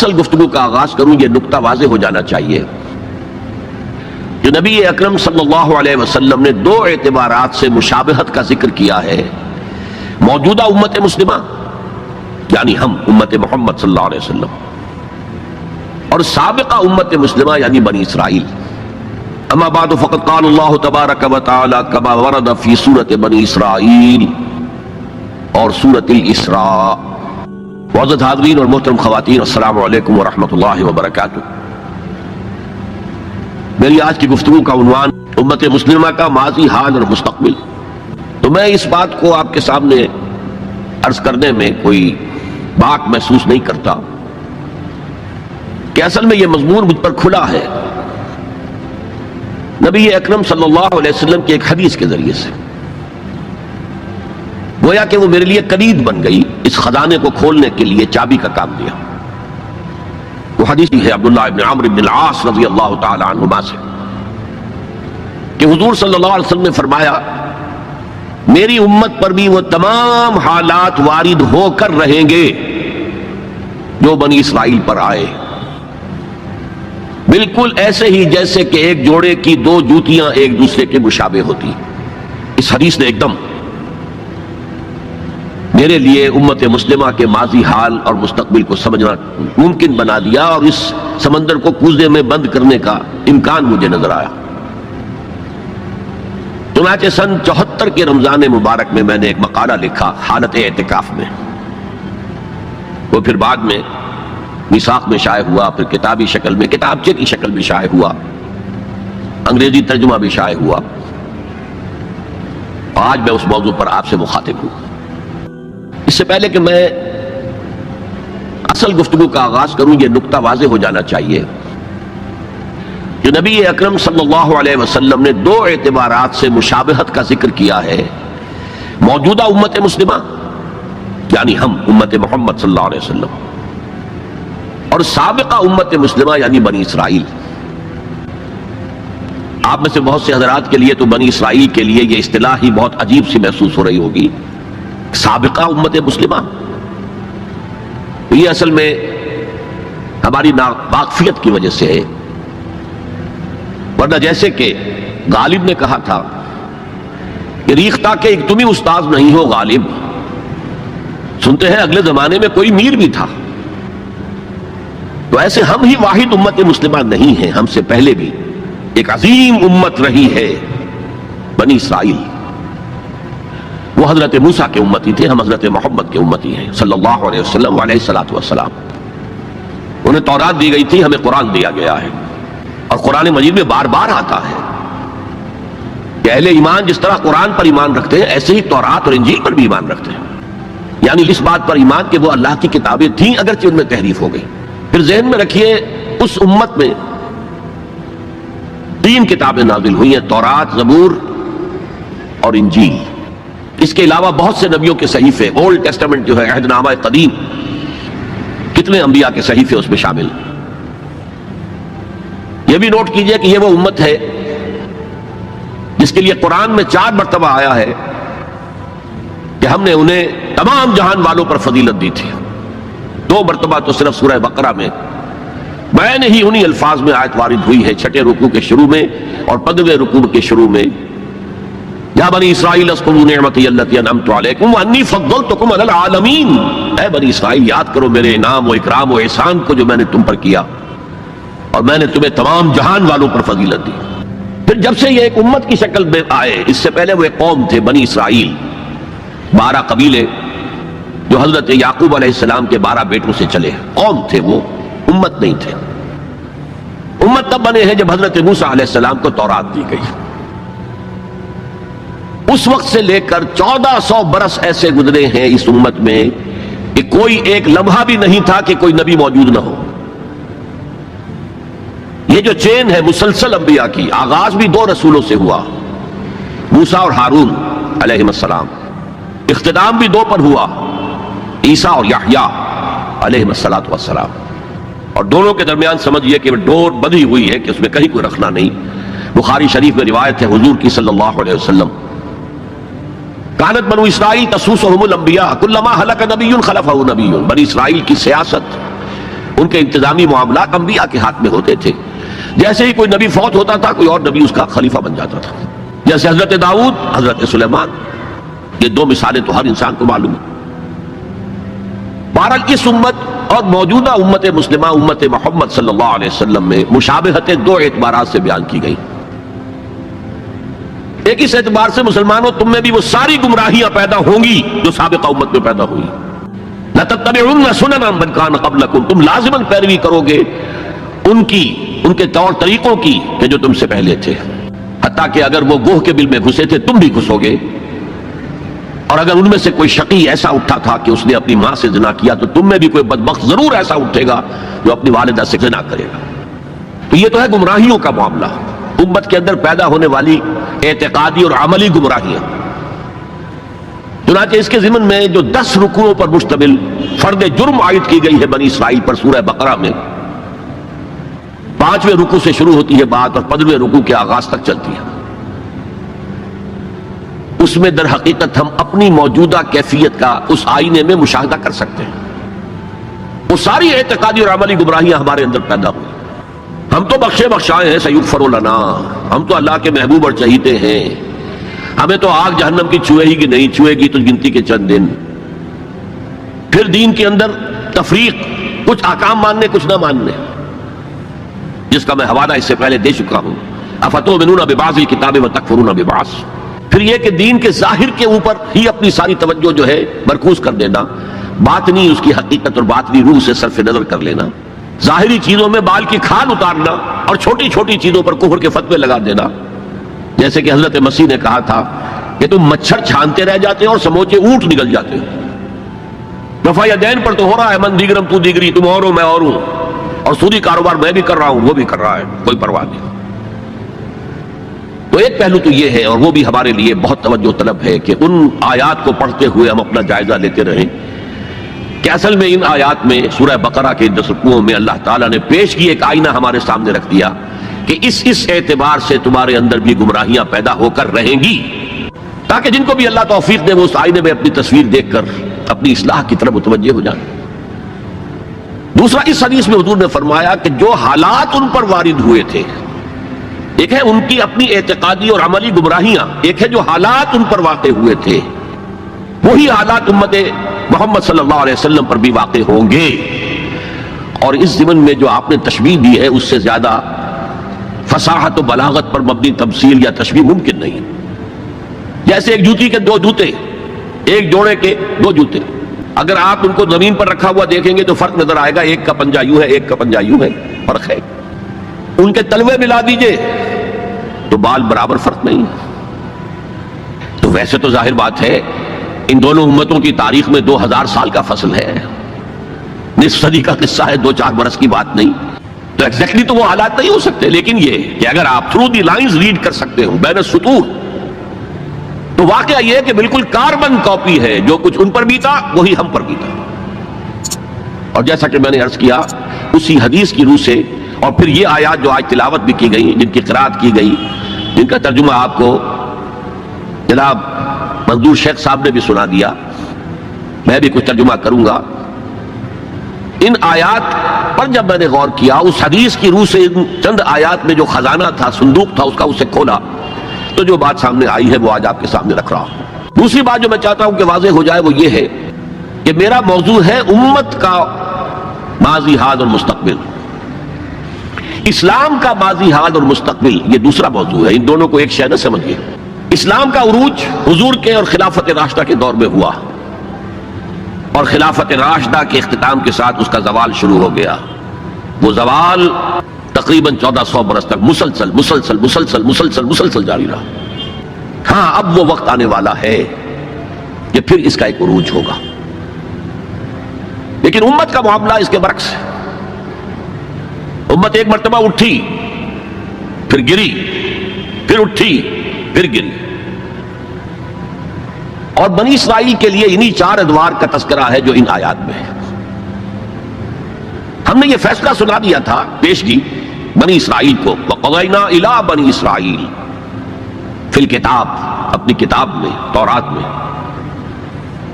اصل گفتگو کا آغاز کروں یہ نقطہ واضح ہو جانا چاہیے کہ نبی اکرم صلی اللہ علیہ وسلم نے دو اعتبارات سے مشابہت کا ذکر کیا ہے. موجودہ امت مسلمہ یعنی ہم امت محمد صلی اللہ علیہ وسلم اور سابقہ امت مسلمہ یعنی بنی اسرائیل. اما بعد فقد قال اللہ تبارک و تعالی کما ورد فی سورۃ بنی اسرائیل اور سورۃ الاسراء. معزز حاضرین اور محترم خواتین، السلام علیکم ورحمۃ اللہ وبرکاتہ. میری آج کی گفتگو کا عنوان امت مسلمہ کا ماضی، حال اور مستقبل. تو میں اس بات کو آپ کے سامنے عرض کرنے میں کوئی باک محسوس نہیں کرتا کہ اصل میں یہ مضمون مجھ پر کھلا ہے نبی اکرم صلی اللہ علیہ وسلم کی ایک حدیث کے ذریعے سے. گویا کہ وہ میرے لیے کلید بن گئی، اس خزانے کو کھولنے کے لیے چابی کا کام دیا. وہ حدیث ہے عبداللہ ابن عمرو بن العاص رضی اللہ تعالی عنہما سے کہ حضور صلی اللہ علیہ وسلم نے فرمایا میری امت پر بھی وہ تمام حالات وارد ہو کر رہیں گے جو بنی اسرائیل پر آئے، بالکل ایسے ہی جیسے کہ ایک جوڑے کی دو جوتیاں ایک دوسرے کے مشابہ ہوتی. اس حدیث نے ایک دم میرے لیے امت مسلمہ کے ماضی، حال اور مستقبل کو سمجھنا ممکن بنا دیا اور اس سمندر کو کوزے میں بند کرنے کا امکان مجھے نظر آیا. چنانچہ سن 74 کے رمضان مبارک میں میں نے ایک مقالہ لکھا حالت اعتکاف میں. وہ پھر بعد میں میثاق میں شائع ہوا، پھر کتابی شکل میں، کتابچے کی شکل میں شائع ہوا، انگریزی ترجمہ بھی شائع ہوا. آج میں اس موضوع پر آپ سے مخاطب ہوں. اس سے پہلے کہ میں اصل گفتگو کا آغاز کروں یہ نقطہ واضح ہو جانا چاہیے کہ نبی اکرم صلی اللہ علیہ وسلم نے دو اعتبارات سے مشابہت کا ذکر کیا ہے. موجودہ امت مسلمہ یعنی ہم امت محمد صلی اللہ علیہ وسلم اور سابقہ امت مسلمہ یعنی بنی اسرائیل. آپ میں سے بہت سے حضرات کے لیے تو بنی اسرائیل کے لیے یہ اصطلاح ہی بہت عجیب سی محسوس ہو رہی ہوگی. سابقہ امت مسلمہ یہ اصل میں ہماری ناواقفیت کی وجہ سے ہے، ورنہ جیسے کہ غالب نے کہا تھا کہ ریختہ کہ ایک تم ہی استاذ نہیں ہو غالب. سنتے ہیں اگلے زمانے میں کوئی میر بھی تھا. تو ایسے ہم ہی واحد امت مسلمہ نہیں ہیں، ہم سے پہلے بھی ایک عظیم امت رہی ہے بنی اسرائیل. وہ حضرت موسیٰ کے امتی تھے، ہم حضرت محمد کے امتی ہیں صلی اللہ علیہ وسلم علیہ الصلوۃ والسلام. انہیں تورات دی گئی تھی، ہمیں قرآن دیا گیا ہے اور قرآن مجید میں بار بار آتا ہے کہ اہل ایمان جس طرح قرآن پر ایمان رکھتے ہیں ایسے ہی تورات اور انجیل پر بھی ایمان رکھتے ہیں. یعنی اس بات پر ایمان کہ وہ اللہ کی کتابیں تھیں اگرچہ ان میں تحریف ہو گئی. پھر ذہن میں رکھیے اس امت میں 3 کتابیں نازل ہوئی ہیں، تورات، زبور اور انجیل. اس کے علاوہ بہت سے نبیوں کے صحیفے، اولڈ ٹیسٹمنٹ جو ہے عہد نامہ قدیم، کتنے انبیاء کے صحیفے اس میں شامل. یہ بھی نوٹ کیجئے کہ یہ وہ امت ہے جس کے لیے قرآن میں 4 مرتبہ آیا ہے کہ ہم نے انہیں تمام جہان والوں پر فضیلت دی تھی. 2 مرتبہ تو صرف سورہ بقرہ میں میں نے ہی انہی الفاظ میں آیت وارد ہوئی ہے، 6 رکوع کے شروع میں اور 15ویں رکوع کے شروع میں. یا بنی اسرائیل اذکروا نعمتی التی انعمت علیکم وانی فضلتکم علی العالمین. اے بنی اسرائیل یاد کرو میرے انعام و اکرام و احسان کو جو میں نے تم پر کیا اور میں نے تمہیں تمام جہان والوں پر فضیلت دی. پھر جب سے یہ ایک امت کی شکل میں آئے، اس سے پہلے وہ ایک قوم تھے بنی اسرائیل، 12 قبیلے جو حضرت یعقوب علیہ السلام کے 12 بیٹوں سے چلے. قوم تھے وہ، امت نہیں تھے. امت تب بنے ہیں جب حضرت موسیٰ علیہ السلام کو تورات دی گئی. اس وقت سے لے کر 1400 برس ایسے گزرے ہیں اس امت میں کہ کوئی ایک لمحہ بھی نہیں تھا کہ کوئی نبی موجود نہ ہو. یہ جو چین ہے مسلسل انبیاء کی، آغاز بھی 2 رسولوں سے ہوا، موسیٰ اور ہارون علیہ السلام. اختتام بھی 2 پر ہوا، عیسیٰ اور یحییٰ علیہ السلام. اور دونوں کے درمیان سمجھیے کہ ڈور بندھی ہوئی ہے کہ اس میں کہیں کوئی رکھنا نہیں. بخاری شریف میں روایت ہے حضور کی صلی اللہ علیہ وسلم، کانت بنو اسرائیل تسوسهم الانبیاء کلما ہلک نبی خلفہ نبی. بنی اسرائیل کی سیاست ان کے انتظامی معاملات انبیاء کے ہاتھ میں ہوتے تھے. جیسے ہی کوئی نبی فوت ہوتا تھا کوئی اور نبی اس کا خلیفہ بن جاتا تھا. جیسے حضرت داؤد، حضرت سلیمان، یہ دو مثالیں تو ہر انسان کو معلوم ہیں. بہرحال اس امت اور موجودہ امت مسلمہ امت محمد صلی اللہ علیہ وسلم میں مشابہتیں دو اعتبارات سے بیان کی گئی. ایک اس اعتبار سے مسلمانوں تم میں بھی وہ ساری گمراہیاں پیدا ہوں گی جو سابقہ امت میں پیدا ہوئی. لَتَتَّبِعُنَّ سُنَنَ مَنْ كَانَ قَبْلَكُمْ، تم لازماً پیروی کرو گے ان کے طور طریقوں کی کہ جو تم سے پہلے تھے. حتیٰ کہ اگر وہ گوہ کے بل میں گھسے تھے تم بھی گھسو گے، اور اگر ان میں سے کوئی شقی ایسا اٹھا تھا کہ اس نے اپنی ماں سے زنا کیا تو تم میں بھی کوئی بدبخت ضرور ایسا اٹھے گا جو اپنی والدہ سے زنا کرے گا. تو یہ تو ہے گمراہیوں کا معاملہ، امت کے اندر پیدا ہونے والی اعتقادی اور عملی گمراہیاں. چنانچہ اس کے ضمن میں جو 10 رکوعوں پر مشتمل فرد جرم عائد کی گئی ہے بنی اسرائیل پر سورہ بقرہ میں، 5ویں رکوع سے شروع ہوتی ہے بات اور 15ویں رکوع کے آغاز تک چلتی ہے. اس میں در حقیقت ہم اپنی موجودہ کیفیت کا اس آئینے میں مشاہدہ کر سکتے ہیں. وہ ساری اعتقادی اور عملی گمراہیاں ہمارے اندر پیدا ہوئی. ہم تو بخشے بخشائے ہیں، سیغفر لنا، ہم تو اللہ کے محبوب اور چہیتے ہیں، ہمیں تو آگ جہنم کی چھوئے ہی کہ نہیں، چھوئے گی تو گنتی کے چند دن. پھر دین کے اندر تفریق، کچھ احکام ماننے کچھ نہ ماننے، جس کا میں حوالہ اس سے پہلے دے چکا ہوں. افتؤمنون ببعض الکتاب وتکفرون ببعض. پھر یہ کہ دین کے ظاہر کے اوپر ہی اپنی ساری توجہ جو ہے مرکوز کر دینا، باطنی اس کی حقیقت اور باطنی روح سے صرف نظر کر لینا، ظاہری چیزوں میں بال کی کھال اتارنا اور چھوٹی چھوٹی چیزوں پر کفر کے فتوے لگا دینا. جیسے کہ حضرت مسیح نے کہا تھا کہ تم مچھر چھانتے رہ جاتے ہو اور سموچے اونٹ نکل جاتے ہو. رفع یدین پر تو ہو رہا ہے من دیگرم تو دیگری، تم اور ہو میں اور ہوں، اور سودی کاروبار میں بھی کر رہا ہوں وہ بھی کر رہا ہے، کوئی پرواہ نہیں. تو ایک پہلو تو یہ ہے، اور وہ بھی ہمارے لیے بہت توجہ طلب ہے کہ ان آیات کو پڑھتے ہوئے ہم اپنا جائزہ لیتے رہیں کہ اصل میں ان آیات میں سورہ بقرہ کے 10 رکوعوں میں اللہ تعالیٰ نے پیش کی ایک آئینہ ہمارے سامنے رکھ دیا کہ اس اعتبار سے تمہارے اندر بھی گمراہیاں پیدا ہو کر رہیں گی، تاکہ جن کو بھی اللہ توفیق دے وہ اس آئینے میں اپنی تصویر دیکھ کر اپنی اصلاح کی طرف متوجہ ہو جائیں. دوسرا، اس حدیث میں حضور نے فرمایا کہ جو حالات ان پر وارد ہوئے تھے، ایک ہے ان کی اپنی اعتقادی اور عملی گمراہیاں، ایک ہے جو حالات ان پر واقع ہوئے تھے، وہی حالات امت محمد صلی اللہ علیہ وسلم پر بھی واقع ہوں گے. اور اس ضمن میں جو آپ نے تشبیہ دی ہے اس سے زیادہ فصاحت و بلاغت پر مبنی تمثیل یا تشبیہ ممکن نہیں. جیسے ایک جوتی کے 2 جوتے، ایک جوڑے کے 2 جوتے، اگر آپ ان کو زمین پر رکھا ہوا دیکھیں گے تو فرق نظر آئے گا، ایک کا پنجہ یوں ہے ایک کا پنجہ یوں ہے، فرق ہے. ان کے تلوے ملا دیجئے تو بال برابر فرق نہیں. تو ویسے تو ظاہر بات ہے ان دونوں امتوں کی تاریخ میں 2000 سال کا فصل ہے، نصف صدی کا قصہ ہے، 2-4 برس کی بات نہیں. تو ایگزیکٹلی تو وہ حالات نہیں ہو سکتے، لیکن یہ کہ اگر آپ تھرو دی لائنز ریڈ کر سکتے ہو بین السطور، تو واقعہ یہ ہے کہ بالکل کاربن کاپی ہے، جو کچھ ان پر بیتا وہی ہم پر بیتا. اور جیسا کہ میں نے عرض کیا اسی حدیث کی روح سے، اور پھر یہ آیات جو آج تلاوت بھی کی گئی، جن کی قرات کی گئی، جن کا ترجمہ آپ کو جناب منظور شیخ صاحب نے بھی سنا دیا، میں بھی کچھ ترجمہ کروں گا. ان آیات پر جب میں نے غور کیا، اس حدیث کی روح سے ان چند آیات میں جو خزانہ تھا، صندوق تھا، اس کا اسے کھولا، تو جو بات سامنے آئی ہے وہ آج آپ کے سامنے رکھ رہا ہوں. دوسری بات جو میں چاہتا ہوں کہ واضح ہو جائے وہ یہ ہے کہ میرا موضوع ہے امت کا ماضی، حال اور مستقبل. اسلام کا ماضی، حال اور مستقبل یہ دوسرا موضوع ہے، ان دونوں کو ایک شے نہ سمجھیے. اسلام کا عروج حضور کے اور خلافت راشدہ کے دور میں ہوا، اور خلافت راشدہ کے اختتام کے ساتھ اس کا زوال شروع ہو گیا. وہ زوال تقریباً 1400 برس تک مسلسل مسلسل مسلسل مسلسل مسلسل جاری رہا. ہاں اب وہ وقت آنے والا ہے کہ پھر اس کا ایک عروج ہوگا، لیکن امت کا معاملہ اس کے برعکس ہے. امت ایک مرتبہ اٹھی، پھر گری، پھر اٹھی، پھر گری. اور بنی اسرائیل کے لیے انہی 4 ادوار کا تذکرہ ہے جو ان آیات میں ہے. ہم نے یہ فیصلہ سنا دیا تھا، پیش کی بنی اسرائیل کو، وَقَضَيْنَا إِلَىٰ بَنِي إِسْرَائِيلَ فِي الْكِتَابِ، اپنی کتاب میں، تورات میں،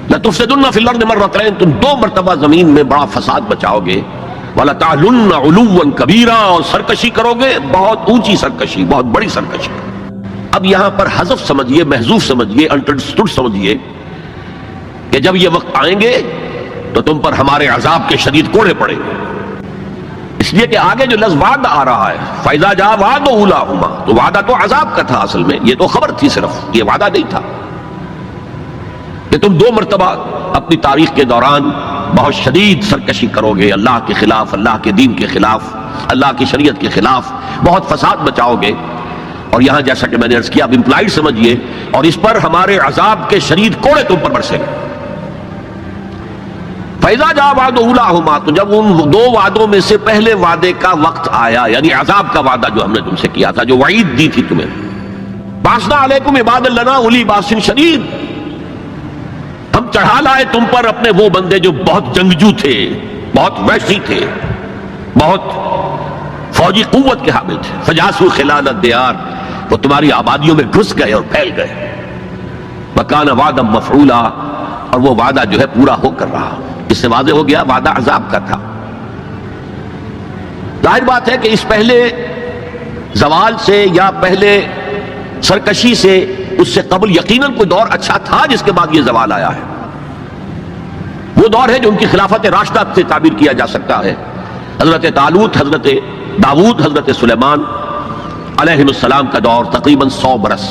لَتُفْسِدُنَّ فِي الْأَرْضِ مَرَّتَيْنِ، تم 2 مرتبہ زمین میں بڑا فساد بچاؤ گے. وَلَتَعْلُنَّ عُلُوًّا كَبِيرًا، اور سرکشی کرو گے، بہت اونچی سرکشی، بہت بڑی سرکشی۔ اب یہاں پر حذف سمجھیے، محذوف سمجھیے، انڈرسٹوڈ سمجھیے کہ جب یہ وقت آئیں گے تو تم پر ہمارے عذاب کے شدید کوڑے پڑیں گے، اس لیے کہ آگے جو لفظ وعدہ آ رہا ہے فَإِذَا جَاءَ وَعْدُ أُولَاهُمَا، تو وعدہ تو عذاب کا تھا، اصل میں یہ تو خبر تھی، صرف یہ وعدہ نہیں تھا کہ تم 2 مرتبہ اپنی تاریخ کے دوران بہت شدید سرکشی کرو گے، اللہ کے خلاف، اللہ کے دین کے خلاف، اللہ کی شریعت کے خلاف بہت فساد بچاؤ گے۔ اور یہاں جیسا کہ میں نے عرض کیا، اب امپلائڈ سمجھیے، اور اس پر ہمارے عذاب کے شدید کوڑے تم پر برسیں گے۔ فَإِذَا جَاءَ وَعْدُ أُولَاهُمَا، تو جب ان 2 وعدوں میں سے پہلے وعدے کا وقت آیا، یعنی عذاب کا وعدہ جو ہم نے تم سے کیا تھا، جو وعید دی تھی تمہیں، بَعَثْنَا عَلَيْكُمْ عِبَادًا لَنَا أُولِي بَأْسٍ شَدِيدٍ، ہم چڑھا لائے تم پر اپنے وہ بندے جو بہت جنگجو تھے، بہت وحشی تھے، بہت فوجی قوت کے حامل تھے۔ فَجَاسُوا خِلَالَ الدِّيَارِ، وہ تمہاری آبادیوں میں گھس گئے اور پھیل گئے۔ وَكَانَ وَعْدًا مَفْعُولًا، اور وہ وعدہ جو ہے پورا ہو کر رہا۔ اس سے واضح ہو گیا وعدہ عذاب کا تھا۔ ظاہر بات ہے کہ اس پہلے زوال سے یا پہلے سرکشی سے، اس سے قبل یقیناً کوئی دور اچھا تھا جس کے بعد یہ زوال آیا ہے۔ وہ دور ہے جو ان کی خلافت راشدہ سے تعبیر کیا جا سکتا ہے، حضرت طالوت، حضرت داؤد، حضرت سلیمان علیہ السلام کا دور، تقریباً 100 برس۔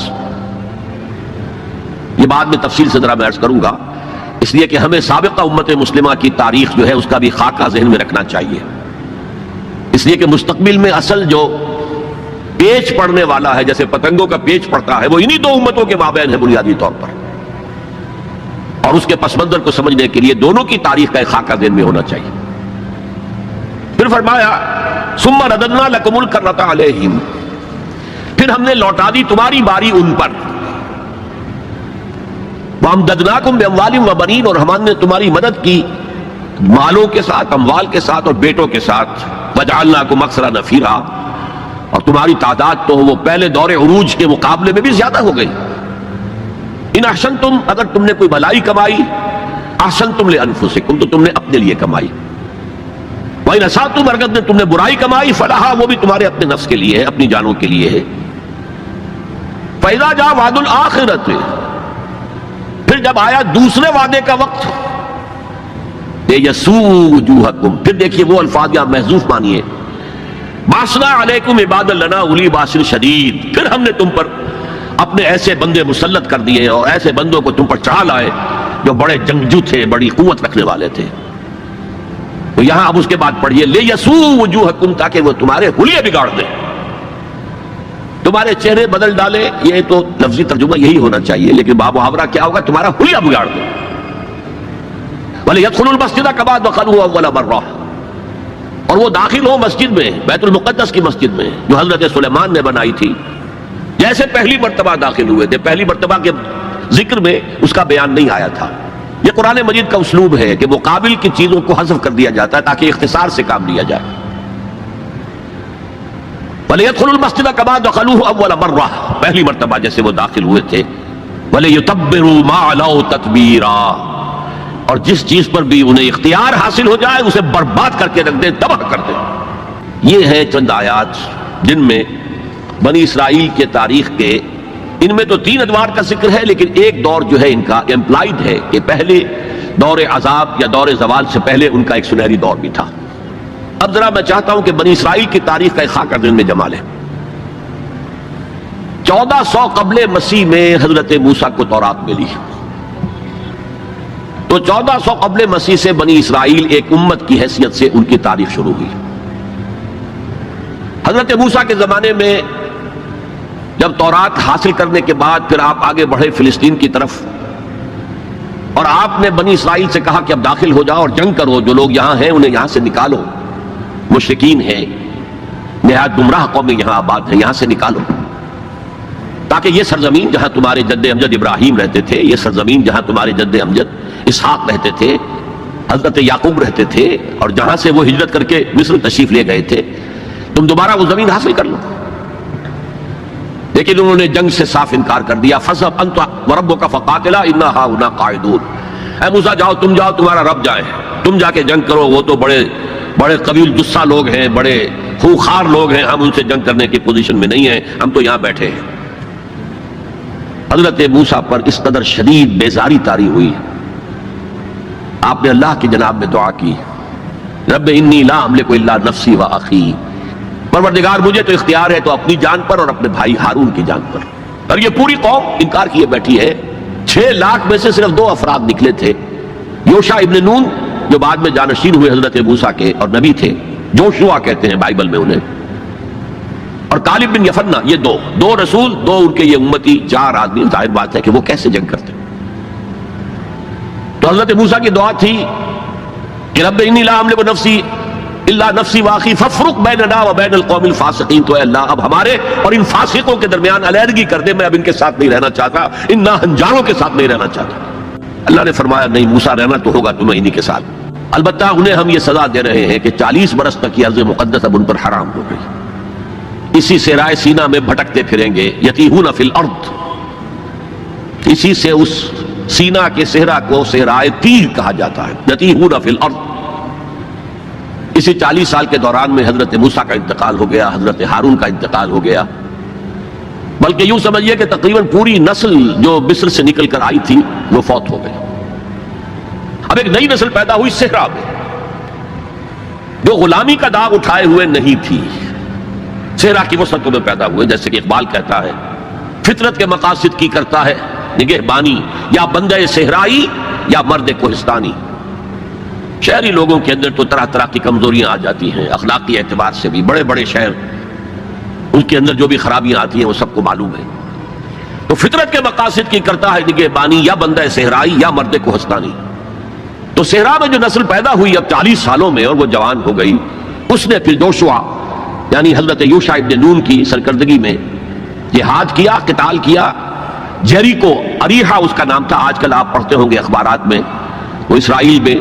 یہ بعد میں تفصیل سے ذرا میں عرض کروں گا، اس لیے کہ ہمیں سابقہ امت مسلمہ کی تاریخ جو ہے اس کا بھی خاکہ ذہن میں رکھنا چاہیے، اس لیے کہ مستقبل میں اصل جو پیچ پڑنے والا ہے، جیسے پتنگوں کا پیچ پڑتا ہے، وہ انہی 2 امتوں کے مابین ہے بنیادی طور پر، اور اس کے پس منظر کو سمجھنے کے لیے دونوں کی تاریخ کا ایک خاکہ ذہن میں ہونا چاہیے۔ پھر فرمایا ثم رددنا لکم الکرۃ علیہم، پھر ہم نے لوٹا دی تمہاری باری ان پر، وَأَمْدَدْنَاكُمْ بِأَمْوَالٍ وَبَنِينَ، اور ہم نے تمہاری مدد کی مالوں کے ساتھ، اموال کے ساتھ اور بیٹوں کے ساتھ، وَجَعَلْنَاكُمْ أَكْثَرَ نَفِيرًا، اور تمہاری تعداد تو وہ پہلے دور عروج کے مقابلے میں بھی زیادہ ہو گئی۔ ان احسنتم، اگر تم نے کوئی بھلائی کمائی، احسنتم لانفسکم، تو تم نے اپنے لیے کمائی، وَإِنْ أَسَأْتُمْ، اگر تم نے برائی کمائی، فَلَهَا، وہ بھی تمہارے اپنے نفس کے لیے ہے، اپنی جانوں کے لیے ہے۔ فَإِذَا جَاءَ وَعْدُ الْآخِرَةِ، پھر جب آیا دوسرے وعدے کا وقت، يَسُوءُ وُجُوهَكُمْ، پھر دیکھیے وہ الفاظ یہاں محذوف مانیے، بَعَثْنَا عَلَيْكُمْ عِبَادًا لَنَا أُولِي بَأْسٍ شَدِيدٍ، پھر ہم نے تم پر اپنے ایسے بندے مسلط کر دیے اور ایسے بندوں کو تم پر چڑھا لائے جو بڑے جنگجو تھے، بڑی قوت رکھنے والے تھے۔ تو یہاں اب اس کے بعد پڑھیے لِيَسُوءُ وُجُوهَكُمْ، تاکہ وہ تمہارے حلیے بگاڑ دیں، تمہارے چہرے بدل ڈالے، یہ تو لفظی ترجمہ یہی ہونا چاہیے، لیکن باب محاورہ کیا ہوگا؟ تمہارا حلیہ بگاڑ دیں۔ وَلِيَدْخُلُوا الْمَسْجِدَ كَمَا دَخَلُوهُ أَوَّلَ مَرَّةٍ، اور وہ داخل ہو مسجد میں، بیت المقدس کی مسجد میں جو حضرت سلیمان نے بنائی تھی، جیسے پہلی مرتبہ داخل ہوئے تھے۔ پہلی مرتبہ کے ذکر میں اس کا بیان نہیں آیا تھا۔ یہ قرآن مجید کا اسلوب ہے کہ مقابل کی چیزوں کو حذف کر دیا جاتا ہے تاکہ اختصار سے کام لیا جائے۔ وَلِيَدْخُلُوا الْمَسْجِدَ كَمَا دَخَلُوهُ أَوَّلَ مَرَّةٍ، پہلی مرتبہ جیسے وہ داخل ہوئے تھے۔ وَلِيُتَبِّرُوا مَا عَلَوْا تَتْبِيرًا، اور جس چیز پر بھی انہیں اختیار حاصل ہو جائے اسے برباد کر کے رکھ دیں، تباہ کر دیں۔ یہ ہیں چند آیات جن میں بنی اسرائیل کے تاریخ کے، ان میں تو 3 ادوار کا ذکر ہے، لیکن ایک دور جو ہے ان کا امپلائڈ ہے کہ پہلے دور عذاب یا دور زوال سے پہلے ان کا ایک سنہری دور بھی تھا۔ اب ذرا میں چاہتا ہوں کہ بنی اسرائیل کی تاریخ کا ایک خاکہ ذہن میں جما لیں۔ 1400 قبل مسیح میں حضرت موسیٰ کو تورات ملی، تو 1400 قبل مسیح سے بنی اسرائیل ایک امت کی حیثیت سے ان کی تاریخ شروع ہوئی۔ حضرت موسیٰ کے زمانے میں جب تورات حاصل کرنے کے بعد پھر آپ آگے بڑھے فلسطین کی طرف، اور آپ نے بنی اسرائیل سے کہا کہ اب داخل ہو جاؤ اور جنگ کرو، جو لوگ یہاں ہیں انہیں یہاں سے نکالو، مشرکین ہیں، نہایت گمراہ قومیں یہاں آباد ہیں، یہاں سے نکالو، تاکہ یہ سرزمین جہاں تمہارے جد امجد ابراہیم رہتے تھے، یہ سرزمین جہاں تمہارے جد امجد اسحاق رہتے تھے، حضرت یعقوب رہتے تھے، اور جہاں سے وہ ہجرت کر کے مصر تشریف لے گئے تھے، تم دوبارہ وہ زمین حاصل کر لو۔ لیکن انہوں نے جنگ سے صاف انکار کر دیا۔ فَاذْهَبْ أَنْتَ وَرَبُّكَ فَقَاتِلَا إِنَّا هَاهُنَا قَاعِدُونَ، اے موسیٰ جاؤ، تم جاؤ، تمہارا رب جائے، تم جا کے جنگ کرو، وہ تو بڑے بڑے قبیل جسہ لوگ ہیں، بڑے خوخار لوگ ہیں، ہم ان سے جنگ کرنے کی پوزیشن میں نہیں ہیں، ہم تو یہاں بیٹھے ہیں۔ حضرت موسیٰ پر اس قدر شدید بیزاری طاری ہوئی، آپ نے اللہ کی جناب میں دعا کی، رب انی لا املک الا نفسی و اخی، پروردگار مجھے تو اختیار ہے تو اپنی جان پر اور اپنے بھائی ہارون کی جان پر۔ اور یہ پوری قوم انکار کیے بیٹھی ہے۔ 6 لاکھ میں سے صرف 2 افراد نکلے تھے، یوشع ابن نون جو بعد میں جانشین ہوئے حضرت موسیٰ کے اور نبی تھے، جوشوا کہتے ہیں بائبل میں انہیں، اور کالب بن یفنہ، یہ دو رسول، 2 ان کے یہ امتی، 4 آدمی۔ ظاہر بات ہے کہ وہ کیسے جنگ کرتے۔ تو حضرت موسیٰ کی دعا تھی کہ رب انی لا املک نفسی الا نفسی واخی فافرق بیننا و بین القوم الفاسقین، تو اے اللہ اب ہمارے اور ان فاسقوں کے درمیان علیحدگی کر دے، میں اب ان کے ساتھ نہیں رہنا چاہتا، ان ناہنجاروں کے ساتھ نہیں رہنا چاہتا۔ اللہ نے فرمایا نہیں موسیٰ، رہنا تو ہوگا تمہیں انہی کے ساتھ، البتہ انہیں ہم یہ سزا دے رہے ہیں کہ 40 برس تک یہ ارض مقدس اب ان پر حرام ہو گئی، اسی صحرائے سینا میں بھٹکتے پھریں گے، یتیہون فی الارض، اسی سے اس سینا کے صحرا کو صحرائے تیر کہا جاتا ہے، یتیہون فی الارض۔ اسی 40 سال کے دوران میں حضرت موسیٰ کا انتقال ہو گیا، حضرت ہارون کا انتقال ہو گیا، بلکہ یوں سمجھیے کہ تقریباً پوری نسل جو مصر سے نکل کر آئی تھی وہ فوت ہو گئی۔ اب ایک نئی نسل پیدا ہوئی صحرا میں، جو غلامی کا داغ اٹھائے ہوئے نہیں تھی، صحرا کی وسعتوں میں پیدا ہوئے، جیسے کہ اقبال کہتا ہے فطرت کے مقاصد کی کرتا ہے نگہبانی، یا بندہ صحرائی یا مرد کوہستانی۔ شہری لوگوں کے اندر تو طرح طرح کی کمزوریاں آ جاتی ہیں، اخلاقی اعتبار سے بھی، بڑے بڑے شہر ان کے اندر جو بھی خرابیاں آتی ہیں وہ سب کو معلوم ہے۔ تو فطرت کے مقاصد کی کرتا ہے نگہبانی، یا بندہ صحرائی یا مرد کوہستانی۔ تو صحرا میں جو نسل پیدا ہوئی اب 40 سالوں میں اور وہ جوان ہو گئی، اس نے پھر جوشوا یعنی حضرت یوشع ابن نون کی سرکردگی میں جہاد کیا، قتال کیا۔ جیریکو، اریحا اس کا نام تھا، آج کل آپ پڑھتے ہوں گے اخبارات میں، وہ اسرائیل میں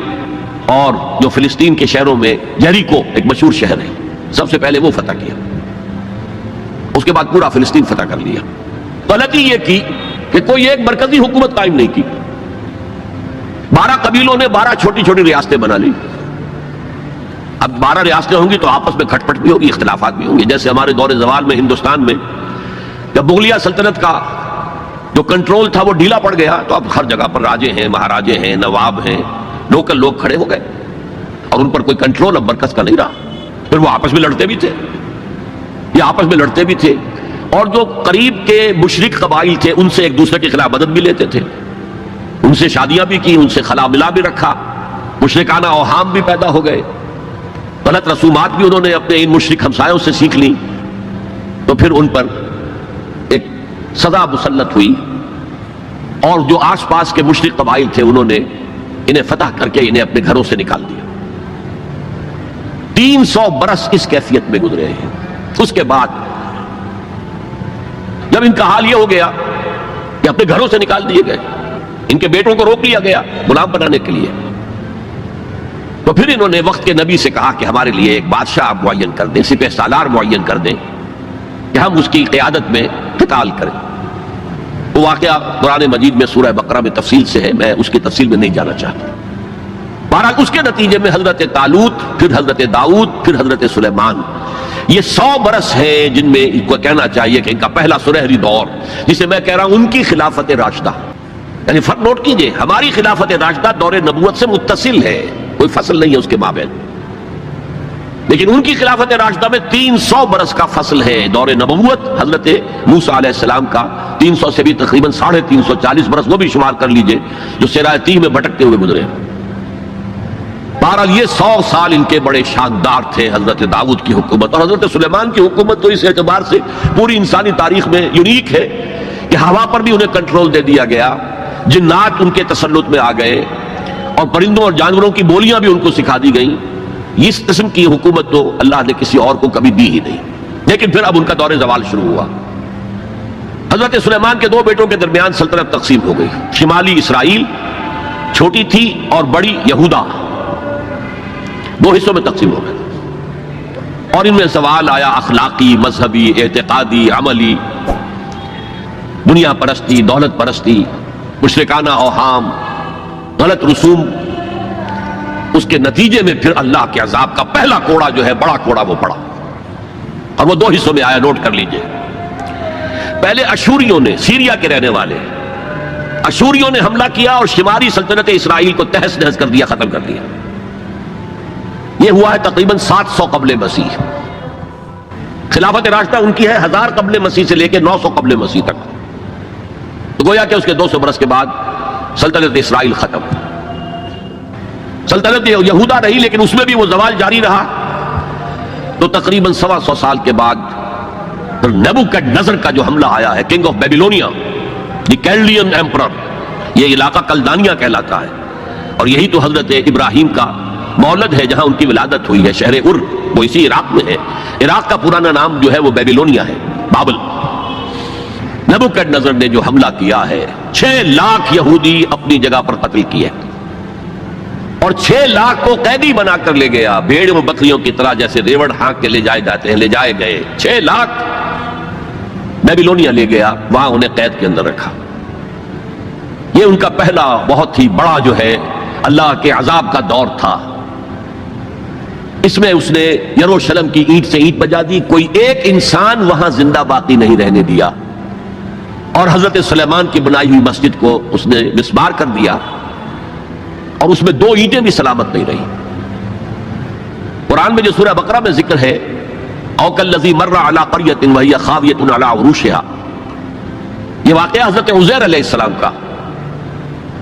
اور جو فلسطین کے شہروں میں جیریکو ایک مشہور شہر ہے، سب سے پہلے وہ فتح کیا، اس کے بعد پورا فلسطین فتح کر لیا۔ غلطی یہ کی کہ کوئی ایک مرکزی حکومت قائم نہیں کی، 12 قبیلوں نے 12 چھوٹی چھوٹی ریاستیں بنا لی۔ اب 12 ریاستیں ہوں گی تو آپس میں کھٹ پٹ بھی ہوگی، اختلافات بھی ہوں گے، جیسے ہمارے دور زوال میں ہندوستان میں جب مغلیہ سلطنت کا جو کنٹرول تھا وہ ڈھیلا پڑ گیا، تو اب ہر جگہ پر راجے ہیں، مہاراجے ہیں، نواب ہیں، لوکل لوگ کھڑے ہو گئے اور ان پر کوئی کنٹرول اب مرکز کا نہیں رہا۔ پھر وہ آپس میں لڑتے بھی تھے، اور جو قریب کے مشرک قبائل تھے ان سے ایک دوسرے کے خلاف مدد بھی لیتے تھے، ان سے شادیاں بھی کی، ان سے خلا ملا بھی رکھا، مشرکانہ اوہام بھی پیدا ہو گئے، غلط رسومات بھی انہوں نے اپنے ان مشرک ہمسایوں سے سیکھ لی۔ تو پھر ان پر ایک سزا مسلط ہوئی، اور جو آس پاس کے مشرک قبائل تھے انہوں نے انہیں فتح کر کے انہیں اپنے گھروں سے نکال دیا۔ 300 برس اس کیفیت میں گزرے ہیں۔ اس کے بعد جب ان کا حال یہ ہو گیا کہ اپنے گھروں سے نکال دیے گئے، ان کے بیٹوں کو روک لیا گیا غلام بنانے کے لیے، تو پھر انہوں نے وقت کے نبی سے کہا کہ ہمارے لیے ایک بادشاہ آپ معین کر دیں، سپہ سالار معین کر دیں کہ ہم اس کی قیادت میں قتال کریں۔ وہ واقعہ قرآن مجید میں سورہ بقرہ میں تفصیل سے ہے، میں اس کی تفصیل میں نہیں جانا چاہتا۔ بہرحال اس کے نتیجے میں حضرت طالوت، پھر حضرت داؤد، پھر حضرت سلیمان، یہ 100 برس ہیں جن میں ان کو کہنا چاہیے کہ ان کا پہلا سنہری دور، جسے میں کہہ رہا ہوں ان کی خلافت راشدہ، یعنی فرق نوٹ کیجئے، ہماری خلافت راشدہ دور نبوت سے متصل ہے، کوئی فصل نہیں ہے اس کے مابین، لیکن ان کی خلافت راشدہ میں 300 برس کا فصل ہے۔ دور نبوت حضرت موسیٰ علیہ السلام کا 300 سے بھی تقریباً 350 برس وہ بھی شمار کر لیجئے جو صحرائے تیہ میں بھٹکتے ہوئے گزرے۔ بہرحال یہ 100 سال ان کے بڑے شاندار تھے، حضرت داؤد کی حکومت، اور حضرت سلیمان کی حکومت تو اس اعتبار سے پوری انسانی تاریخ میں یونیک ہے کہ ہوا پر بھی انہیں کنٹرول دے دیا گیا، جنات ان کے تسلط میں آ گئے، اور پرندوں اور جانوروں کی بولیاں بھی ان کو سکھا دی گئیں۔ اس قسم کی حکومت تو اللہ نے کسی اور کو کبھی دی ہی نہیں۔ لیکن پھر اب ان کا دور زوال شروع ہوا۔ حضرت سلیمان کے 2 بیٹوں کے درمیان سلطنت تقسیم ہو گئی، شمالی اسرائیل چھوٹی تھی اور بڑی یہودا، 2 حصوں میں تقسیم ہو گئے، اور ان میں سوال آیا اخلاقی، مذہبی، اعتقادی، عملی، دنیا پرستی، دولت پرستی، مشرکانہ اوہام، غلط رسوم اس کے نتیجے میں پھر اللہ کے عذاب کا پہلا کوڑا جو ہے، بڑا کوڑا، وہ پڑا، اور وہ 2 حصوں میں آیا، نوٹ کر لیجئے۔ پہلے اشوریوں نے، سیریا کے رہنے والے اشوریوں نے حملہ کیا اور شمالی سلطنت اسرائیل کو تہس نہس کر دیا، ختم کر دیا۔ یہ ہوا ہے تقریباً 700 قبل مسیح۔ خلافت راشدہ ان کی ہے 1000 قبل مسیح سے لے کے 900 قبل مسیح تک، تو گویا کہ اس کے 200 برس کے بعد سلطنت اسرائیل ختم۔ سلطنت یہودا رہی، لیکن اس میں بھی وہ زوال جاری رہا۔ تو تقریباً 125 سال کے بعد نیبوکڈنیزر کا جو حملہ آیا ہے، king of Babylonia, the Chaldean emperor, یہ علاقہ کلدانیہ کہلاتا ہے، اور یہی تو حضرت ابراہیم کا مولد ہے، جہاں ان کی ولادت ہوئی ہے، شہر ار، وہ اسی عراق میں ہے۔ عراق کا پرانا نام جو ہے وہ بیبیلونیا ہے، بابل۔ نیبوکڈنیزر نے جو حملہ کیا ہے، 6 لاکھ یہودی اپنی جگہ پر قتل کیے، اور 6 لاکھ کو قیدی بنا کر لے گیا، بھیڑ و بکریوں کی طرح، جیسے ریوڑ ہانک کے لے جائے جاتے ہیں، لے جائے گئے 6 لاکھ بیبیلونیا لے گیا، وہاں انہیں قید کے اندر رکھا۔ یہ ان کا پہلا بہت ہی بڑا جو ہے اللہ کے عذاب کا دور تھا۔ اس میں اس نے یروشلم کی اینٹ سے اینٹ بجا دی، کوئی ایک انسان وہاں زندہ باقی نہیں رہنے دیا، اور حضرت سلیمان کی بنائی ہوئی مسجد کو اس نے مسمار کر دیا، اور اس میں 2 اینٹیں بھی سلامت نہیں رہی۔ قرآن میں جو سورہ بقرہ میں ذکر ہے، او کالذی مر علی قریۃ وہی خاویۃ علی عروشہا، یہ واقعہ حضرت عزیر علیہ السلام کا۔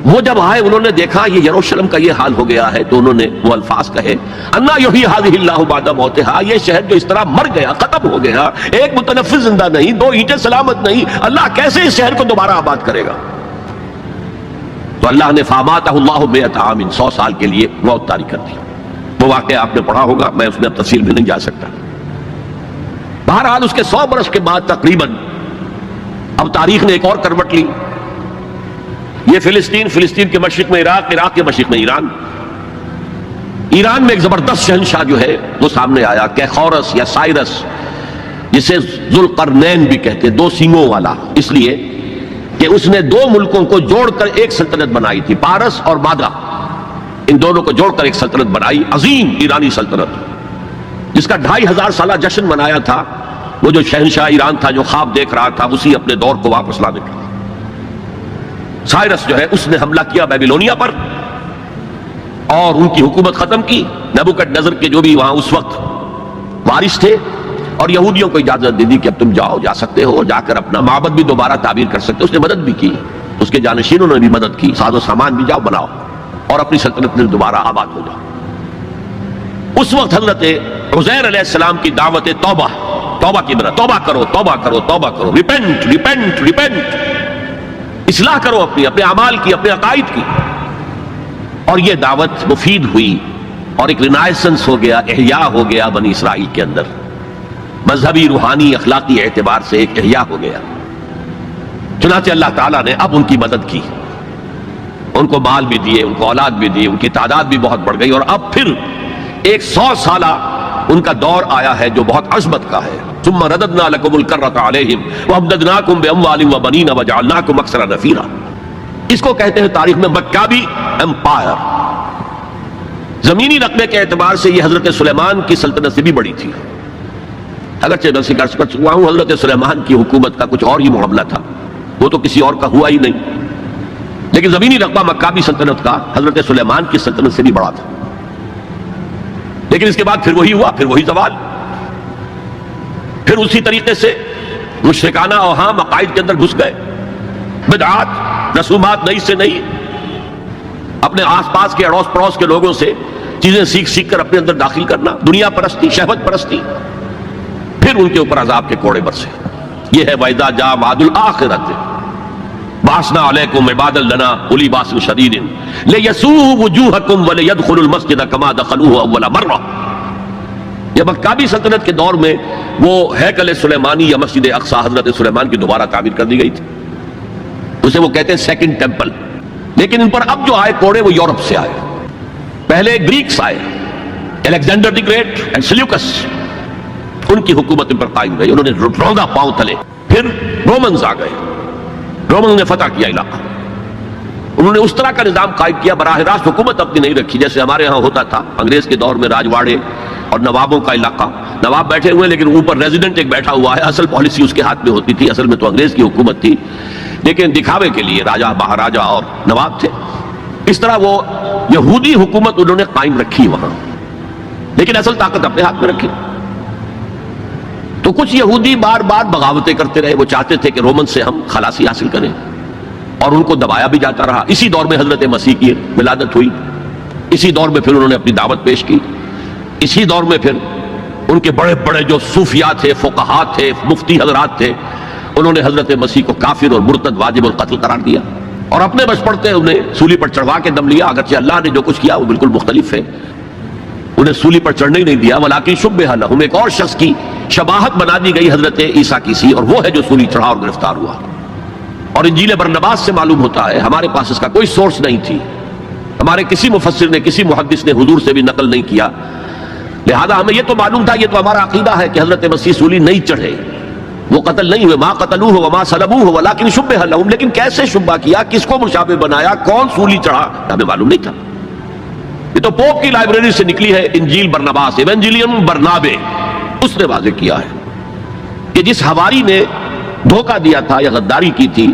وہ جب آئے، انہوں نے دیکھا یہ یروشلم کا یہ حال ہو گیا ہے، تو انہوں نے وہ الفاظ کہے، انا یحیی ھذہ اللہ بعد موتہا، یہ شہر جو اس طرح مر گیا، ختم ہو گیا، ایک متنفس زندہ نہیں، 2 اینٹیں سلامت نہیں، اللہ کیسے اس شہر کو دوبارہ آباد کرے گا؟ تو اللہ نے فاماتہ اللہ 100 عام، 100 سال کے لیے موت طاری کر دی۔ وہ واقعہ آپ نے پڑھا ہوگا، میں اس میں اب تفصیل میں نہیں جا سکتا۔ بہرحال اس کے 100 برس کے بعد تقریباً اب تاریخ نے ایک اور کروٹ لی۔ یہ فلسطین کے مشرق میں عراق، عراق کے مشرق میں ایران۔ ایران میں ایک زبردست شہنشاہ جو ہے وہ سامنے آیا، کیخورس یا سائرس، جسے ذوالقرنین بھی کہتے، 2 سینگوں والا، اس لیے کہ اس نے 2 ملکوں کو جوڑ کر ایک سلطنت بنائی تھی، پارس اور مادہ، ان دونوں کو جوڑ کر ایک سلطنت بنائی، عظیم ایرانی سلطنت، جس کا 2500 سالہ جشن منایا تھا۔ وہ جو شہنشاہ ایران تھا، جو خواب دیکھ رہا تھا اسی اپنے دور کو واپس لانے کا، سائرس جو ہے، اس نے حملہ کیا بیبیلونیا پر اور ان کی حکومت ختم کی۔ نیبوکڈنیزر کے جو بھی وہاں اس وقت وارث تھے، اور یہودیوں کو اجازت دے دی کہ اب تم جاؤ، جا سکتے ہو، جا کر اپنا معبد بھی دوبارہ تعمیر کر سکتے ہو۔ اس نے مدد بھی کی، اس کے جانشینوں نے بھی مدد کی، ساز و سامان بھی جاؤ بناؤ، اور اپنی سلطنت میں دوبارہ آباد ہو جاؤ۔ اس وقت حضرت عزیر علیہ السلام کی دعوت توبہ، توبہ کی طرح، توبہ کرو، توبہ کرو، توبہ کرو، ریپینٹ ریپینٹ ریپینٹ، اصلاح کرو اپنے اعمال کی، اپنے عقائد کی۔ اور یہ دعوت مفید ہوئی، اور ایک رینائسنس ہو گیا، احیاء ہو گیا بنی اسرائیل کے اندر، مذہبی، روحانی، اخلاقی اعتبار سے ایک احیاء ہو گیا۔ چنانچہ اللہ تعالیٰ نے اب ان کی مدد کی، ان کو مال بھی دیے، ان کو اولاد بھی دی، ان کی تعداد بھی بہت بڑھ گئی، اور اب پھر ایک 100 سالہ ان کا دور آیا ہے جو بہت عظمت کا ہے۔ ثم رددنا لكم الكرة عليهم وامددناكم باموال وبنين وجعلناكم اكثر نفيرا۔ اس کو کہتے ہیں تاریخ میں مکابی امپائر۔ زمینی رقبے کے اعتبار سے یہ حضرت سلیمان کی سلطنت سے بھی بڑی تھی، اگرچہ میں ذکر کر چکا ہوں حضرت سلیمان کی حکومت کا کچھ اور ہی معاملہ تھا، وہ تو کسی اور کا ہوا ہی نہیں، لیکن زمینی رقبہ مکابی سلطنت کا حضرت سلیمان کی سلطنت سے بھی بڑا تھا۔ لیکن اس کے بعد پھر وہی ہوا، پھر وہی زوال، پھر اسی طریقے سے مشرکانہ اوہام عقائد کے اندر گھس گئے، بدعات، رسومات نئی سے نئی، اپنے آس پاس کے اڑوس پڑوس کے لوگوں سے چیزیں سیکھ سیکھ کر اپنے اندر داخل کرنا، دنیا پرستی، شہوت پرستی، پھر ان کے اوپر عذاب کے کوڑے برسے۔ یہ ہے وَإِذَا جَاءَ وَعْدُ الْآخِرَةِ بَعَثْنَا عَلَيْكُمْ عِبَادًا لَنَا أُولِي بَأْسٍ شَدِيدٍ لِيَسُوءُوا وُجُوهَكُمْ وَلِيَدْخُلُوا الْمَسْجِدَ كَمَا دَخَلُوهُ أَوَّلَ مَرَّةٍ۔ یہ مکابی سلطنت کے دور میں وہ ہیکل سلیمانی یا مسجد اقصی حضرت سلیمان کی دوبارہ تعمیر کر دی گئی تھی، اسے وہ کہتے ہیں سیکنڈ ٹیمپل۔ لیکن ان پر اب جو آئے کوڑے وہ یورپ سے آئے۔ پہلے گریکس آئے، Alexander the great and Seleucus, ان کی حکومت ان پر قائم رہی، انہوں نے روندا پاؤں تلے۔ پھر رومنز آ گئے، رومنز نے فتح کیا علاقہ، انہوں نے اس طرح کا نظام قائم کیا، براہ راست حکومت اپنی نہیں رکھی جیسے ہمارے ہاں ہوتا تھا انگریز کے دور میں، راجواڑے اور نوابوں کا علاقہ، نواب بیٹھے ہوئے لیکن اوپر ریزیڈنٹ ایک بیٹھا ہوا ہے، اصل پالیسی اس کے ہاتھ میں ہوتی تھی، اصل میں تو انگریز کی حکومت تھی لیکن دکھاوے کے لیے راجہ مہاراجہ اور نواب تھے۔ اس طرح وہ یہودی حکومت انہوں نے قائم رکھی وہاں، لیکن اصل طاقت اپنے ہاتھ میں رکھی۔ تو کچھ یہودی بار بار بغاوتیں کرتے رہے، وہ چاہتے تھے کہ رومن سے ہم خلاصی حاصل کریں، اور ان کو دبایا بھی جاتا رہا۔ اسی دور میں حضرت مسیح کی ولادت ہوئی، اسی دور میں پھر انہوں نے اپنی دعوت پیش کی، اسی دور میں پھر ان کے بڑے بڑے جو صوفیاء تھے، فقہاء تھے، مفتی حضرات تھے، انہوں نے حضرت مسیح کو کافر اور مرتد واجب القتل قرار دیا، اور اپنے بس پڑتے انہیں سولی پر چڑھوا کے دم لیا، اگرچہ اللہ نے جو کچھ کیا وہ بالکل مختلف ہے، انہیں سولی پر چڑھنے ہی نہیں دیا، ولیکن شبہ لہم، ایک اور شخص کی شباہت بنا دی گئی حضرت عیسیٰ کی سی، اور وہ ہے جو سولی چڑھا اور گرفتار ہوا۔ اور انجیل برنباس سے معلوم ہوتا ہے، ہمارے پاس اس کا کوئی سورس نہیں تھی، ہمارے کسی مفسر نے، کسی محدث نے حضور سے بھی نقل نہیں کیا، لہذا ہمیں یہ تو معلوم تھا، یہ تو ہمارا عقیدہ ہے کہ حضرت مسیح سولی نہیں چڑھے، وہ قتل نہیں ہوئے، ما قتلوہ وما صلبوہ ولکن شبہ لہم، لیکن کیسے شبہ کیا، کس کو مشابہ بنایا، کون سولی چڑھا، ہمیں معلوم نہیں تھا۔ یہ تو پوپ کی لائبریری سے نکلی ہے انجیل برنباس، ایونجیلیم برنابے، اس نے واضح کیا ہے کہ جس حواری نے دھوکہ دیا تھا یا غداری کی تھی،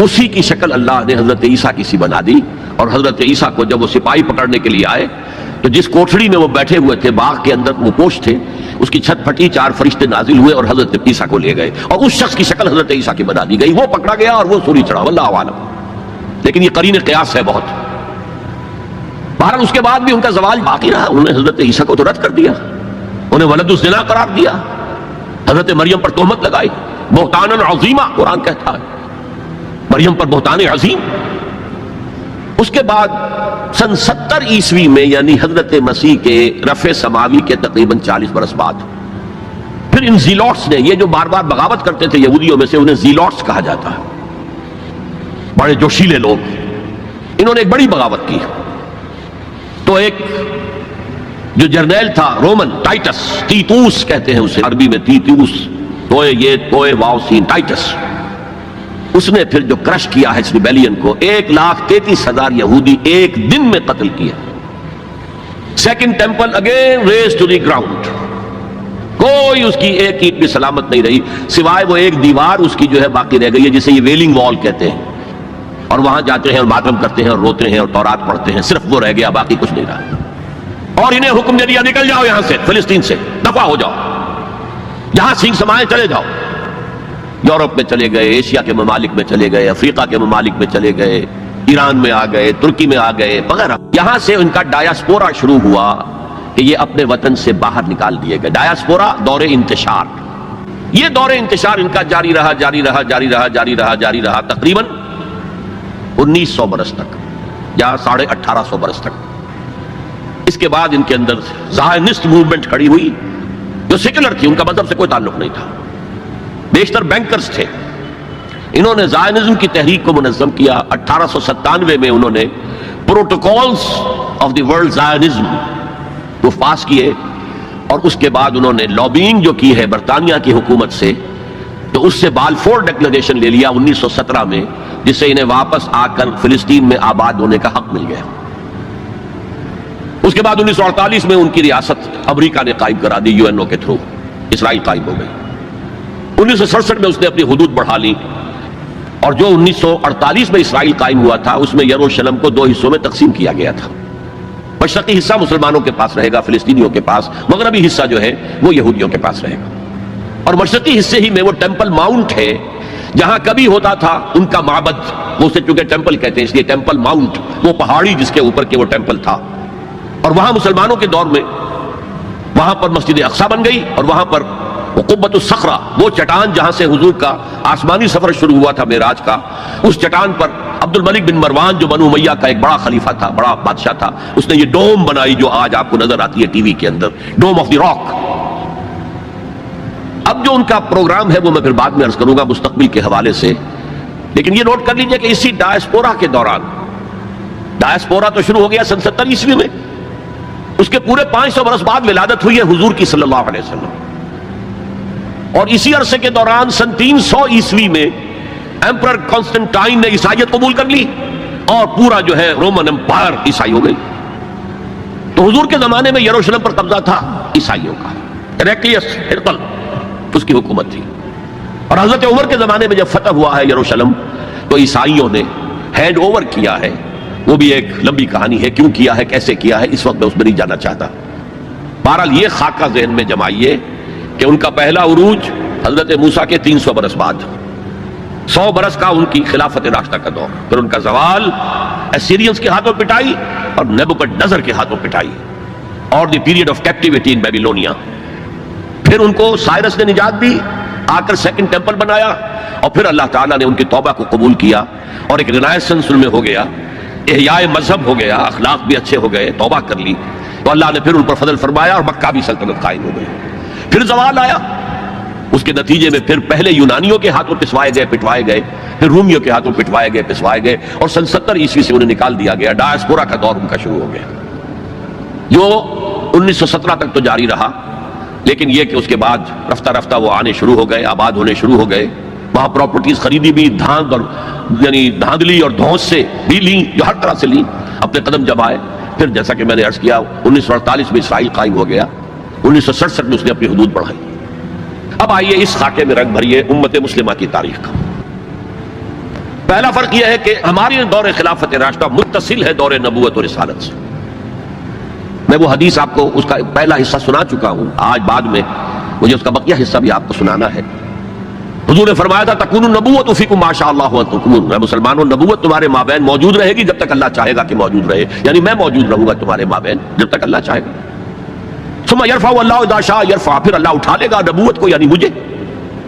اسی کی شکل اللہ نے حضرت عیسیٰ کی سی بنا دی، اور حضرت عیسیٰ کو جب وہ سپاہی پکڑنے کے لیے آئے تو جس کوٹھڑی میں وہ بیٹھے ہوئے تھے، باغ کے اندر وہ پوش تھے، اس کی چھت پھٹی، 4 فرشتے نازل ہوئے اور حضرت عیسیٰ کو لے گئے، اور اس شخص کی شکل حضرت عیسیٰ کی بنا دی گئی، وہ پکڑا گیا اور وہ سولی چڑھا، واللہ اعلم۔ لیکن یہ قرین قیاس ہے بہت۔ بہرحال اس کے بعد بھی ان کا زوال باقی رہا، انہوں نے حضرت عیسیٰ کو تو رد کر دیا، انہیں ولد الزنا قرار دیا، حضرت مریم پر تہمت لگائی، بہتانا عظیمہ قرآن کہتا ہے، مریم پر بہتان عظیم۔ اس کے بعد سن 70 عیسوی میں، یعنی حضرت مسیح کے رفع سماوی کے تقریباً 40 برس بعد، پھر ان زیلوٹس نے، یہ جو بار بار بغاوت کرتے تھے یہودیوں میں سے، انہیں زیلوٹس کہا جاتا ہے، بڑے جوشیلے لوگ، انہوں نے ایک بڑی بغاوت کی۔ تو ایک جو جرنیل تھا رومن، ٹائٹس، تیتوس کہتے ہیں اسے عربی میں، تیتوس، توئے یہ توئے واو سین، ٹائٹس، اس نے پھر جو کرش کیا ہے اس ریبیلین کو، 1,33,000 یہودی ایک دن میں قتل کیا۔ Second temple again razed to the ground, کوئی اس کی ایک اینٹ بھی سلامت نہیں رہی، سوائے وہ ایک دیوار اس کی جو ہے باقی رہ گئی ہے، جسے یہ ویلنگ وال کہتے ہیں، اور وہاں جاتے ہیں اور ماتم کرتے ہیں اور روتے ہیں اور تورات پڑھتے ہیں، صرف وہ رہ گیا، باقی کچھ نہیں رہا۔ اور انہیں حکم دے دیا نکل جاؤ یہاں سے، فلسطین سے دفع ہو جاؤ، جہاں سینگ سمائے چلے جاؤ۔ یورپ میں چلے گئے، ایشیا کے ممالک میں چلے گئے، افریقہ کے ممالک میں چلے گئے، ایران میں آ گئے، ترکی میں آ گئے وغیرہ۔ یہاں سے ان کا ڈایاسپورا شروع ہوا کہ یہ اپنے وطن سے باہر نکال دیے گئے۔ ڈایاسپورا، دور انتشار، یہ دور انتشار ان کا جاری رہا جاری رہا جاری رہا جاری رہا جاری رہا تقریباً 1900 برس تک یا 1850 برس تک۔ اس کے بعد ان کے اندر زائنسٹ موومنٹ کھڑی ہوئی جو سیکولر تھی، ان کا مذہب سے کوئی تعلق نہیں تھا، بیشتر بینکرز تھے۔ انہوں نے زائنزم کی تحریک کو منظم کیا۔ 1897 میں انہوں نے protocols of the world Zionism کو پاس کیے، اور اس کے بعد انہوں نے لابینگ جو کی ہے برطانیہ کی حکومت سے، تو اس سے بالفور ڈکلریشن لے لیا 1917 میں، جس سے انہیں واپس آ کر فلسطین میں آباد ہونے کا حق مل گیا۔ اس کے بعد 1948 میں ان کی ریاست امریکہ نے قائم کرا دی، یو این او کے تھرو اسرائیل قائم ہو گئی۔ 1967 میں اس نے اپنی حدود بڑھا لی، اور جو 1948 میں اسرائیل قائم ہوا تھا اس میں یروشلم کو 2 حصوں میں تقسیم کیا گیا تھا۔ مشرقی حصہ مسلمانوں کے پاس رہے گا، فلسطینیوں کے پاس، مغربی حصہ جو ہے وہ یہودیوں کے پاس رہے گا۔ اور مشرقی حصے ہی میں وہ ٹیمپل ماؤنٹ ہے جہاں کبھی ہوتا تھا ان کا معبد، وہ اسے چونکہ ٹیمپل کہتے ہیں اس لیے ٹیمپل ماؤنٹ، وہ پہاڑی جس کے اوپر کے وہ ٹیمپل تھا، اور وہاں مسلمانوں کے دور میں وہاں پر مسجد اقصی بن گئی، اور وہاں پر قبۃ الصخرہ، وہ چٹان جہاں سے حضور کا آسمانی سفر شروع ہوا تھا معراج کا، اس چٹان پر عبد الملک بن مروان جو بنو امیہ کا ایک بڑا خلیفہ تھا، بڑا بادشاہ تھا، اس نے یہ ڈوم بنائی جو آج آپ کو نظر آتی ہے ٹی وی کے اندر، ڈوم آف دی راک۔ اب جو ان کا پروگرام ہے وہ میں پھر بعد میں عرض کروں گا مستقبل کے حوالے سے، لیکن یہ نوٹ کر لیجئے کہ اسی ڈایاسپورا کے دوران، ڈایاسپورا تو شروع ہو گیا سن 70 عیسوی میں، اس کے پورے 500 برس بعد ولادت ہوئی ہے حضور کی صلی اللہ علیہ وسلم، اور اسی عرصے کے دوران سن 300 عیسوی میں ایمپرر کانسٹنٹائن نے عیسائیت قبول کر لی اور پورا جو ہے رومن امپائر عیسائی ہو گئی. تو حضور کے زمانے میں یروشلم پر قبضہ تھا عیسائیوں کا. ہیراکلیس ہرقل اس کی حکومت تھی. اور حضرت عمر کے زمانے میں جب فتح ہوا ہے یروشلم تو عیسائیوں نے ہینڈ اوور کیا ہے. وہ بھی ایک لمبی کہانی ہے, کیوں کیا ہے, کیسے کیا ہے, اس وقت میں اس میں نہیں جانا چاہتا. بہرحال یہ خاکہ ذہن میں جمائیے کہ ان کا پہلا عروج حضرت موسیٰ کے 300 برس بعد, 100 برس کا ان کی خلافت راشدہ کا دور, پھر ان کا زوال اسیرینز کے ہاتھوں پٹائی اور نیبوکڈنیزر کے ہاتھوں پٹائی, اور the period of captivity in Babylonia. پھر ان کو سائرس نے نجات دی, آ کر سیکنڈ ٹیمپل بنایا, اور پھر اللہ تعالیٰ نے ان کی توبہ کو قبول کیا اور ایک رینائسنس ان میں ہو گیا, احیاء مذہب ہو گیا, اخلاق بھی اچھے ہو گئے, توبہ کر لی, تو اللہ نے پھر ان پر فضل فرمایا اور مکہ بھی سلطنت قائم ہو گئی. پھر زوال آیا, اس کے نتیجے میں پھر پہلے یونانیوں کے ہاتھوں پسوائے گئے, پٹوائے گئے, پھر رومیوں کے ہاتھوں پٹوائے گئے, پسوائے گئے, اور سن 70 عیسوی سے انہیں نکال دیا گیا. ڈائسپورا کا دور ان کا شروع ہو گیا, جو 1917 تک تو جاری رہا. لیکن یہ کہ اس کے بعد رفتہ رفتہ وہ آنے شروع ہو گئے, آباد ہونے شروع ہو گئے. وہاں پراپرٹیز خریدی بھی, دھاند اور یعنی دھاندلی اور دھونس سے بھی لیں, جو ہر طرح سے لیں. اپنے قدم جب آئے, پھر جیسا کہ میں نے عرض کیا 1948 میں اسرائیل قائم ہو گیا, 1967 میں اس نے اپنی حدود بڑھائی. اب آئیے اس خاکے میں رنگ بھریے امت مسلمہ کی تاریخ کا. پہلا فرق یہ ہے کہ ہماری دور خلافت راشدہ متصل ہے دور نبوت اور رسالت سے. میں وہ حدیث آپ کو اس کا پہلا حصہ سنا چکا ہوں, آج بعد میں مجھے اس کا بقیہ حصہ بھی آپ کو سنانا ہے. حضور نے فرمایا تھا تکون النبوۃ فیکم ما شاء اللہ تکون, اے مسلمانوں نبوت تمہارے مابین موجود رہے گی جب تک اللہ چاہے گا کہ موجود رہے, یعنی میں موجود رہوں گا تمہارے مابین جب تک اللہ چاہے گا. ثم یرفع اللہ اذا شاء یرفع, پھر اللہ اٹھا لے گا نبوت کو, یعنی مجھے,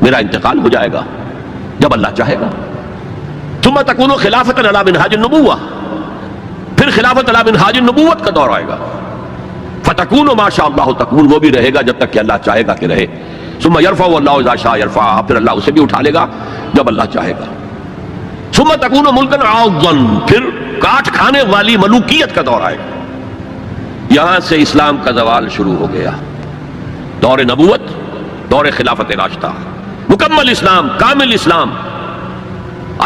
میرا انتقال ہو جائے گا جب اللہ چاہے گا. ثم تکون خلافۃ علی منہاج النبوۃ, پھر خلافت علی منہاج النبوت کا دور آئے گا. فتکون ما شاء اللہ تکون, وہ بھی رہے گا جب تک کہ اللہ چاہے گا کہ رہے. ثم یرفع اللہ اذا شاء یرفع, پھر اللہ اسے بھی اٹھا لے گا جب اللہ چاہے گا. ثم تکون ملکا عاضا, پھر کاٹ کھانے والی ملوکیت کا دور آئے گا. یہاں سے اسلام کا زوال شروع ہو گیا. دور نبوت, دور خلافت راشدہ, مکمل اسلام, کامل اسلام,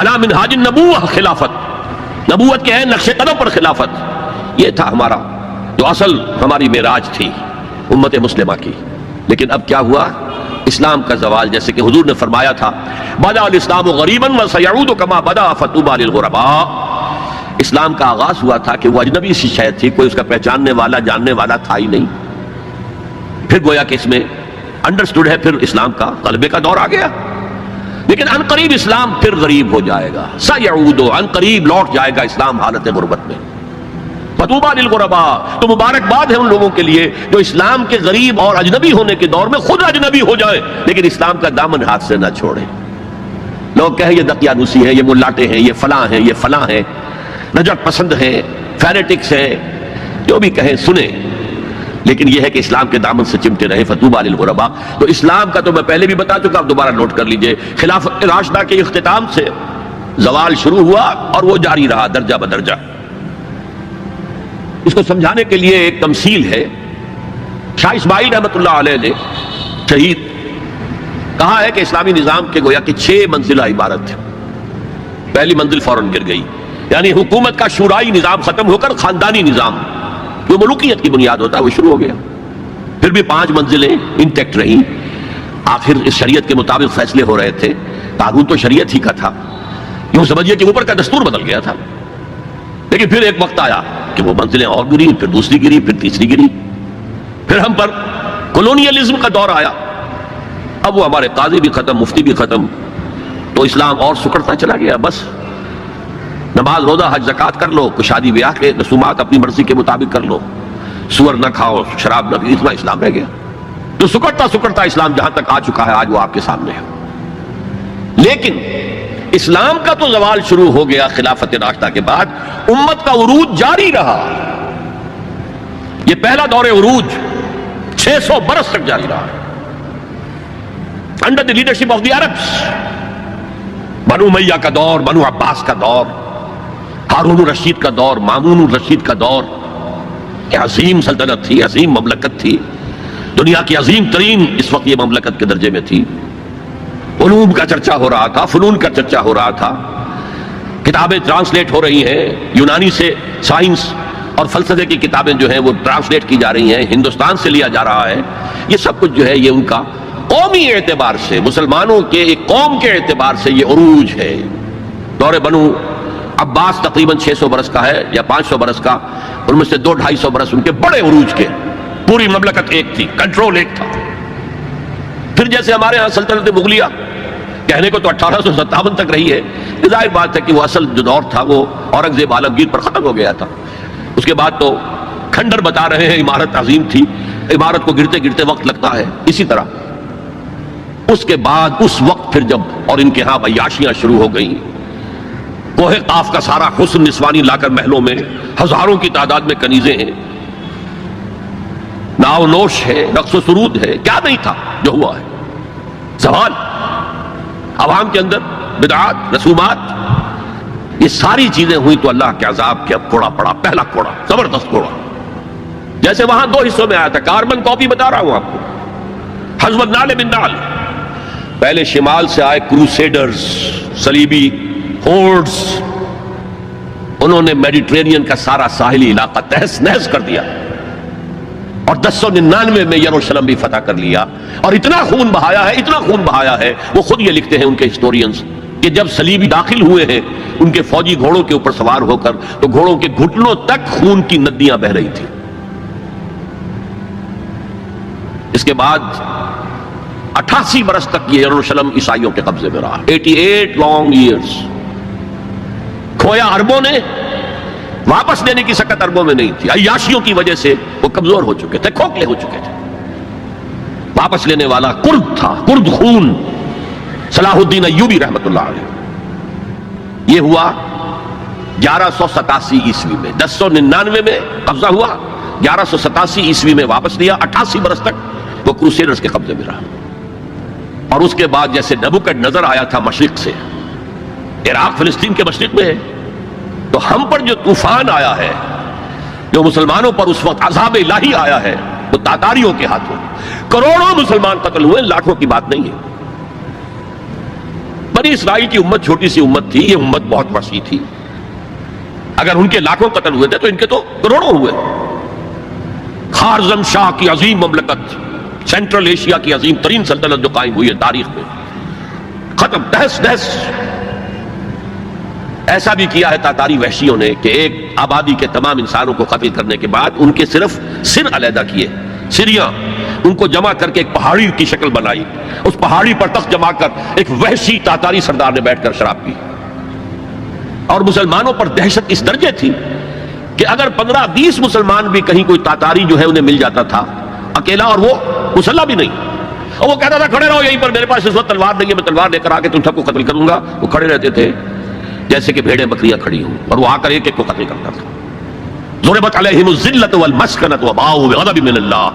علی منہاج النبوۃ خلافت, نبوت کے نقش قدم پر خلافت. یہ تھا ہمارا جو اصل ہماری معراج تھی امت مسلمہ کی. لیکن اب کیا ہوا, اسلام کا زوال, جیسے کہ حضور نے فرمایا تھا بدأ الاسلام غریبا وسیعود کما بدأ فطوبی للغرباء. اسلام کا آغاز ہوا تھا کہ وہ اجنبی سی شے تھی, کوئی اس کا پہچاننے والا جاننے والا تھا ہی نہیں. پھر گویا کہ اس میں انڈرسٹوڈ ہے, پھر اسلام کا غلبے کا دور آ گیا. لیکن ان قریب اسلام پھر غریب ہو جائے گا, سیعود, ان قریب لوٹ جائے گا اسلام حالت غربت میں. فطوبی للغرباء, تو مبارکباد ہے ان لوگوں کے لیے جو اسلام کے غریب اور اجنبی ہونے کے دور میں خود اجنبی ہو جائے لیکن اسلام کا دامن ہاتھ سے نہ چھوڑے. لوگ کہیں یہ دقیانوسی ہیں, یہ ملاٹے ہیں, یہ فلاں ہیں, یہ فلاں ہیں, نجات پسند ہیں, فینیٹکس ہیں, جو بھی کہیں سنیں, لیکن یہ ہے کہ اسلام کے دامن سے چمٹے رہے. فطوبی للغرباء, تو اسلام کا تو میں پہلے بھی بتا چکا, اب دوبارہ نوٹ کر لیجئے. خلافت راشدہ کے اختتام سے زوال شروع ہوا اور وہ جاری رہا درجہ بدرجہ. اس کو سمجھانے کے لیے ایک تمثیل ہے. شاہ اسماعیل رحمۃ اللہ علیہ نے شہید کہا ہے کہ اسلامی نظام کے گویا کہ 6 منزلہ عبارت ہے. پہلی منزل فوراً گر گئی, یعنی حکومت کا شورائی نظام ختم ہو کر خاندانی نظام جو ملوکیت کی بنیاد ہوتا ہے وہ شروع ہو گیا. پھر بھی 5 منزلیں انٹیکٹ رہیں. آخر اس شریعت کے مطابق فیصلے ہو رہے تھے, قانون تو شریعت ہی کا تھا, یوں سمجھیے کہ اوپر کا دستور بدل گیا تھا. لیکن پھر ایک وقت آیا کہ وہ منزلیں اور گری, پھر دوسری گری, پھر تیسری گری. پھر ہم پر کولونیلزم کا دور آیا. اب وہ ہمارے قاضی بھی ختم, مفتی بھی ختم, تو اسلام اور سکڑتا چلا گیا. بس نماز, روزہ, حج, زکوٰۃ کر لو, شادی بیاہ کے رسومات اپنی مرضی کے مطابق کر لو, سور نہ کھاؤ, شراب نہ پیو, اتنا اسلام رہ گیا. تو سکڑتا سکڑتا اسلام جہاں تک آ چکا ہے آج وہ آپ کے سامنے ہے. لیکن اسلام کا تو زوال شروع ہو گیا خلافت راشدہ کے بعد, امت کا عروج جاری رہا. یہ پہلا دور عروج 600 برس تک جاری رہا under the leadership of the Arabs. بنو امیہ کا دور, بنو عباس کا دور, ہارون الرشید کا دور, مامون الرشید کا دور. کہ عظیم سلطنت تھی, عظیم مملکت تھی, دنیا کی عظیم ترین اس وقت یہ مملکت کے درجے میں تھی. علوم کا چرچا ہو رہا تھا، فنون کا چرچا ہو رہا تھا، کتابیں ٹرانسلیٹ ہو رہی ہیں، یونانی سے سائنس اور فلسفے کی کتابیں جو ہیں وہ ٹرانسلیٹ کی جا رہی ہیں، ہندوستان سے لیا جا رہا ہے. یہ سب کچھ جو ہے یہ ان کا قومی اعتبار سے، مسلمانوں کے ایک قوم کے اعتبار سے یہ عروج ہے. دور بنو عباس تقریباً 600 برس کا ہے یا 500 برس کا، ان میں سے 200-250 برس ان کے بڑے عروج کے، پوری مملکت ایک تھی، کنٹرول ایک تھا. پھر جیسے ہمارے ہاں سلطنت مغلیہ کہنے کو تو 1857 تک رہی ہے، ظاہر بات ہے کہ وہ اصل جو دور تھا وہ اورنگزیب عالمگیر پر ختم ہو گیا تھا. اس کے بعد تو کھنڈر بتا رہے ہیں عمارت عظیم تھی، عمارت کو گرتے گرتے وقت لگتا ہے. اسی طرح اس کے بعد اس وقت پھر جب اور ان کے ہاں عیاشیاں شروع ہو گئیں، کوہ قاف کا سارا حسن نسوانی لا کر محلوں میں، ہزاروں کی تعداد میں کنیزیں ہیں، ناؤ نوش ہے، رقص و سرود ہے، کیا نہیں تھا جو ہوا ہے. زوال عوام کے اندر بدعات، رسومات، یہ ساری چیزیں ہوئی تو اللہ کے عذاب کے اب کوڑا پڑا، پہلا کوڑا، زبردست کوڑا. جیسے وہاں 2 حصوں میں آیا تھا، کاربن کاپی بتا رہا ہوں آپ کو، حزب النال من نال. پہلے شمال سے آئے کروسیڈرز، صلیبی ہورڈز، انہوں نے میڈیٹرینین کا سارا ساحلی علاقہ تہس نہس کر دیا اور 1099 میں یروشلم بھی فتح کر لیا. اور اتنا خون بہایا ہے، اتنا خون بہایا ہے، وہ خود یہ لکھتے ہیں ان کے ہسٹورینز کہ جب صلیبی داخل ہوئے ہیں ان کے فوجی گھوڑوں کے اوپر سوار ہو کر تو گھوڑوں کے گھٹنوں تک خون کی ندیاں بہ رہی تھیں. اس کے بعد 88 برس تک یہ یروشلم عیسائیوں کے قبضے میں رہا. 88 لانگ ایئرز. کھویا عربوں نے، واپس لینے کی سکت عربوں میں نہیں تھی. عیاشیوں کی وجہ سے وہ کمزور ہو چکے تھے، کھوکھلے ہو چکے تھے. واپس لینے والا کرد تھا، کرد خون، صلاح الدین ایوبی رحمت اللہ علیہ. یہ ہوا 1187 عیسوی میں. 1099 میں قبضہ ہوا، 1187 عیسوی میں واپس لیا. 88 برس تک وہ کروسیڈرز کے قبضے میں رہا. اور اس کے بعد جیسے نبوکڈ آیا تھا مشرق سے، عراق فلسطین کے مشرق میں ہے، تو ہم پر جو طوفان آیا ہے، جو مسلمانوں پر اس وقت عذاب الہی آیا ہے، وہ تاتاریوں کے ہاتھوں. کروڑوں مسلمان قتل ہوئے، لاکھوں کی بات نہیں ہے. بنی اسرائیل کی امت چھوٹی سی امت تھی، یہ امت بہت وسیع تھی. اگر ان کے لاکھوں قتل ہوئے تھے تو ان کے تو کروڑوں ہوئے. خارزم شاہ کی عظیم مملکت، سینٹرل ایشیا کی عظیم ترین سلطنت جو قائم ہوئی ہے تاریخ میں، ختم، تہس نہس. ایسا بھی کیا ہے تاتاری وحشیوں نے کہ ایک آبادی کے تمام انسانوں کو قتل کرنے کے بعد ان کے صرف سر علیحدہ کیے، سریاں، ان کو جمع کر کے ایک پہاڑی کی شکل بنائی. اس پہاڑی پر تخت جما کر ایک وحشی تاتاری سردار نے بیٹھ کر شراب پی. اور مسلمانوں پر دہشت اس درجے تھی کہ اگر 15-20 مسلمان بھی کہیں کوئی تاتاری جو ہے انہیں مل جاتا تھا اکیلا، اور وہ مسلح بھی نہیں، اور وہ کہتا تھا کھڑے رہو یہیں پر، میرے پاس اس وقت تلوار نہیں ہے، میں تلوار لے کر آ کے تم سب کو قتل کروں گا. وہ کھڑے رہتے تھے جیسے کہ بھیڑیں بکریاں کھڑی ہوں، اور وہ آ کر ایک ایک کو قتل کرتا تھا. ضربت علیہم الذلۃ والمسکنۃ وباؤوا بغضب من اللہ.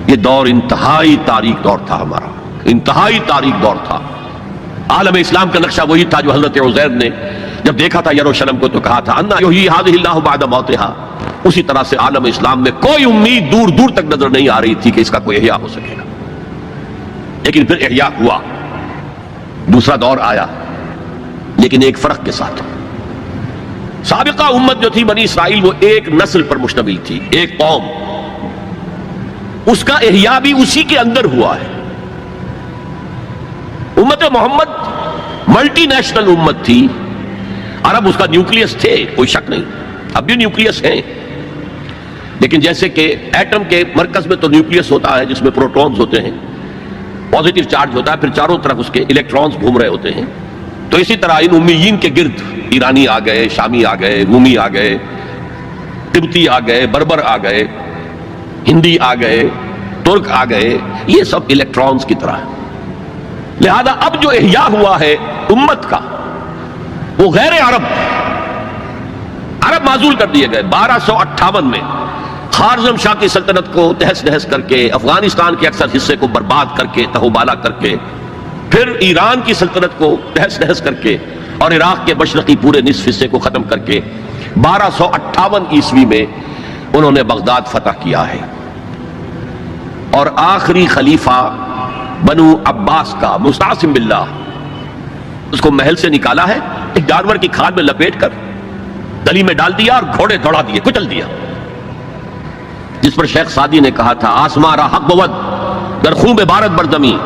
یہ دور انتہائی تاریک دور تھا ہمارا، انتہائی تاریک دور تھا. عالم اسلام کا نقشہ وہی تھا جو حضرت عزیر نے جب دیکھا تھا یروشلم کو تو کہا تھا انا یحیی ھذہ اللہ بعد موتھا. اسی طرح سے عالم اسلام میں کوئی امید دور دور تک نظر نہیں آ رہی تھی کہ اس کا کوئی احیاء ہو سکے گا. لیکن پھر احیاء ہوا، دوسرا دور آیا، لیکن ایک فرق کے ساتھ. سابقہ امت جو تھی بنی اسرائیل، وہ ایک نسل پر مشتمل تھی، ایک قوم. اس کا احیاء بھی اسی کے اندر ہوا ہے. امت محمد ملٹی نیشنل امت تھی. عرب اس کا نیوکلیس تھے، کوئی شک نہیں، اب بھی نیوکلیس ہیں. لیکن جیسے کہ ایٹم کے مرکز میں تو نیوکلیس ہوتا ہے جس میں پروٹونز ہوتے ہیں، پازیٹیو چارج ہوتا ہے، پھر چاروں طرف اس کے الیکٹرانز گھوم رہے ہوتے ہیں. تو اسی طرح ان امیین کے گرد ایرانی آ گئے، شامی آ گئے، رومی آ گئے، تبتی آ گئے، بربر آ گئے، ہندی آ گئے، ترک آ گئے، یہ سب الیکٹرانز کی طرح. لہذا اب جو احیاء ہوا ہے امت کا وہ غیر عرب معزول کر دیے گئے. 1258 میں خارزم شاہ کی سلطنت کو تہس نہس کر کے، افغانستان کے اکثر حصے کو برباد کر کے، تہوبالا کر کے، پھر ایران کی سلطنت کو تہس نہس کر کے، اور عراق کے مشرقی پورے نصف حصے کو ختم کر کے 1258 عیسوی میں انہوں نے بغداد فتح کیا ہے. اور آخری خلیفہ بنو عباس کا مستعصم باللہ، اس کو محل سے نکالا ہے، ایک جانور کی کھال میں لپیٹ کر گلی میں ڈال دیا اور گھوڑے دوڑا دیے، کچل دیا، جس پر شیخ سعدی نے کہا تھا آسمان را حق بود در خون بارت بر زمین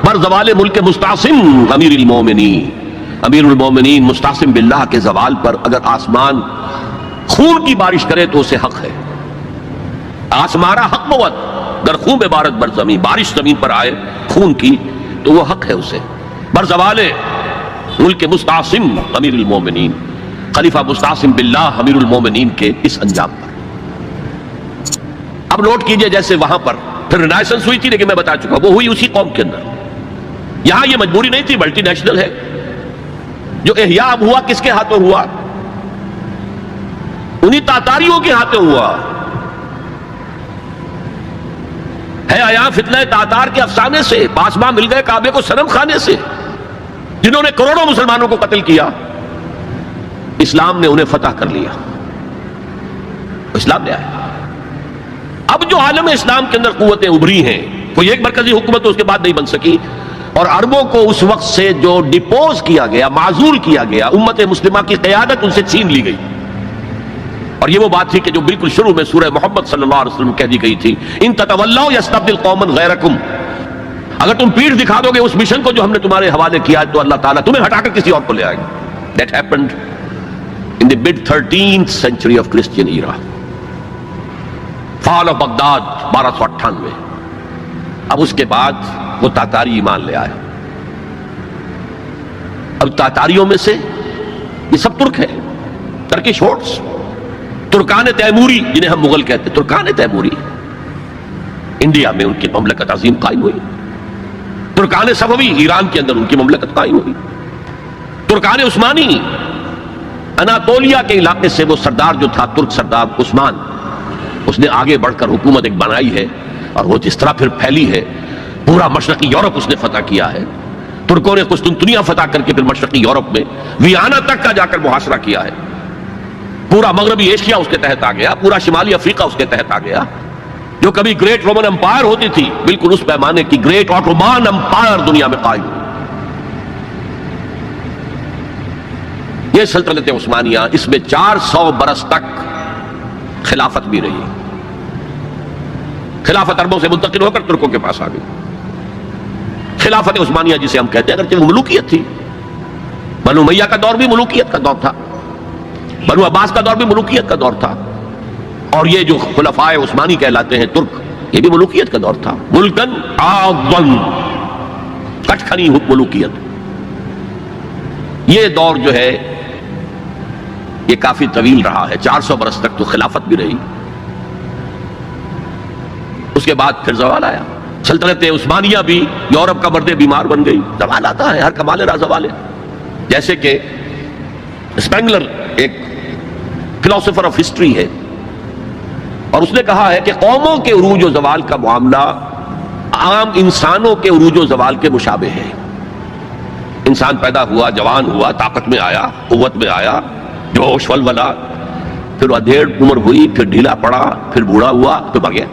بر زوال ملک مستعصم امیر المومنین، امیر المومنین مستعصم باللہ کے زوال پر اگر آسمان خون کی بارش کرے تو اسے حق ہے، آسمان را حق بود در خون بارت بر زمین، بارش زمین پر آئے خون کی تو وہ حق ہے اسے، بر زوال ملک مستعصم امیر المومنین، خلیفہ مستعصم باللہ امیر المومنین کے اس انجام پر۔ اب نوٹ کیجئے جیسے وہاں پر پھر رینائسنس ہوئی تھی، لیکن میں بتا چکا وہ ہوئی اسی قوم کے اندر، یہاں یہ مجبوری نہیں تھی، ملٹی نیشنل ہے۔ جو احیاء اب ہوا کس کے ہاتھوں ہوا؟ انہی تاتاریوں کے ہاتھوں ہوا ہے۔ آیا فتنہ تاتار کے افسانے سے پاسباں مل گئے کعبے کو صنم خانے سے، جنہوں نے کروڑوں مسلمانوں کو قتل کیا، اسلام نے انہیں فتح کر لیا، اسلام نے آیا۔ اب جو عالم اسلام کے اندر قوتیں ابھری ہیں، کوئی ایک مرکزی حکومت اس کے بعد نہیں بن سکی، اور عربوں کو اس وقت سے جو ڈپوز کیا گیا، معزول کیا گیا، امت مسلمہ کی قیادت ان سے چھین لی گئی۔ اور یہ وہ بات تھی کہ جو بالکل شروع میں سورہ محمد صلی اللہ علیہ وسلم کہہ دی گئی تھی، ان تتولوا یستبدل قوما غیرکم، اگر تم پیٹھ دکھا دو گے اس مشن کو جو ہم نے تمہارے حوالے کیا تو اللہ تعالیٰ تمہیں ہٹا کر کسی اور کو لے آئے گا۔ That happened in the mid 13th century of Christian era. Fall of Baghdad 1298۔ اب اس کے بعد وہ تاتاری ایمان لے آئے۔ اب تاتاریوں میں سے یہ سب ترک ہیں، ترکش ہوٹس، ترکان تیموری جنہیں ہم مغل کہتے ہیں، ترکان تیموری، انڈیا میں ان کی مملکت عظیم قائم ہوئی۔ ترکان صفوی ایران کے اندر ان کی مملکت قائم ہوئی۔ ترکان عثمانی اناتولیا کے علاقے سے وہ سردار جو تھا ترک سردار عثمان، اس نے آگے بڑھ کر حکومت ایک بنائی ہے، اور وہ جس طرح پھر پھیلی ہے، پورا مشرقی یورپ اس نے فتح کیا ہے۔ ترکوں نے قسطنطنیہ فتح کر کے پھر مشرقی یورپ میں ویانا تک کا جا کر محاصرہ کیا ہے، پورا مغربی ایشیا اس کے تحت آ گیا، پورا شمالی افریقہ اس کے تحت آ گیا۔ جو کبھی گریٹ رومن امپائر ہوتی تھی، بالکل اس پیمانے کی گریٹ آٹومان امپائر دنیا میں قائم ہوئی۔ یہ سلطنت عثمانیہ، اس میں 400 برس تک خلافت بھی رہی۔ خلافت عربوں سے منتقل ہو کر ترکوں کے پاس آ گئی۔ خلافت عثمانیہ جسے ہم کہتے ہیں، اگرچہ وہ ملوکیت تھی، بنو امیہ کا دور بھی ملوکیت کا دور تھا، بنو عباس کا دور بھی ملوکیت کا دور تھا، اور یہ جو خلفائے عثمانی کہلاتے ہیں ترک، یہ بھی ملوکیت کا دور تھا۔ ملکن اعظم، کٹکھنی ملوکیت۔ یہ دور جو ہے یہ کافی طویل رہا ہے، 400 برس تک تو خلافت بھی رہی۔ اس کے بعد پھر زوال آیا، سلطنت عثمانیہ بھی یورپ کا مرد بیمار بن گئی۔ زوال آتا ہے، ہر کمال را زوال ہے۔ جیسے کہ اسپینگلر ایک فلاسفر آف ہسٹری ہے، اور اس نے کہا ہے کہ قوموں کے عروج و زوال کا معاملہ عام انسانوں کے عروج و زوال کے مشابہ ہے۔ انسان پیدا ہوا، جوان ہوا، طاقت میں آیا، قوت میں آیا، جوش ولولہ، پھر ادھیڑ عمر ہوئی، پھر ڈھیلا پڑا، پھر بوڑھا ہوا، پھر مر گیا۔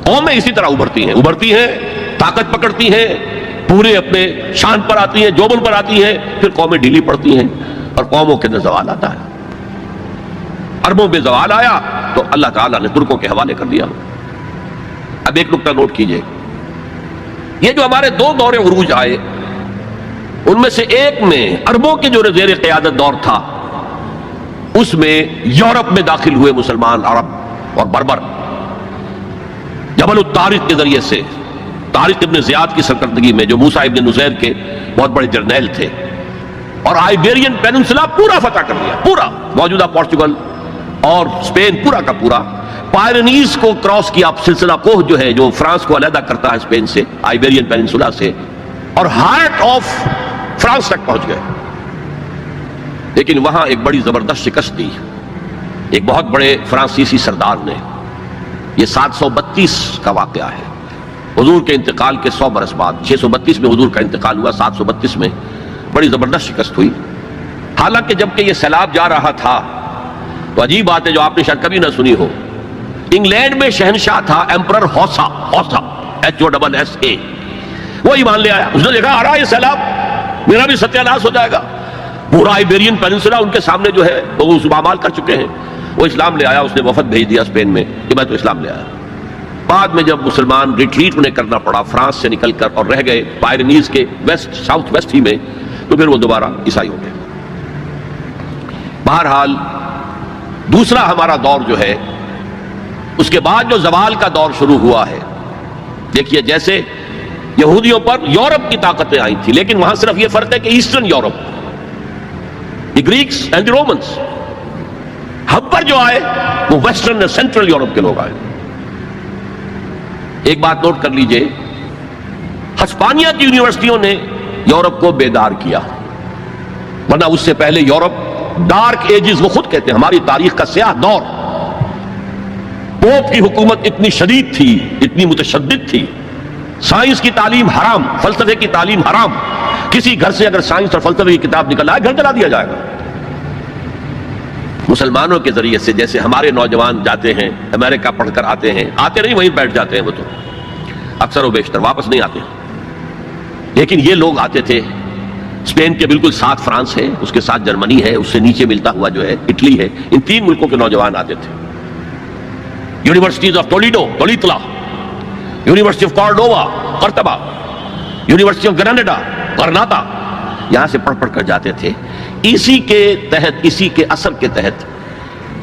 قومیں اسی طرح ابھرتی ہیں، طاقت پکڑتی ہیں، پورے اپنے شان پر آتی ہیں، جوبن پر آتی ہیں، پھر قومیں ڈھیلی پڑتی ہیں، اور قوموں کے اندر زوال آتا ہے۔ عربوں میں زوال آیا تو اللہ تعالیٰ نے ترکوں کے حوالے کر دیا۔ اب ایک نکتہ نوٹ کیجئے، یہ جو ہمارے دو دور عروج آئے، ان میں سے ایک میں عربوں کے جو زیر قیادت دور تھا، اس میں یورپ میں داخل ہوئے مسلمان عرب اور بربر، جبل الطارق کے ذریعے سے، طارق ابن زیاد کی سرکردگی میں، جو موسیٰ ابن نصیر کے بہت بڑے جرنیل تھے، اور آئیبیرین پیننسلا پورا فتح کر لیا، پورا موجودہ پورچگل اور اسپین پورا کا پورا، پائرنیز کو کراس کیا، سلسلہ کوہ جو ہے جو فرانس کو علیحدہ کرتا ہے اسپین سے، آئیبیرین پیننسلا سے، اور ہارٹ آف فرانس تک پہنچ گئے۔ لیکن وہاں ایک بڑی زبردست شکست دی ایک بہت بڑے فرانسیسی سردار نے۔ یہ 732 کا واقعہ ہے، حضور کے انتقال کے 100 برس بعد۔ 632 میں حضور کا انتقال ہوا، 732 میں بڑی زبردست شکست ہوئی۔ حالانکہ جبکہ یہ سیلاب جا رہا تھا تو عجیب بات ہے جو آپ نے شاید کبھی نہ سنی ہو، انگلینڈ میں شہنشاہ تھا ایمپرر ہوسا، HOSA، وہ ایمان لے آیا. اس نے دیکھا آ رہا ہے یہ سیلاب, میرا بھی ستیہ ناش ہو جائے گا. پورا آئیبیرین پیننسولا ان کے سامنے جو ہے وہ پامال کر چکے ہیں. وہ اسلام لے آیا, اس نے وفد بھیج دیا اسپین میں کہ میں تو اسلام لے آیا. بعد میں جب مسلمان ریٹریٹ انہیں کرنا پڑا فرانس سے نکل کر اور رہ گئے پائرنیز کے ویسٹ ساؤتھ ویسٹ ہی میں, تو پھر وہ دوبارہ عیسائی ہو گئے. بہرحال دوسرا ہمارا دور جو ہے, اس کے بعد جو زوال کا دور شروع ہوا ہے, دیکھیے جیسے یہودیوں پر یورپ کی طاقتیں آئی تھی, لیکن وہاں صرف یہ فرق ہے کہ eastern Europe, the Greeks and the Romans, ہم پر جو آئے وہ ویسٹرن اور سینٹرل یورپ کے لوگ آئے. ایک بات نوٹ کر لیجئے, ہسپانیہ کی یونیورسٹیوں نے یورپ کو بیدار کیا, ورنہ اس سے پہلے یورپ ڈارک ایجز, وہ خود کہتے ہیں ہماری تاریخ کا سیاہ دور, پوپ کی حکومت اتنی شدید تھی, اتنی متشدد تھی, سائنس کی تعلیم حرام, فلسفے کی تعلیم حرام. کسی گھر سے اگر سائنس اور فلسفے کی کتاب نکل آئے گھر جلا دیا جائے گا. مسلمانوں کے ذریعے سے جیسے ہمارے نوجوان جاتے ہیں امریکہ پڑھ کر آتے ہیں, آتے نہیں وہیں بیٹھ جاتے ہیں, وہ تو اکثر و بیشتر واپس نہیں آتے. لیکن یہ لوگ آتے تھے, اسپین کے بالکل ساتھ فرانس ہے, اس کے ساتھ جرمنی ہے, اس سے نیچے ملتا ہوا جو ہے اٹلی ہے, ان 3 ملکوں کے نوجوان آتے تھے. یونیورسٹیز آف ٹولیڈو, تولیتلا, یونیورسٹی آف کارڈووا, قرطبہ, یونیورسٹی آف گراناڈا, غرناطہ, یہاں سے پڑھ کر جاتے تھے. اسی کے تحت, اسی کے اثر کے تحت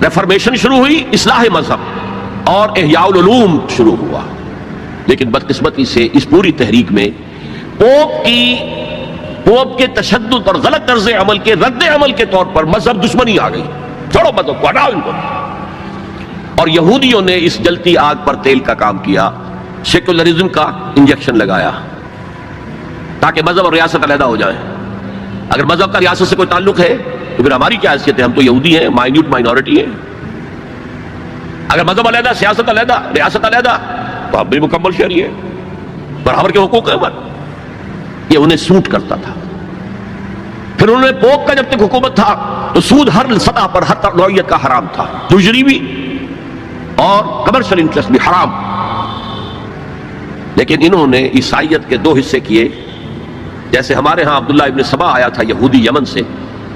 ریفارمیشن شروع ہوئی, اصلاح مذہب اور احیاء العلوم شروع ہوا. لیکن بدقسمتی سے اس پوری تحریک میں پوپ کے تشدد اور غلط طرز عمل کے رد عمل کے طور پر مذہب دشمنی آ گئی. چھوڑو مذہب کو, ہٹاؤ ان کو. اور یہودیوں نے اس جلتی آگ پر تیل کا کام کیا, سیکولرزم کا انجیکشن لگایا تاکہ مذہب اور ریاست علیحدہ ہو جائے. اگر مذہب کا ریاست سے کوئی تعلق ہے تو پھر ہماری کیا حیثیت ہے؟ ہم تو یہودی ہیں, مائنیوٹ مائنورٹی ہیں. اگر مذہب علیحدہ, سیاست علیحدہ, ریاست علیحدہ, تو ہم بھی مکمل شہری ہیں, برابر کے حقوق ہیں ہمارے. یہ انہیں سوٹ کرتا تھا. پھر انہوں نے پوپ کا جب تک حکومت تھا تو سود ہر سطح پر, ہر نوعیت کا حرام تھا, تجری بھی اور کمرشل انٹرسٹ بھی حرام. لیکن انہوں نے عیسائیت کے 2 حصے کیے. جیسے ہمارے ہاں عبداللہ ابن سبا آیا تھا یہودی یمن سے,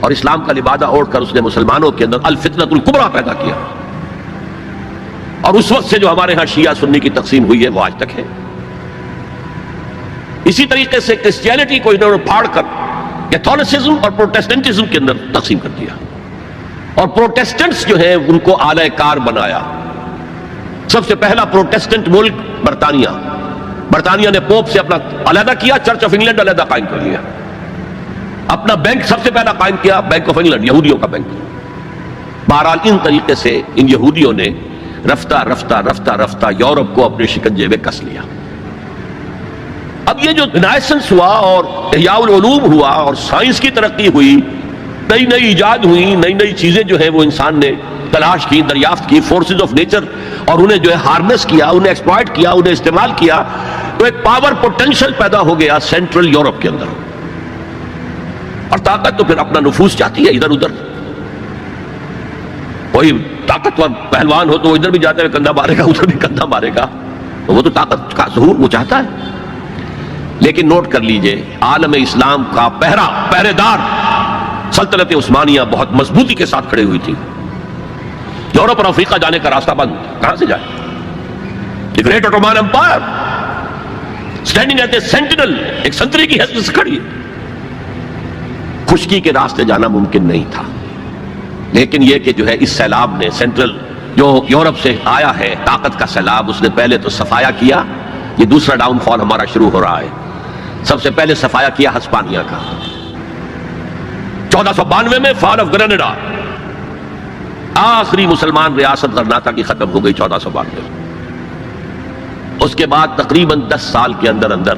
اور اسلام کا لبادہ اوڑھ کر اس نے مسلمانوں کے اندر الفتنۃ الکبریٰ پیدا کیا, اور اس وقت سے جو ہمارے ہاں شیعہ سنی کی تقسیم ہوئی ہے وہ آج تک ہے. اسی طریقے سے کرسچینٹی کو انہوں نے پھاڑ کر کیتھولسزم اور پروٹیسٹنٹزم کے اندر تقسیم کر دیا, اور پروٹیسٹنٹس جو ہیں ان کو اعلی کار بنایا. سب سے پہلا پروٹیسٹنٹ ملک برطانیہ, برطانیہ نے پوپ سے اپنا علیحدہ کیا, چرچ آف انگلینڈ علیحدہ قائم کر لیا. اپنا بینک سب سے پہلا قائم کیا, بینک آف انگلینڈ, یہودیوں کا بینک. بہرحال ان طریقے سے ان یہودیوں نے رفتہ رفتہ رفتہ رفتہ یورپ کو اپنے شکنجے میں کس لیا. اب یہ جو رینائسنس ہوا اور احیاء العلوم ہوا اور سائنس کی ترقی ہوئی, نئی نئی ایجاد ہوئی, نئی نئی چیزیں جو ہیں وہ انسان نے تلاش کی, دریافت کی, فورسز آف نیچر, اور انہیں جو ہے ہارنس کیا, انہیں ایکسپلائٹ کیا, انہیں استعمال کیا, تو ایک پاور پوٹینشل پیدا ہو گیا سینٹرل یورپ کے اندر. اور طاقت تو پھر اپنا نفوذ چاہتی ہے ادھر ادھر. کوئی طاقتور پہلوان ہو تو وہ ادھر بھی جاتے ہوئے کندھا مارے گا, ادھر بھی کندھا مارے گا, تو وہ تو طاقت کا ظہور وہ چاہتا ہے. لیکن نوٹ کر لیجئے, عالم اسلام کا پہرے دار سلطنت عثمانیہ بہت مضبوطی کے ساتھ کھڑی ہوئی تھی. یورپ اور افریقہ جانے کا راستہ بند, کہاں سے جائے؟ The great Ottoman empire standing at a sentinel, ایک سنتری کی حیثیت سے کھڑی. خشکی کے راستے جانا ممکن نہیں تھا. لیکن یہ کہ جو ہے اس سیلاب نے سینٹرل جو یورپ سے آیا ہے طاقت کا سیلاب, اس نے پہلے تو صفایا کیا. یہ دوسرا ڈاؤن فال ہمارا شروع ہو رہا ہے. سب سے پہلے صفایا کیا ہسپانیہ کا 1492 میں, فال آف گریناڈا, آخری مسلمان ریاست غرناطہ کی ختم ہو گئی 1492. اس کے بعد تقریباً 10 سال کے اندر اندر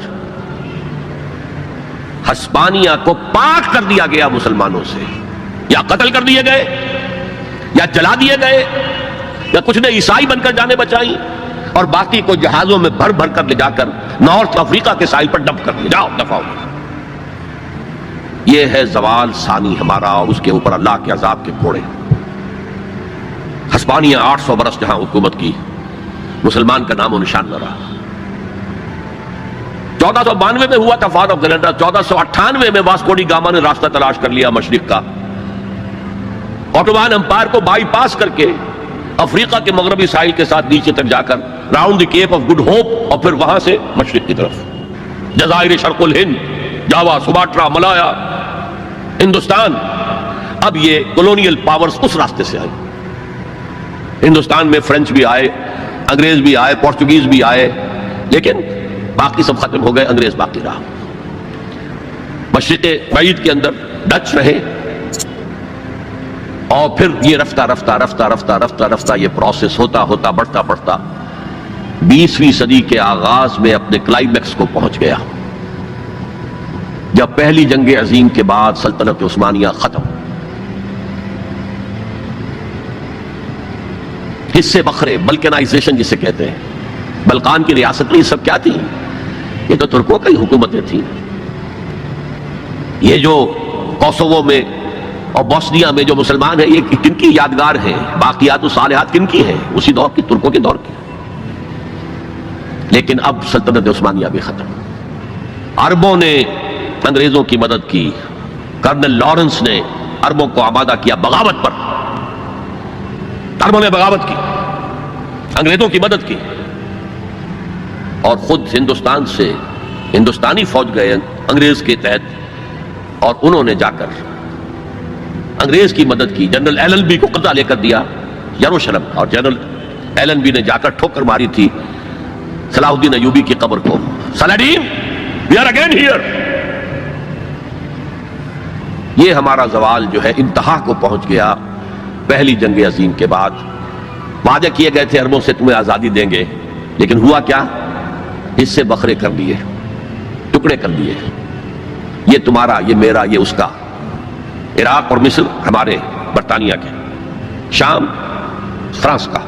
ہسپانیہ کو پاک کر دیا گیا مسلمانوں سے. یا قتل کر دیے گئے, یا جلا دیے گئے, یا کچھ نے عیسائی بن کر جانے بچائی, اور باقی کو جہازوں میں بھر بھر کر لے جا کر نارتھ افریقہ کے ساحل پر ڈمپ کر دیا, جاؤ دفاع. یہ ہے زوال ثانی ہمارا, اور اس کے اوپر اللہ کے عذاب کے کوڑے. ہسپانیہ 800 برس جہاں حکومت کی, مسلمان کا نام و نشان نہ رہا. 1492 میں ہوا تھا فال آف گریناڈا، 1498 میں واسکو ڈی گاما نے راستہ تلاش کر لیا مشرق کا، اوٹومان امپائر کو بائی پاس کر کے افریقہ کے مغربی ساحل کے ساتھ نیچے تک جا کر round the Cape of Good Hope, اور پھر وہاں سے مشرق کی طرف جزائر شرق الہند، جاوا، سماٹرا، ملایا، ہندوستان۔ اب یہ کولونیل پاورز اس راستے سے آئی، ہندوستان میں فرینچ بھی آئے، انگریز بھی آئے، پورچوگیز بھی آئے، لیکن باقی سب ختم ہو گئے، انگریز باقی رہا۔ مشرق بعید کے اندر ڈچ رہے، اور پھر یہ رفتہ رفتہ رفتہ رفتہ رفتہ رفتہ یہ پروسیس ہوتا ہوتا بڑھتا بڑھتا 20ویں صدی کے آغاز میں اپنے کلائمیکس کو پہنچ گیا، جب پہلی جنگ عظیم کے بعد سلطنت عثمانیہ ختم، حصے بکھرے، بلکانائزیشن جسے کہتے ہیں، بلقان کی ریاست یہ سب کیا تھی؟ یہ تو ترکوں کی حکومتیں تھیں۔ یہ جو کوسوو میں اور بوسنیا میں جو مسلمان ہیں، یہ کن کی یادگار ہیں؟ باقیات و صالحات کن کی ہیں؟ اسی دور کی، ترکوں کے دور کی۔ لیکن اب سلطنت عثمانیہ بھی ختم، عربوں نے انگریزوں کی مدد کی، کرنل لارنس نے عربوں کو آمادہ کیا بغاوت پر، عربوں نے بغاوت کی، انگریزوں کی مدد کی، اور خود ہندوستان سے ہندوستانی فوج گئے انگریز کے تحت، اور انہوں نے جا کر انگریز کی مدد کی۔ جنرل ایلن بی کو قبضہ لے کر دیا یروشلم، اور جنرل ایلن بی نے جا کر ٹھوکر ماری تھی صلاح الدین ایوبی کی قبر کو، سلاڈین وی آر اگین ہیئر۔ یہ ہمارا زوال جو ہے انتہا کو پہنچ گیا پہلی جنگ عظیم کے بعد۔ وعدے کیے گئے تھے عربوں سے تمہیں آزادی دیں گے، لیکن ہوا کیا؟ حصے بکھرے کر دیے، ٹکڑے کر دیے، یہ تمہارا، یہ میرا، یہ اس کا۔ عراق اور مصر ہمارے، برطانیہ کے، شام فرانس کا،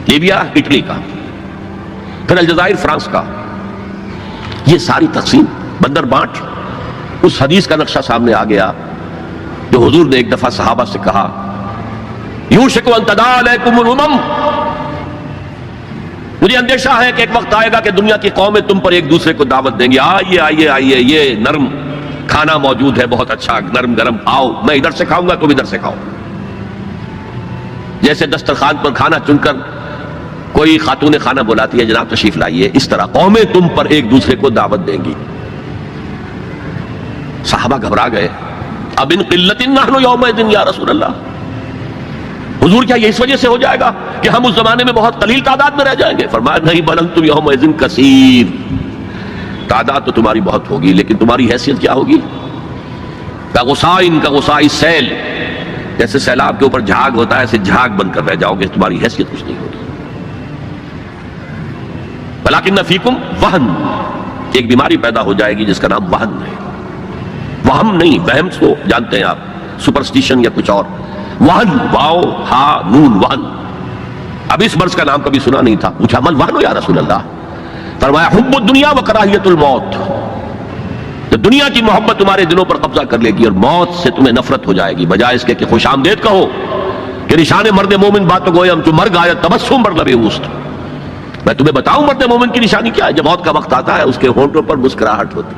لیبیا اٹلی کا، پھر الجزائر فرانس کا۔ یہ ساری تقسیم، بندر بانٹ، اس حدیث کا نقشہ سامنے آ گیا جو حضور نے ایک دفعہ صحابہ سے کہا، یوشک ان تداعی علیکم الامم، مجھے اندیشہ ہے کہ ایک وقت آئے گا کہ دنیا کی قومیں تم پر ایک دوسرے کو دعوت دیں گی، آئیے آئیے آئیے، یہ نرم کھانا موجود ہے، بہت اچھا نرم گرم، آؤ، میں ادھر سے کھاؤں گا، تم ادھر سے کھاؤ۔ جیسے دسترخوان پر کھانا چن کر کوئی خاتون خانہ بلاتی ہے، جناب تشریف لائیے، اس طرح قومیں تم پر ایک دوسرے کو دعوت دیں گی۔ صحابہ گھبرا گئے، اب ان قلت نحن یومئذ یا رسول اللہ، حضور کیا یہ اس وجہ سے ہو جائے گا کہ ہم اس زمانے میں بہت قلیل تعداد میں رہ جائیں گے؟ فرمایا نہیں، بل انتم یومئذ کثیر، تعداد تو تمہاری بہت ہوگی، لیکن تمہاری حیثیت کیا ہوگی؟ کا غصاء سیل، جیسے سیلاب کے اوپر جھاگ ہوتا ہے، ایسے جھاگ بن کر رہ جاؤ گے، تمہاری حیثیت کچھ نہیں ہوگی۔ ولکن فیکم وہن، ایک بیماری پیدا ہو جائے گی جس کا نام وہن ہے۔ وہم نہیں، وہم کو جانتے ہیں آپ، سپرسٹیشن یا کچھ اور، وہن، واو ہا نون، وہن۔ اب اس مرض کا نام کبھی سنا نہیں تھا، پوچھا من وہن ہو یا رسول اللہ؟ فرمایا حب الدنیا و کراہیت الموت، تو دنیا کی محبت تمہارے دلوں پر قبضہ کر لے گی اور موت سے تمہیں نفرت ہو جائے گی، بجائے اس کے کہ خوش آمدید کہو کہ نشان مرد مومن باتوں گوئے ہم جو مرگ آیا تبسم بر لب اوست۔ میں تمہیں بتاؤں مرد مومن کی نشانی کیا ہے؟ جب موت کا وقت آتا ہے اس کے ہونٹوں پر مسکراہٹ ہوتی،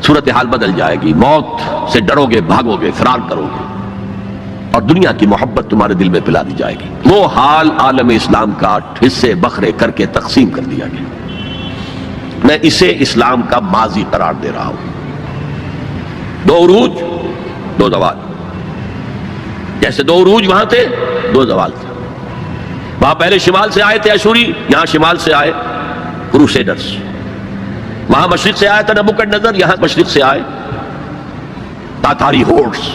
صورتحال بدل جائے گی، موت سے ڈرو گے، بھاگو گے، فرار کرو گے، اور دنیا کی محبت تمہارے دل میں پلا دی جائے گی۔ وہ حال عالم اسلام کا حصے بکھرے کر کے تقسیم کر دیا گیا۔ میں اسے اسلام کا ماضی قرار دے رہا ہوں۔ دو عروج، دو زوال، جیسے دو عروج وہاں تھے، دو زوال تھے۔ وہاں پہلے شمال سے آئے تھے اشوری، یہاں شمال سے آئے کروسیڈرز۔ وہاں مشرق سے آیا تھا نبوکڈنیزر، یہاں مشرق سے آئے تاتاری ہورڈز۔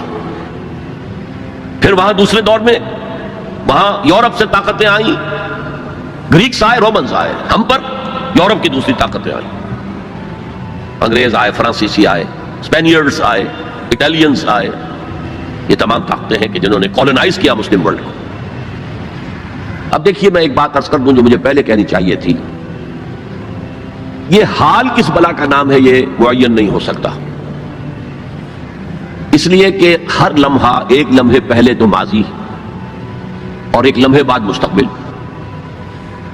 پھر وہاں دوسرے دور میں وہاں یورپ سے طاقتیں آئیں، گریکس آئے، رومنز آئے، ہم پر یورپ کی دوسری طاقتیں آئیں، انگریز آئے، فرانسیسی آئے، اسپینیئرز آئے، اٹالینز آئے۔ یہ تمام طاقتیں ہیں کہ جنہوں نے کالونائز کیا مسلم ورلڈ کو۔ اب دیکھیے، میں ایک بات عرض کر دوں جو مجھے پہلے کہنی چاہیے تھی، یہ حال کس بلا کا نام ہے یہ معین نہیں ہو سکتا، اس لیے کہ ہر لمحہ ایک لمحے پہلے تو ماضی اور ایک لمحے بعد مستقبل،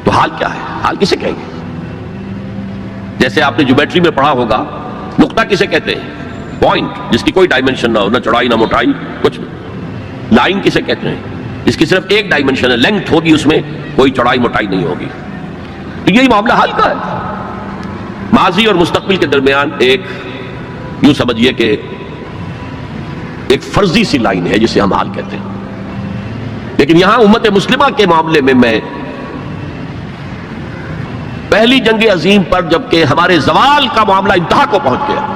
تو حال کیا ہے؟ حال کسے کہیں گے؟ جیسے آپ نے جیومیٹری میں پڑھا ہوگا، نقطہ کسے کہتے ہیں؟ پوائنٹ جس کی کوئی ڈائمنشن نہ ہو، نہ چوڑائی نہ موٹائی، کچھ نہیں۔ لائن کسے کہتے ہیں؟ جس کی صرف ایک ڈائمنشن ہے، لینتھ ہوگی، اس میں کوئی چوڑائی موٹائی نہیں ہوگی۔ تو یہی معاملہ حال کا ہے۔ ماضی اور مستقبل کے درمیان ایک یوں سمجھیے کہ ایک فرضی سی لائن ہے جسے ہم حال کہتے ہیں، لیکن یہاں امت مسلمہ کے معاملے میں میں پہلی جنگ عظیم پر جبکہ ہمارے زوال کا معاملہ انتہا کو پہنچ گیا،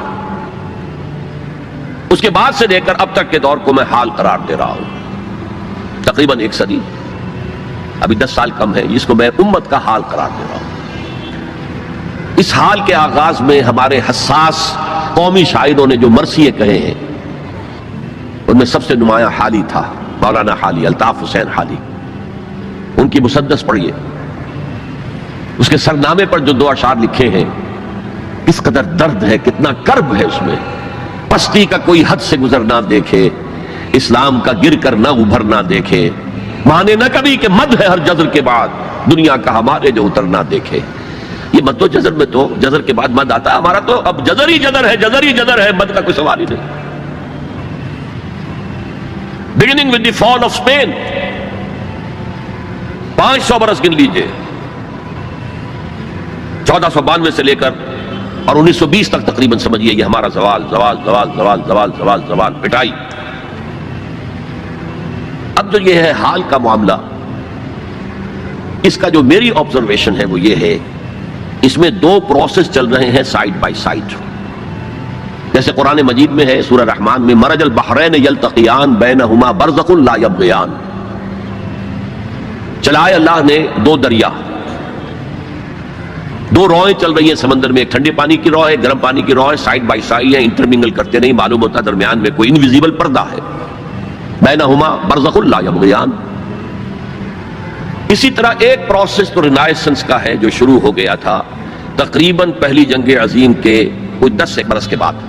اس کے بعد سے لے کر اب تک کے دور کو میں حال قرار دے رہا ہوں، تقریباً 1 صدی، ابھی 10 سال کم ہے، جس کو میں امت کا حال قرار دے رہا ہوں۔ اس حال کے آغاز میں ہمارے حساس قومی شاعروں نے جو مرثیے کہے ہیں، ان میں سب سے نمایاں حالی تھا مولانا حالی، الطاف حسین حالی۔ ان کی مسدس پڑھیے، اس کے سرنامے پر جو 2 اشعار لکھے ہیں، کس قدر درد ہے، کتنا کرب ہے اس میں۔ پستی کا کوئی حد سے گزر نہ دیکھے، اسلام کا گر کر نہ ابھر نہ دیکھے، مانے نہ کبھی کہ مد ہے ہر جزر کے بعد، دنیا کا ہمارے جو اتر نہ دیکھے۔ یہ مد و جزر میں تو جزر کے بعد مد آتا ہے، ہمارا تو اب جزر ہی جزر ہے، جزر ہی جزر ہے، مد کا کوئی سوال ہی نہیں۔ beginning with the fall of Spain، 500 برس گن لیجئے، 1492 سے لے کر اور 1920 تک تقریباً سمجھیے یہ ہمارا زوال زوال زوال زوال زوال زوال زوال پٹائی۔ اب جو یہ ہے حال کا معاملہ، اس کا جو میری آبزرویشن ہے وہ یہ ہے، اس میں 2 پروسیس چل رہے ہیں سائیڈ بائی سائیڈ۔ جیسے قرآن مجید میں ہے سورہ رحمان میں، مرج البحرین یلتقیان بینہما برزخ لا یبغیان، چلائے اللہ نے 2 دریا، 2 روئیں چل رہی ہیں سمندر میں، ایک ٹھنڈے پانی کی رو ہے، گرم پانی کی رو ہے، سائیڈ بائی سائیڈ ہیں، انٹرمنگل کرتے نہیں، معلوم ہوتا درمیان میں کوئی انویزیبل پردہ ہے، بینہما برزخ لا یبغیان۔ اسی طرح ایک پروسیس تو رینائسنس کا ہے جو شروع ہو گیا تھا تقریباً پہلی جنگ عظیم کے کوئی 10 برس کے بعد،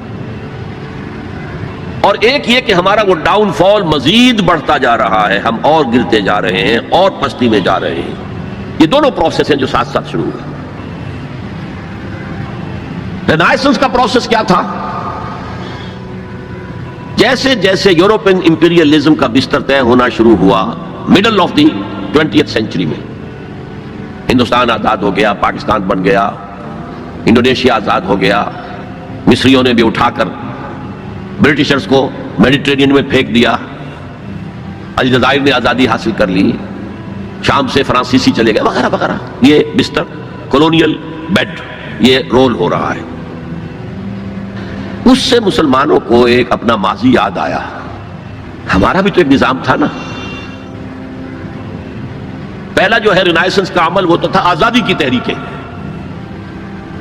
اور ایک یہ کہ ہمارا وہ ڈاؤن فال مزید بڑھتا جا رہا ہے، ہم اور گرتے جا رہے ہیں اور پستی میں جا رہے ہیں۔ یہ دونوں پروسیس ہیں جو ساتھ ساتھ شروع ہوئے۔ رینائسنس کا پروسیس کیا تھا؟ جیسے جیسے یورپین امپیریلزم کا بستر طے ہونا شروع ہوا، middle of the 20th century میں ہندوستان آزاد ہو گیا، پاکستان بن گیا، انڈونیشیا آزاد ہو گیا، مصریوں نے بھی اٹھا کر برٹشرز کو میڈیٹرینین میں پھینک دیا، الجزائر نے آزادی حاصل کر لی، شام سے فرانسیسی چلے گئے، وغیرہ وغیرہ۔ یہ بستر کولونیل بیڈ یہ رول ہو رہا ہے۔ اس سے مسلمانوں کو ایک اپنا ماضی یاد آیا، ہمارا بھی تو ایک نظام تھا نا۔ پہلا جو ہے رینائسنس کا عمل وہ تو تھا آزادی کی تحریکیں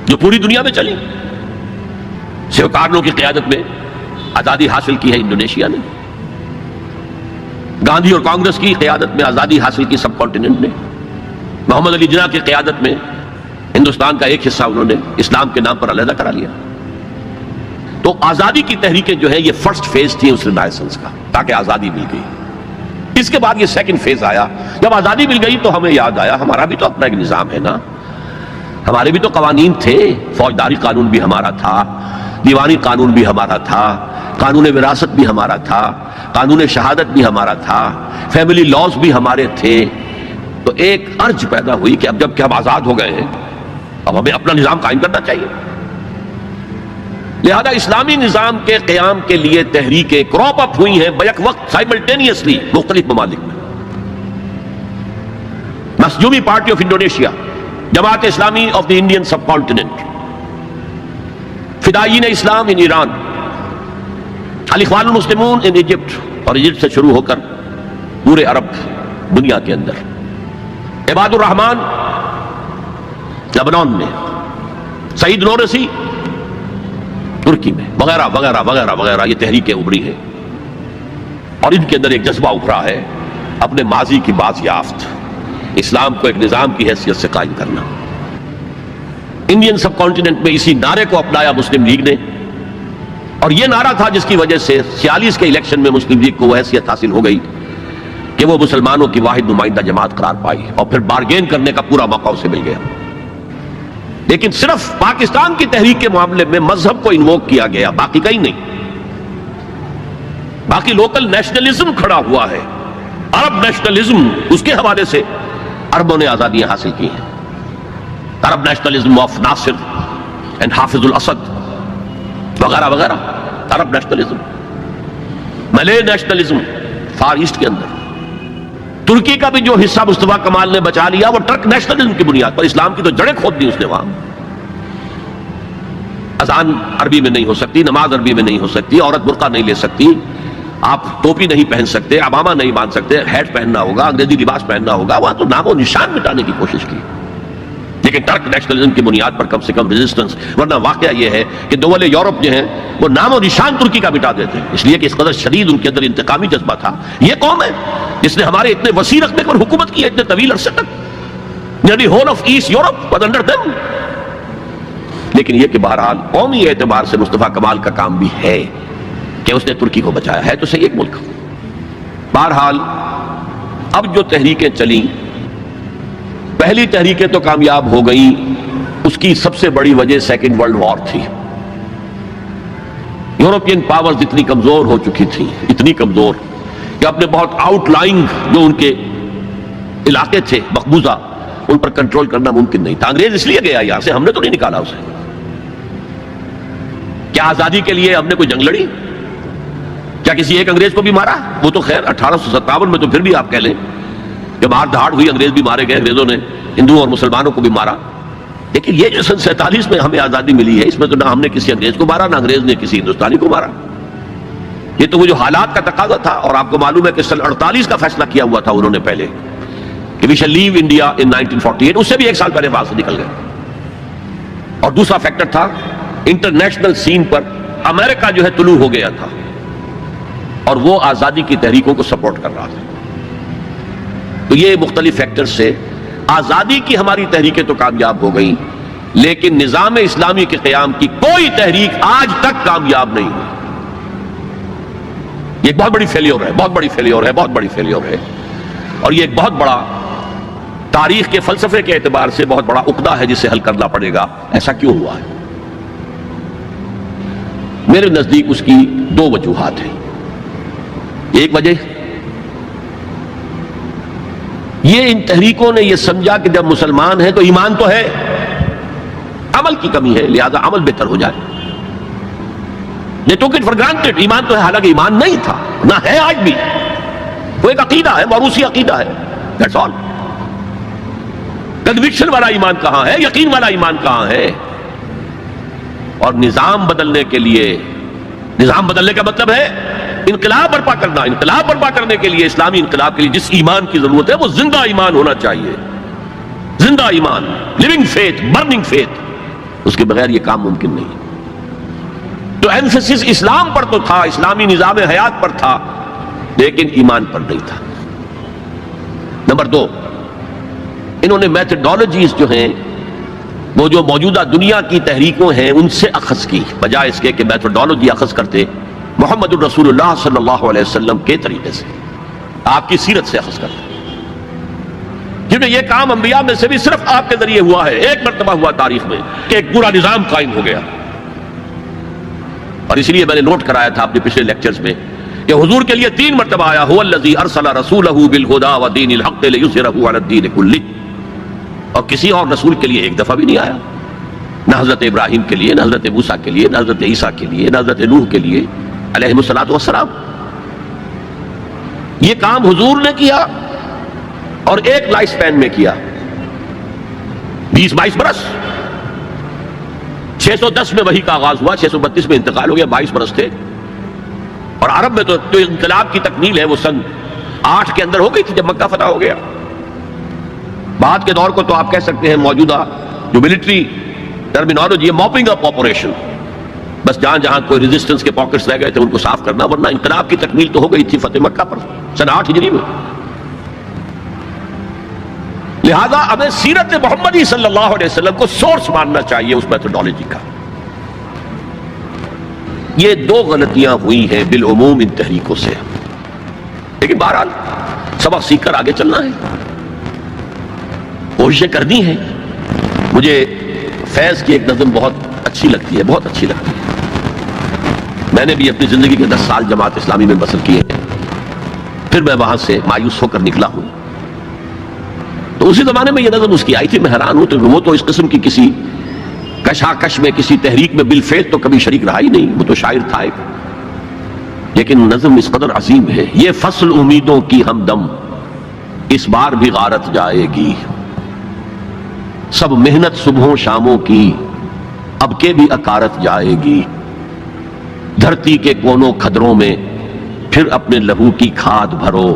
جو پوری دنیا میں چلی، سیوکارنو کی قیادت میں آزادی حاصل کی ہے انڈونیشیا نے، گاندھی اور کانگریس کی قیادت میں آزادی حاصل کی سب کانٹیننٹ نے، محمد علی جناح کی قیادت میں ہندوستان کا ایک حصہ انہوں نے اسلام کے نام پر علیحدہ کرا لیا۔ تو آزادی کی تحریکیں جو ہے یہ فرسٹ فیز تھی اس رینائسنس کا، تاکہ آزادی مل گئی۔ اس کے بعد یہ سیکنڈ فیز آیا، جب آزادی مل گئی تو ہمیں یاد آیا ہمارا بھی تو اپنا ایک نظام ہے نا، ہمارے بھی تو قوانین تھے، فوجداری قانون بھی ہمارا تھا، دیوانی قانون بھی ہمارا تھا، قانون وراثت بھی ہمارا تھا، قانون شہادت بھی ہمارا تھا، فیملی لاز بھی ہمارے تھے۔ تو ایک ارج پیدا ہوئی کہ اب جب کہ ہم آزاد ہو گئے ہیں اب ہمیں اپنا نظام قائم کرنا چاہیے۔ لہذا اسلامی نظام کے قیام کے لیے تحریکیں کراپ اپ ہوئی ہیں بیک وقت سائملٹینیسلی مختلف ممالک میں۔ مسجومی party of Indonesia, Jamaat Islami of the Indian سب کانٹیننٹ، فدائین اسلام ان ایران، الاخوان المسلمون ان ایجپٹ، اور ایجپٹ سے شروع ہو کر پورے عرب دنیا کے اندر، عباد الرحمان لبنان میں، سعید نورسی ترکی میں، وغیرہ وغیرہ وغیرہ وغیرہ، یہ تحریکیں ابھری ہیں اور ان کے اندر ایک جذبہ ابھرا ہے اپنے ماضی کی باز یافت، اسلام کو ایک نظام کی حیثیت سے قائم کرنا۔ انڈین سب کانٹیننٹ میں اسی نعرے کو اپنایا مسلم لیگ نے، اور یہ نعرہ تھا جس کی وجہ سے 46 کے الیکشن میں مسلم لیگ کو وہ حیثیت حاصل ہو گئی کہ وہ مسلمانوں کی واحد نمائندہ جماعت قرار پائی، اور پھر بارگین کرنے کا پورا موقع اسے مل گیا۔ لیکن صرف پاکستان کی تحریک کے معاملے میں مذہب کو انووک کیا گیا، باقی کہیں نہیں۔ باقی لوکل نیشنلزم کھڑا ہوا ہے، عرب نیشنلزم، اس کے حوالے سے عربوں نے آزادیاں حاصل کی ہیں۔ عرب نیشنلزم آف ناصر اینڈ حافظ الاسد وغیرہ وغیرہ، عرب نیشنلزم، ملے نیشنلزم فار ایسٹ کے اندر۔ ترکی کا بھی جو حصہ مصطفیٰ کمال نے بچا لیا وہ ٹرک نیشنلزم کی بنیاد پر، اسلام کی تو جڑیں کھود دی اس نے وہاں۔ اذان عربی میں نہیں ہو سکتی، نماز عربی میں نہیں ہو سکتی، عورت برقع نہیں لے سکتی، آپ ٹوپی نہیں پہن سکتے، عمامہ نہیں باندھ سکتے، ہیٹ پہننا ہوگا، انگریزی لباس پہننا ہوگا۔ وہاں تو نام و نشان مٹانے کی کوشش کی، لیکن ٹرک نیشنلزم کی بنیاد پر کم سے کم ریزسٹنس۔ ورنہ واقعہ یہ ہے کہ دول یورپ جو ہیں وہ نام و نشان ترکی کا مٹا دیتے ہیں، اس لیے کہ اس قدر شدید ان کے اندر انتقامی جذبہ تھا۔ یہ قوم ہے جس نے ہمارے اتنے وسیع رقبے پر حکومت کی ہے اتنے طویل عرصے تک، یعنی whole of east Europe was under them. لیکن یہ کہ بہرحال قومی اعتبار سے مصطفیٰ کمال کا کام بھی ہے کہ اس نے ترکی کو بچایا ہے، تو صحیح ایک ملک۔ بہرحال اب جو تحریکیں چلیں، پہلی تحریکیں تو کامیاب ہو گئیں، اس کی سب سے بڑی وجہ سیکنڈ ورلڈ وار تھی۔ یورپین پاورز اتنی کمزور ہو چکی تھیں، اتنی کمزور کہ اپنے بہت آؤٹ لائنگ جو ان کے علاقے تھے مقبوضہ، ان پر کنٹرول کرنا ممکن نہیں تھا۔ انگریز اس لیے گیا یہاں سے، ہم نے تو نہیں نکالا اسے۔ کیا آزادی کے لیے ہم نے کوئی جنگ لڑی؟ کیا کسی ایک انگریز کو بھی مارا؟ وہ تو خیر 1857 میں تو پھر بھی آپ کہہ لیں کہ مار دھاڑ ہوئی، انگریز بھی مارے گئے، انگریزوں نے ہندوؤں اور مسلمانوں کو بھی مارا۔ لیکن یہ جو سن 47 میں ہمیں آزادی ملی ہے، اس میں تو نہ ہم نے کسی انگریز کو مارا، نہ انگریز نے کسی ہندوستانی کو مارا۔ یہ تو وہ جو حالات کا تقاضا تھا، اور آپ کو معلوم ہے کہ سن 48 کا فیصلہ کیا ہوا تھا انہوں نے پہلے کہ وی شیل لیو انڈیا ان 1948، اس سے بھی ایک سال پہلے وہاں سے نکل گئے۔ اور دوسرا فیکٹر تھا انٹرنیشنل سین پر امریکہ جو ہے طلوع ہو گیا تھا، اور وہ آزادی کی تحریکوں کو سپورٹ کر رہا تھا۔ تو یہ مختلف فیکٹر سے آزادی کی ہماری تحریکیں تو کامیاب ہو گئیں، لیکن نظام اسلامی کے قیام کی کوئی تحریک آج تک کامیاب نہیں ہوئی۔ یہ ایک بہت بڑی فیلیور ہے، بہت بڑی فیلیور ہے، بہت بڑی فیلیور ہے، اور یہ ایک بہت بڑا تاریخ کے فلسفے کے اعتبار سے بہت بڑا عقدہ ہے جسے حل کرنا پڑے گا۔ ایسا کیوں ہوا ہے؟ میرے نزدیک اس کی دو وجوہات ہیں۔ ایک وجہ یہ ان تحریکوں نے یہ سمجھا کہ جب مسلمان ہیں تو ایمان تو ہے، عمل کی کمی ہے، لہذا عمل بہتر ہو جائے۔ They took it for granted، ایمان تو ہے، حالانکہ ایمان نہیں تھا، نہ ہے آج بھی۔ وہ ایک عقیدہ ہے، موروثی عقیدہ ہے، that's all۔ کنوکشن والا ایمان کہاں ہے؟ یقین والا ایمان کہاں ہے؟ اور نظام بدلنے کے لیے، نظام بدلنے کا مطلب ہے انقلاب برپا کرنا۔ انقلاب برپا کرنے کے لیے، اسلامی انقلاب کے لیے جس ایمان کی ضرورت ہے وہ زندہ ایمان ہونا چاہیے، زندہ ایمان، لیونگ فیتھ، برننگ فیتھ۔ اس کے بغیر یہ کام ممکن نہیں۔ تو ایمفیسس اسلام پر تو تھا، اسلامی نظام حیات پر تھا، لیکن ایمان پر نہیں تھا۔ نمبر دو، انہوں نے میتھڈالوجیز جو ہیں وہ جو موجودہ دنیا کی تحریکوں ہیں ان سے اخذ کی، بجائے اس کے کہ میتھڈالوجی اخذ کرتے محمد الرسول اللہ صلی اللہ علیہ وسلم کے طریقے سے، آپ کی سیرت سے اخذ کرتے، کیونکہ یہ کام انبیاء میں سے بھی صرف آپ کے ذریعے ہوا ہے، ایک مرتبہ ہوا تاریخ میں کہ ایک پورا نظام قائم ہو گیا۔ اور اس لیے میں نے نوٹ کرایا تھا اپنے پچھلے لیکچرز میں کہ حضور کے لیے 3 مرتبہ آیا هو الذی ارسل رسولہ بالہدی ودین الحق لیظہرہ علی الدین کلہ، اور کسی اور رسول کے لیے ایک دفعہ بھی نہیں آیا، نہ حضرت ابراہیم کے لیے، نہ حضرت موسیٰ کے لیے، نہ حضرت عیسیٰ کے لیے، نہ حضرت نوح کے لیے علیہ الصلوۃ والسلام۔ یہ کام حضور نے کیا اور ایک لائف سپین میں کیا، 20-22 برس۔ 610 میں وحی کا آغاز ہوا، 632 میں انتقال ہو گیا، 22 برس تھے۔ اور عرب میں تو انقلاب کی تکمیل ہے وہ سن 8 کے اندر ہو گئی تھی جب مکہ فتح ہو گیا۔ بعد کے دور کو تو آپ کہہ سکتے ہیں موجودہ جو ملٹری ٹرمینالوجی ہے، موپنگ اپ آپریشن، بس جہاں جہاں کوئی ریزسٹنس کے پاکٹس رہ گئے تھے ان کو صاف کرنا، ورنہ انقلاب کی تکمیل تو ہو گئی تھی فتح مکہ پر سن 8 ہجری میں۔ لہذا ہمیں سیرت محمدی صلی اللہ علیہ وسلم کو سورس ماننا چاہیے اس میتھڈالوجی کا۔ یہ 2 غلطیاں ہوئی ہیں بالعموم ان تحریکوں سے، لیکن بہرحال سبق سیکھ کر آگے چلنا ہے، کوششیں کرنی ہیں۔ مجھے فیض کی ایک نظم بہت اچھی لگتی ہے، بہت اچھی لگتی ہے۔ میں نے بھی اپنی زندگی کے 10 سال جماعت اسلامی میں بسر کیے ہیں، پھر میں وہاں سے مایوس ہو کر نکلا ہوں۔ تو اسی زمانے میں یہ نظم اس کی آئی تھی، میں حیران ہوں تو وہ تو اس قسم کی کسی کشاکش میں، کسی تحریک میں بالفعل تو کبھی شریک رہا ہی نہیں، وہ تو شاعر تھا ایک، لیکن نظم اس قدر عظیم ہے۔ یہ فصل امیدوں کی ہمدم اس بار بھی غارت جائے گی، سب محنت صبحوں شاموں کی اب کے بھی اکارت جائے گی، دھرتی کے کونوں کھدروں میں پھر اپنے لہو کی کھاد بھرو،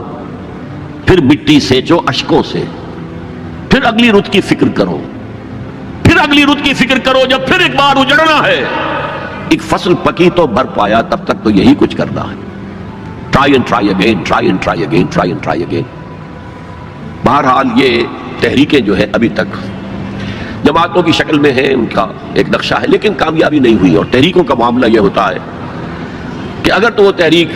پھر مٹی سینچو اشکوں سے، پھر اگلی رت کی فکر کرو، پھر اگلی رت کی فکر کرو، جب پھر ایک بار اجڑنا ہے، ایک فصل پکی تو بھر پایا، تب تک تو یہی کچھ کرنا ہے۔ Try and try again, try and try again, try and try again. بہرحال یہ تحریکیں جو ہے ابھی تک جماعتوں کی شکل میں ہیں، ان کا ایک نقشہ ہے، لیکن کامیابی نہیں ہوئی۔ اور تحریکوں کا معاملہ یہ ہوتا ہے کہ اگر تو وہ تحریک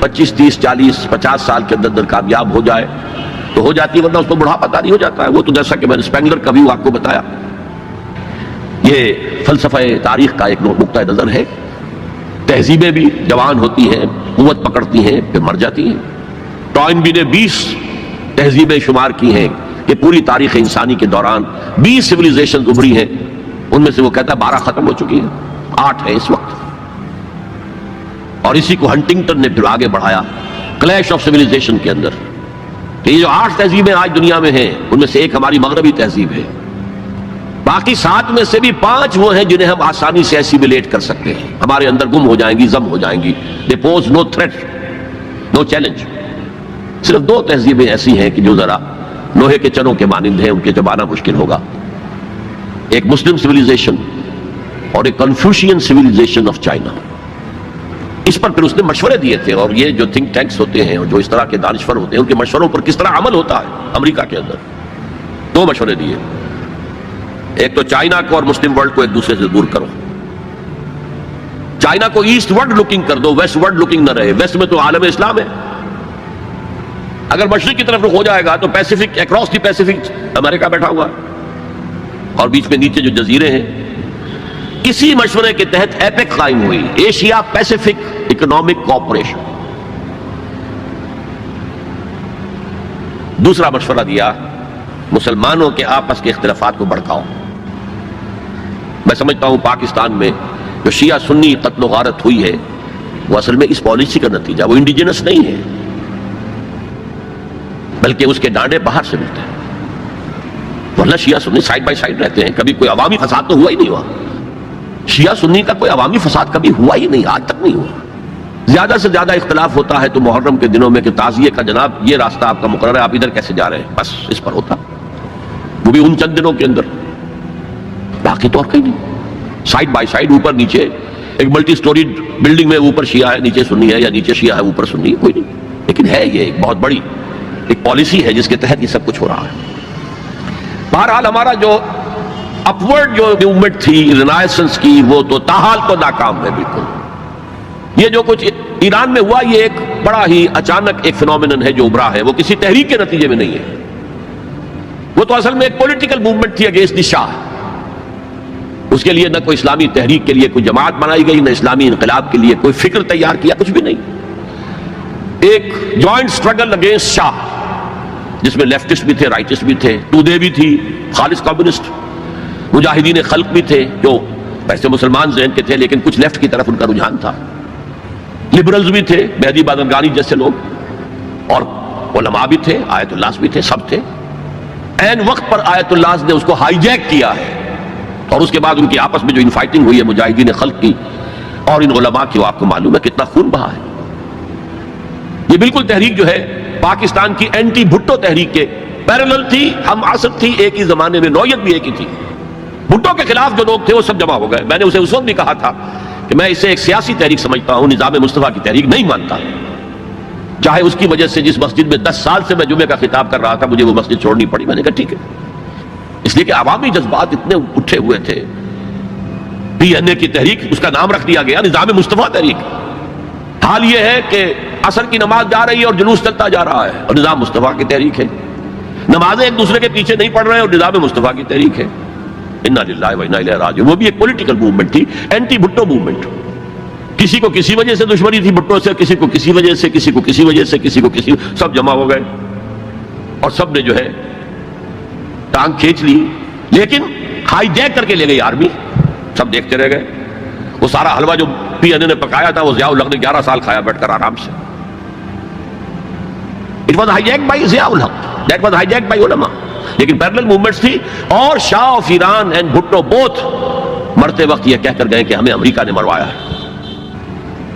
25، 30، 40، 50 سال کے اندر کامیاب ہو جائے تو ہو جاتی ہے، ورنہ اس کو بڑھاپا طاری ہو جاتا ہے۔ وہ تو جیسا کہ میں نے اسپینگلر کا بھی آپ کو بتایا، یہ فلسفہ تاریخ کا ایک نقطہ نظر ہے۔ تہذیبیں بھی جوان ہوتی ہیں، قوت پکڑتی ہیں، پھر مر جاتی ہیں۔ ٹوائنبی نے 20 تہذیبیں شمار کی ہیں کہ پوری تاریخ انسانی کے دوران 20 سویلائزیشن ابھری ہیں، ان میں سے وہ کہتا ہے 12 ختم ہو چکی ہیں، 8 ہیں اس وقت۔ اور اسی کو ہنٹنگٹن نے پھر آگے بڑھایا کلیش آف سویلائزیشن کے اندر، کہ یہ جو 8 تہذیبیں آج دنیا میں ہیں، ان میں سے ایک ہماری مغربی تہذیب ہے، باقی 7 میں سے بھی 5 وہ ہیں جنہیں ہم آسانی سے ایسیمیلیٹ کر سکتے ہیں، ہمارے اندر گم ہو جائیں گی، ضم ہو جائیں گی۔ They pose no threat, no challenge. صرف 2 تہذیبیں ایسی ہیں کہ جو ذرا لوہے کے چنوں کے مانند ہیں، ان کے چبانا مشکل ہوگا، ایک مسلم سویلائزیشن اور ایک کنفیوشین سویلائزیشن آف چائنا۔ اس پر پھر اس نے مشورے دیے تھے، اور یہ جو تھنک ٹینکس ہوتے ہیں اور جو اس طرح کے دانشور ہوتے ہیں، ان کے مشوروں پر کس طرح عمل ہوتا ہے امریکہ کے اندر۔ 2 مشورے دیے، ایک تو چائنا کو اور مسلم ورلڈ کو ایک دوسرے سے دور کرو، چائنا کو ایسٹ ورڈ لکنگ کر دو، ویسٹ ورڈ لکنگ نہ رہے۔ ویسٹ میں تو عالم اسلام ہے، اگر مشرق کی طرف رخ ہو جائے گا تو پیسیفک، اکراس دی پیسیفک امریکہ بیٹھا ہوا ہے، اور بیچ میں نیچے جو جزیرے ہیں۔ اسی مشورے کے تحت ایپیک قائم ہوئی، ایشیا پیسیفک اکنامک کوآپریشن۔ دوسرا مشورہ دیا، مسلمانوں کے آپس کے اختلافات کو بڑھاؤ۔ میں سمجھتا ہوں پاکستان میں جو شیعہ سنی قتل و غارت ہوئی ہے، وہ اصل میں اس پالیسی کا نتیجہ، وہ انڈیجنس نہیں ہے، بلکہ اس کے ڈانڈے باہر سے ملتے ہیں۔ ورنہ شیعہ سنی سائڈ بائی سائڈ رہتے ہیں، کبھی کوئی عوامی فساد تو ہوا ہی نہیں ہوا۔ شیعہ سنی کا کوئی عوامی فساد کبھی ہوا ہی نہیں، آج تک نہیں ہوا۔ زیادہ سے زیادہ اختلاف ہوتا ہے تو محرم کے دنوں میں کہ تعزیے کا جناب یہ راستہ آپ کا مقرر ہے، آپ ادھر کیسے جا رہے ہیں، بس اس پر ہوتا، وہ بھی ان چند دنوں کے اندر، باقی تو اور کہیں نہیں۔ سائڈ بائی سائڈ، اوپر نیچے، ایک ملٹی سٹوری بلڈنگ میں اوپر شیعہ ہے نیچے سنی ہے، یا نیچے شیعہ ہے اوپر سنی ہے، کوئی نہیں۔ لیکن ہے یہ ایک بہت بڑی ایک پالیسی ہے جس کے تحت یہ سب کچھ ہو رہا ہے۔ بہرحال ہمارا جو اپورڈ جو موومنٹ تھی رینائسنس کی، وہ تو تاحال تو ناکام ہے بالکل۔ یہ جو کچھ ایران میں ہوا، یہ ایک بڑا ہی اچانک ایک فینومینن ہے جو ابھرا ہے، وہ کسی تحریک کے نتیجے میں نہیں ہے، وہ تو اصل میں ایک پولیٹیکل موومنٹ تھی اگینسٹ دی شاہ۔ اس کے لیے نہ کوئی اسلامی تحریک کے لیے کوئی جماعت بنائی گئی، نہ اسلامی انقلاب کے لیے کوئی فکر تیار کیا، کچھ بھی نہیں۔ ایک جوائنٹ سٹرگل اگینسٹ شاہ، جس میں لیفٹسٹ بھی تھے، رائٹسٹ بھی تھے، تودے بھی تھی، خالص کمیونسٹ، مجاہدین خلق بھی تھے جو ویسے مسلمان ذہن کے تھے لیکن کچھ لیفٹ کی طرف ان کا رجحان تھا، لبرلز بھی تھے، مہدی بادرگانی جیسے لوگ، اور علماء بھی تھے، آیت اللہ بھی تھے، سب تھے۔ این وقت پر آیت اللہ نے اس کو ہائی جیک کیا ہے، اور اس کے بعد ان کی آپس میں جو انفائٹنگ ہوئی ہے مجاہدین خلق کی اور ان علماء کی، وہ آپ کو معلوم ہے کتنا خون بہا ہے۔ یہ بالکل تحریک جو ہے پاکستان کی اینٹی بھٹو تحریک کے پیرلل تھی، ہم عصر تھی، ایک ہی زمانے میں، نوعیت بھی ایک ہی تھی۔ بھٹو کے خلاف جو لوگ تھے وہ سب جمع ہو گئے۔ میں نے اسے اس وقت بھی کہا تھا کہ میں اسے ایک سیاسی تحریک سمجھتا ہوں، نظام مصطفیٰ کی تحریک نہیں مانتا، چاہے اس کی وجہ سے جس مسجد میں 10 سال سے میں جمعے کا خطاب کر رہا تھا مجھے وہ مسجد چھوڑنی پڑی۔ میں نے کہا ٹھیک ہے، اس لیے کہ عوامی جذبات اتنے اٹھے ہوئے تھے۔ پی این اے کی تحریک، اس کا نام رکھ دیا گیا نظام مصطفیٰ تحریک۔ حال یہ ہے کہ عصر کی نماز جا رہی ہے اور جلوس چلتا جا رہا ہے، اور نظام مصطفیٰ کی تحریک ہے۔ نمازیں ایک دوسرے کے پیچھے نہیں پڑھ رہے ہیں اور نظام مصطفیٰ کی تحریک ہے۔ انا للہ و انا الیہ راجعون. وہ بھی ایک پولیٹیکل موومنٹ تھی, اینٹی بھٹو موومنٹ. کسی کو کسی وجہ سے دشمنی تھی بھٹو سے, کسی کو کسی وجہ سے, کسی کو کسی وجہ سے, کسی کو کسی, سب جمع ہو گئے اور سب نے جو ہے ٹانگ کھینچ لی, لیکن ہائی جیک کر کے لے گئی آرمی. سب دیکھتے رہ گئے. وہ سارا حلوہ جو پی این اے نے پکایا تھا وہ ضیاء الحق نے 11 سال کھایا بیٹھ کر آرام سے. It was hijacked by Zia ul Haq. That was hijacked by علماء. لیکن پیرلل موومنٹس تھی, اور شاہ of Iran and Bhutto both مرتے وقت یہ کہہ کر گئے کہ ہمیں امریکہ نے مروایا ہے.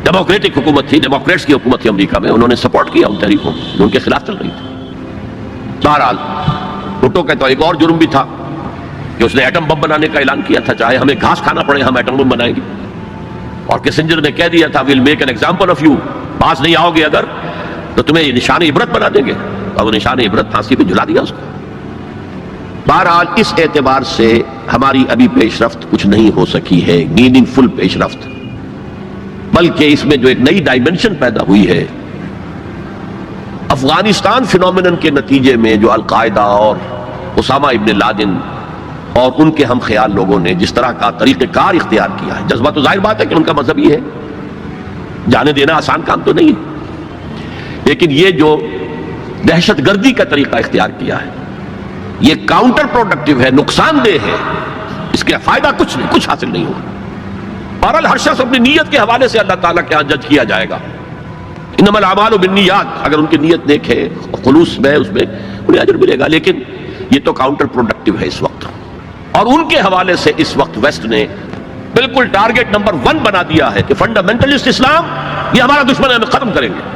ڈیموکریٹک حکومت تھی, ڈیموکریٹس کی حکومت تھی امریکہ میں, انہوں نے سپورٹ کیا ان تحریکوں جو ان کے خلاف چل رہی تھی. بہرحال بھٹو کا تو ایک اور جرم بھی تھا کہ اس نے ایٹم بم بنانے کا اعلان کیا تھا, چاہے ہمیں گھاس کھانا پڑے ہم ایٹم بم بنائیں گے. اور کسنجر نے کہہ دیا تھا we'll make an example of you, پاس نہیں آؤ گے اگر تو تمہیں نشان عبرت بنا دیں گے, اور وہ نشان عبرت پھانسی پہ جھلا دیا اس کو. بہرحال اس اعتبار سے ہماری ابھی پیش رفت کچھ نہیں ہو سکی ہے, میننگ فل پیش رفت, بلکہ اس میں جو ایک نئی ڈائمنشن پیدا ہوئی ہے افغانستان فینومینن کے نتیجے میں, جو القاعدہ اور اسامہ ابن لادن اور ان کے ہم خیال لوگوں نے جس طرح کا طریقہ کار اختیار کیا ہے. جذبہ تو ظاہر بات ہے کہ ان کا مذہب ہی ہے, جانے دینا آسان کام تو نہیں ہے, لیکن یہ جو دہشت گردی کا طریقہ اختیار کیا ہے یہ کاؤنٹر پروڈکٹیو ہے, نقصان دہ ہے, اس کے فائدہ کچھ نہیں, کچھ حاصل نہیں ہوگا. بہرحال ہر شخص اپنی نیت کے حوالے سے اللہ تعالیٰ کے ہاں جج کیا جائے گا. انما الاعمال بالنیات, اگر ان کی نیت نیک ہے اور خلوص میں اس میں انہیں اجر ملے گا. لیکن یہ تو کاؤنٹر پروڈکٹیو ہے اس وقت, اور ان کے حوالے سے اس وقت ویسٹ نے بالکل ٹارگٹ نمبر 1 بنا دیا ہے کہ فنڈامنٹلسٹ اسلام یہ ہمارا دشمن ہے, ہمیں ختم کریں گے.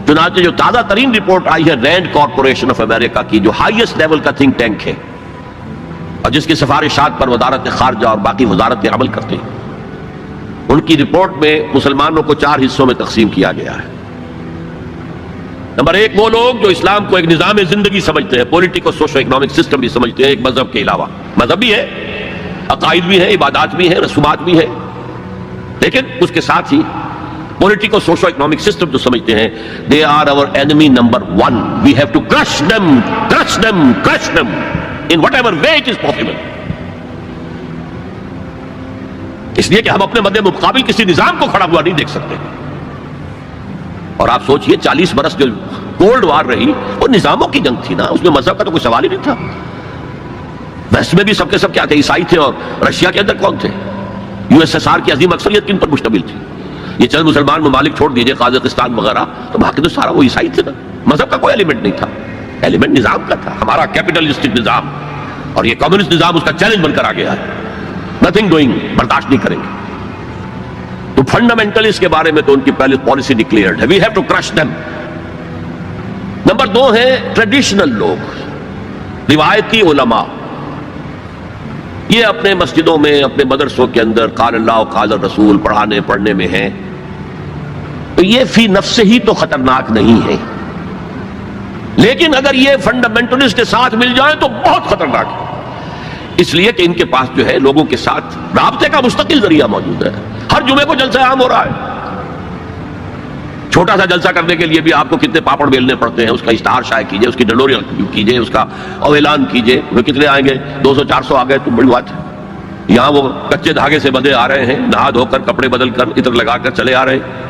چنانچہ جو تازہ ترین رپورٹ آئی ہے رینڈ کارپوریشن آف امریکہ کی, جو ہائیسٹ لیول کا تھنک ٹینک ہے اور جس کی سفارشات پر وزارت خارجہ اور باقی وزارتیں عمل کرتے ہیں, ان کی رپورٹ میں مسلمانوں کو 4 حصوں میں تقسیم کیا گیا ہے. نمبر 1 وہ لوگ جو اسلام کو ایک نظام زندگی سمجھتے ہیں, پولیٹیکو سوشو اکنامک سسٹم بھی سمجھتے ہیں ایک مذہب کے علاوہ. مذہب بھی ہے, عقائد بھی ہیں, عبادات بھی ہیں, رسومات بھی ہیں, لیکن اس کے ساتھ ہی پولیٹیکو سوشو اکنامک سسٹم جو سمجھتے ہیں they are our enemy number 1. we have to crush them in whatever way it is possible. اس لیے کہ ہم اپنے مد مقابل کسی نظام کو کھڑا ہوا نہیں دیکھ سکتے. اور آپ سوچئے 40 برس جو کولڈ وار رہی وہ نظاموں کی جنگ تھی نا, اس میں مذہب کا تو کوئی سوال ہی نہیں تھا. ویسٹ میں بھی سب کے سب کیا تھے, عیسائی تھے, اور رشیا کے اندر کون تھے, USSR کی عظیم اکثریت کن پر مشتمل تھی. یہ چند مسلمان ممالک چھوڑ دیجئے, قازقستان وغیرہ, تو باقی تو سارا وہ عیسائی تھے نا. مذہب کا کوئی ایلیمنٹ نہیں تھا, ایلیمنٹ نظام کا تھا, ہمارا کیپٹلسٹک نظام, اور یہ کمیونسٹ نظام اس کا چیلنج بن کر آ گیا ہے. نتھنگ ڈوئنگ, برداشت نہیں کریں گے. تو فنڈامنٹلسٹ کے بارے میں تو ان کی پہلے پالیسی ڈکلیئرڈ ہے, we have to crush them. نمبر 2 ہے ٹریڈیشنل لوگ, روایتی علماء. یہ اپنے مسجدوں میں, اپنے مدرسوں کے اندر قال اللہ و قال الرسول پڑھنے میں ہیں, تو یہ فی نفس ہی تو خطرناک نہیں ہے, لیکن اگر یہ فنڈامنٹلسٹ کے ساتھ مل جائیں تو بہت خطرناک ہے. اس لیے کہ ان کے پاس جو ہے لوگوں کے ساتھ رابطے کا مستقل ذریعہ موجود ہے. ہر جمعے کو جلسہ عام ہو رہا ہے. چھوٹا سا جلسہ کرنے کے لیے بھی آپ کو کتنے پاپڑ بیلنے پڑتے ہیں, اس کا اشتہار شائع کیجئے, اس کی ڈلوری کیجئے, اس کا اعلان کیجئے. وہ کتنے آئیں گے, 200-400 آ گئے تو بڑی بات ہے. یہاں وہ کچے دھاگے سے بندے آ رہے ہیں, نہا دھو کر, کپڑے بدل کر, عطر لگا کر چلے آ رہے ہیں.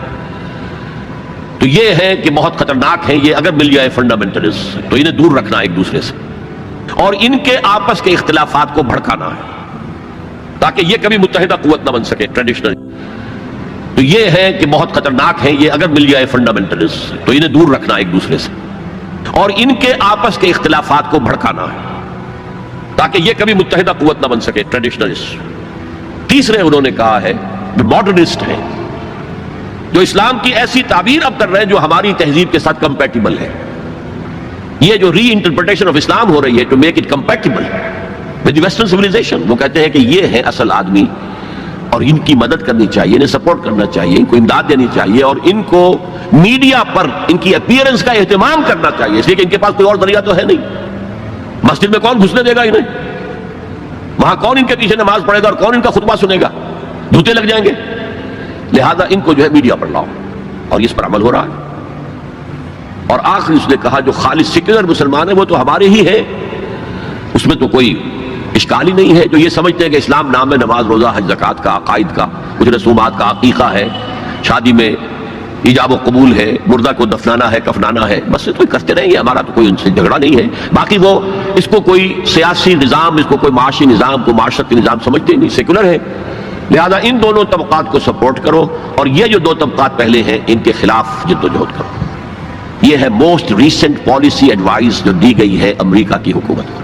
تو یہ ہے کہ بہت خطرناک ہے یہ. اگر مل جائے فنڈامنٹلسٹ تو انہیں دور رکھنا ایک دوسرے سے, اور ان کے آپس کے اختلافات کو بھڑکانا ہے تاکہ یہ کبھی متحدہ قوت نہ بن سکے ٹریڈیشنل. تو یہ ہے کہ بہت خطرناک ہے یہ. اگر مل جائے فنڈامنٹلسٹ تو انہیں دور رکھنا ایک دوسرے سے, اور ان کے آپس کے اختلافات کو بھڑکانا ہے تاکہ یہ کبھی متحدہ قوت نہ بن سکے ٹریڈیشنلسٹ. تیسرے انہوں نے کہا ہے جو ماڈرنسٹ ہیں, جو اسلام کی ایسی تعبیر اب کر رہے ہیں جو ہماری تہذیب کے ساتھ کمپیٹیبل ہے. یہ جو ری انٹرپریٹیشن آف اسلام ہو رہی ہے to make it compatible with western civilisation, وہ کہتے ہیں کہ یہ ہے اصل آدمی, اور ان کی مدد کرنی چاہیے, انہیں سپورٹ کرنا چاہیے, ان کو امداد دینی چاہیے, اور ان کو میڈیا پر ان کی اپیئرنس کا اہتمام کرنا چاہیے, اس لیے کہ ان کے پاس کوئی اور ذریعہ تو ہے نہیں. مسجد میں کون گھسنے دے گا انہیں, وہاں کون ان کے پیچھے نماز پڑھے گا, اور کون ان کا خطبہ سنے گا, جوتے لگ جائیں گے. لہذا ان کو جو ہے میڈیا پر لاؤ, اور اس پر عمل ہو رہا ہے. اور آخر اس نے کہا جو خالص سیکولر مسلمان ہیں وہ تو ہمارے ہی ہیں, اس میں تو کوئی اشکال ہی نہیں ہے. جو یہ سمجھتے ہیں کہ اسلام نام ہے نماز روزہ حج زکوٰۃ کا، عقائد کا، کچھ رسومات کا، عقیقہ ہے، شادی میں ایجاب و قبول ہے، مردہ کو دفنانا ہے، کفنانا ہے، بس تو کرتے رہیں گے، ہمارا تو کوئی ان سے جھگڑا نہیں ہے. باقی وہ اس کو کوئی سیاسی نظام، اس کو کوئی معاشی نظام، کوئی معاشرتی نظام سمجھتے ہی نہیں، سیکولر ہے. لہذا ان دونوں طبقات کو سپورٹ کرو، اور یہ جو دو طبقات پہلے ہیں ان کے خلاف جدوجہد کرو. یہ ہے موسٹ ریسنٹ پالیسی ایڈوائز جو دی گئی ہے امریکہ کی حکومت کو.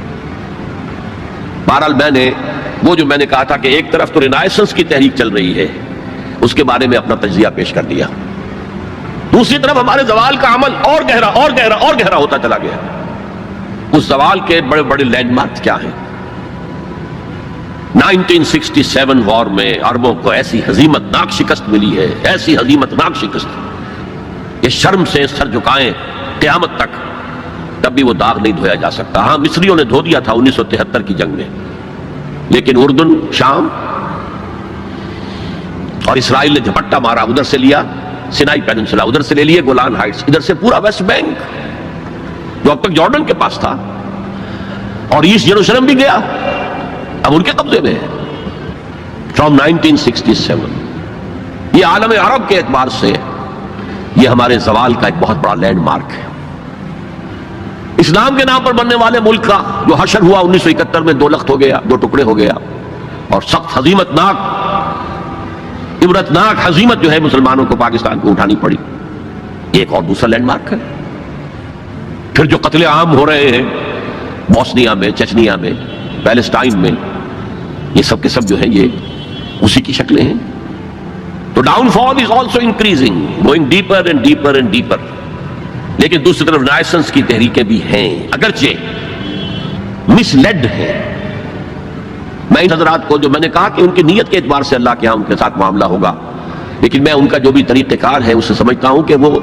بہرحال میں نے کہا تھا کہ ایک طرف تو رینائسنس کی تحریک چل رہی ہے، اس کے بارے میں اپنا تجزیہ پیش کر دیا. دوسری طرف ہمارے زوال کا عمل اور گہرا اور گہرا اور گہرا ہوتا چلا گیا. اس زوال کے بڑے بڑے لینڈ مارک کیا ہیں؟ 1967 وار میں عربوں کو ایسی ہزیمت ناک شکست ملی ہے، ایسی ہزیمت ناک شکست کہ شرم سے سر جھکائیں قیامت تک، تب بھی وہ داغ نہیں دھویا جا سکتا. ہاں مصریوں نے دھو دیا تھا 1973 کی جنگ میں، لیکن اردن، شام اور اسرائیل نے جھپٹا مارا، ادھر سے لیا سینائی پیننسولا، ادھر سے لے لیے گولان ہائٹس، ادھر سے پورا ویسٹ بینک جو اب تک جارڈن کے پاس تھا، اور ایسٹ یروشلم بھی گیا، اب ان کے قبضے میں ہے. فرام 1967 یہ عالم عرب کے اعتبار سے یہ ہمارے زوال کا ایک بہت بڑا لینڈ مارک ہے. اسلام کے نام پر بننے والے ملک کا جو حشر ہوا 1971 میں، 2 لخت ہو گیا، 2 ٹکڑے ہو گیا، اور سخت ہزیمت ناک، عبرتناک ہزیمت جو ہے مسلمانوں کو پاکستان کو اٹھانی پڑی، ایک اور دوسرا لینڈ مارک ہے. پھر جو قتل عام ہو رہے ہیں بوسنیا میں، چچنیا میں، پیلسٹائن میں، یہ سب کے سب جو ہے یہ اسی کی شکلیں ہیں. تو down fall is also increasing, going deeper and deeper and deeper. لیکن دوسری طرف رینائسنس کی تحریکیں بھی ہیں، اگرچہ مس لیڈ ہیں. میں ان حضرات کو جو میں نے کہا کہ ان کی نیت کے اعتبار سے اللہ کے ہاں ان کے ساتھ معاملہ ہوگا، لیکن میں ان کا جو بھی طریقہ کار ہے اسے سمجھتا ہوں کہ وہ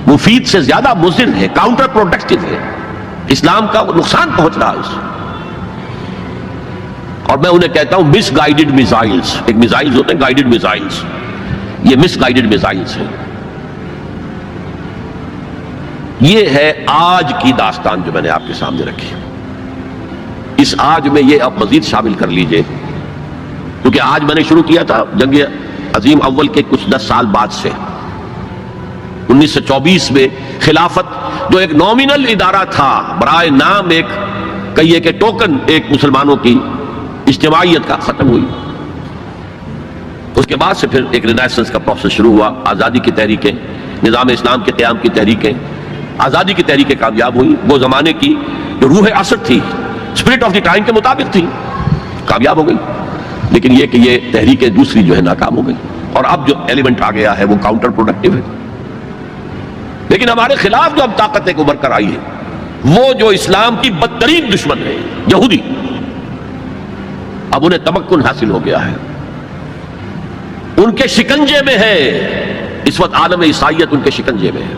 مفید سے زیادہ مضر ہے، کاؤنٹر پروڈکٹیو ہے، اسلام کا نقصان پہنچ رہا ہے اس سے. اور میں انہیں کہتا ہوں مس گائیڈڈ میزائلز. ایک میزائلز ہوتے ہیں گائیڈڈ میزائلز، یہ مس گائیڈڈ میزائلز ہیں. یہ ہے آج کی داستان جو میں نے آپ کے سامنے رکھی. اس آج میں یہ اب مزید شامل کر لیجئے، کیونکہ آج میں نے شروع کیا تھا جنگ عظیم اول کے کچھ 10 سال بعد سے. 1924 میں خلافت جو ایک نومینل ادارہ تھا، برائے نام ایک کہیے کہ ٹوکن ایک مسلمانوں کی اجتماعیت کا، ختم ہوئی. اس کے بعد سے پھر ایک رینائسنس کا پروسیس شروع ہوا. آزادی کی تحریکیں، نظام اسلام کے قیام کی تحریکیں، آزادی کی تحریکیں کامیاب ہوئی. وہ زمانے کی جو روح عصر تھی، اسپرٹ آف دی ٹائم کے مطابق تھی، کامیاب ہو گئی. لیکن یہ کہ یہ تحریکیں دوسری جو ہے ناکام ہو گئی، اور اب جو ایلیمنٹ آ گیا ہے وہ کاؤنٹر پروڈکٹیو ہے. لیکن ہمارے خلاف جو اب طاقت ایک ابھر کر آئی ہے، وہ جو اسلام کی بدترین دشمن ہے، یہودی، اب انہیں تمکن حاصل ہو گیا ہے، ان کے شکنجے میں ہے. اس وقت عالم عیسائیت ان کے شکنجے میں ہے.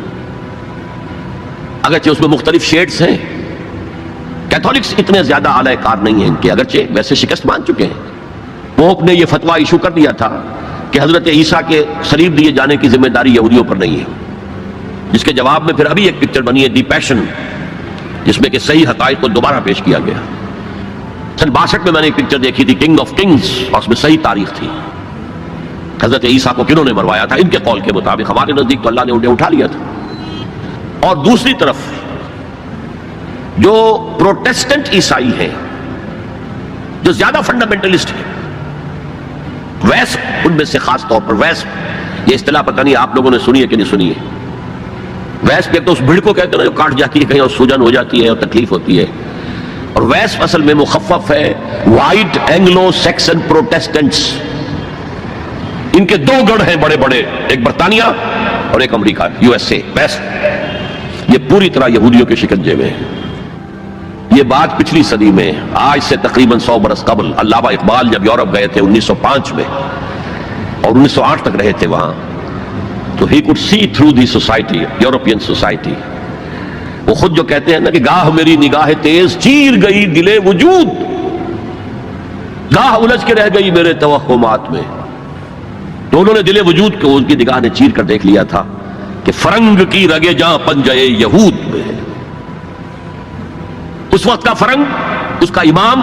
اگرچہ اس میں مختلف شیڈز ہیں، کیتھولکس اتنے زیادہ اعلی کار نہیں ہیں ان کے، اگرچہ ویسے شکست مان چکے ہیں. پوپ نے یہ فتویٰ ایشو کر دیا تھا کہ حضرت عیسیٰ کے صلیب دیے جانے کی ذمہ داری یہودیوں پر نہیں ہے، جس کے جواب میں پھر ابھی ایک پکچر بنی ہے دی پیشن، جس میں کہ صحیح حقائق کو دوبارہ پیش کیا گیا. سن 62 میں نے ایک پکچر دیکھی تھی کنگ آف کنگز، اور اس میں صحیح تاریخ تھی. حضرت عیسیٰ کو کنہوں نے مروایا تھا ان کے قول کے مطابق. ہمارے نزدیک تو اللہ نے انہیں اٹھا لیا تھا. اور دوسری طرف جو پروٹیسٹنٹ عیسائی ہیں، جو زیادہ فنڈامنٹلسٹ ہیں، ویسپ، ان میں سے خاص طور پر ویسپ، یہ اصطلاح پتہ نہیں آپ لوگوں نے سنی ہے کہ نہیں سنی ہے. ویسپ ایک تو اس بھیڑ کو کہتے ہیں نا جو کاٹ جاتی ہے کہیں اور سوجن ہو جاتی ہے اور تکلیف ہوتی ہے، اور ویسپ اصل میں مخفف ہے وائٹ اینگلو سیکسن پروٹیسٹنٹس. ان کے 2 گڑھ ہیں بڑے بڑے، ایک برطانیہ اور ایک امریکہ، USA. ویسپ یہ پوری طرح یہودیوں کے شکنجے میں ہے. یہ بات پچھلی صدی میں، آج سے تقریباً 100 برس قبل، علامہ اقبال جب یورپ گئے تھے 1905 میں اور 1908 تک رہے تھے وہاں، تو he could see through the society, European society. وہ خود جو کہتے ہیں نا کہ گاہ میری نگاہ تیز چیر گئی دل وجود، گاہ الجھ کے رہ گئی میرے توہمات میں. تو انہوں نے دل وجود کو ان کی نگاہ نے چیر کر دیکھ لیا تھا کہ فرنگ کی رگے جاں پنجے یہود میں. اس وقت کا فرنگ اس کا امام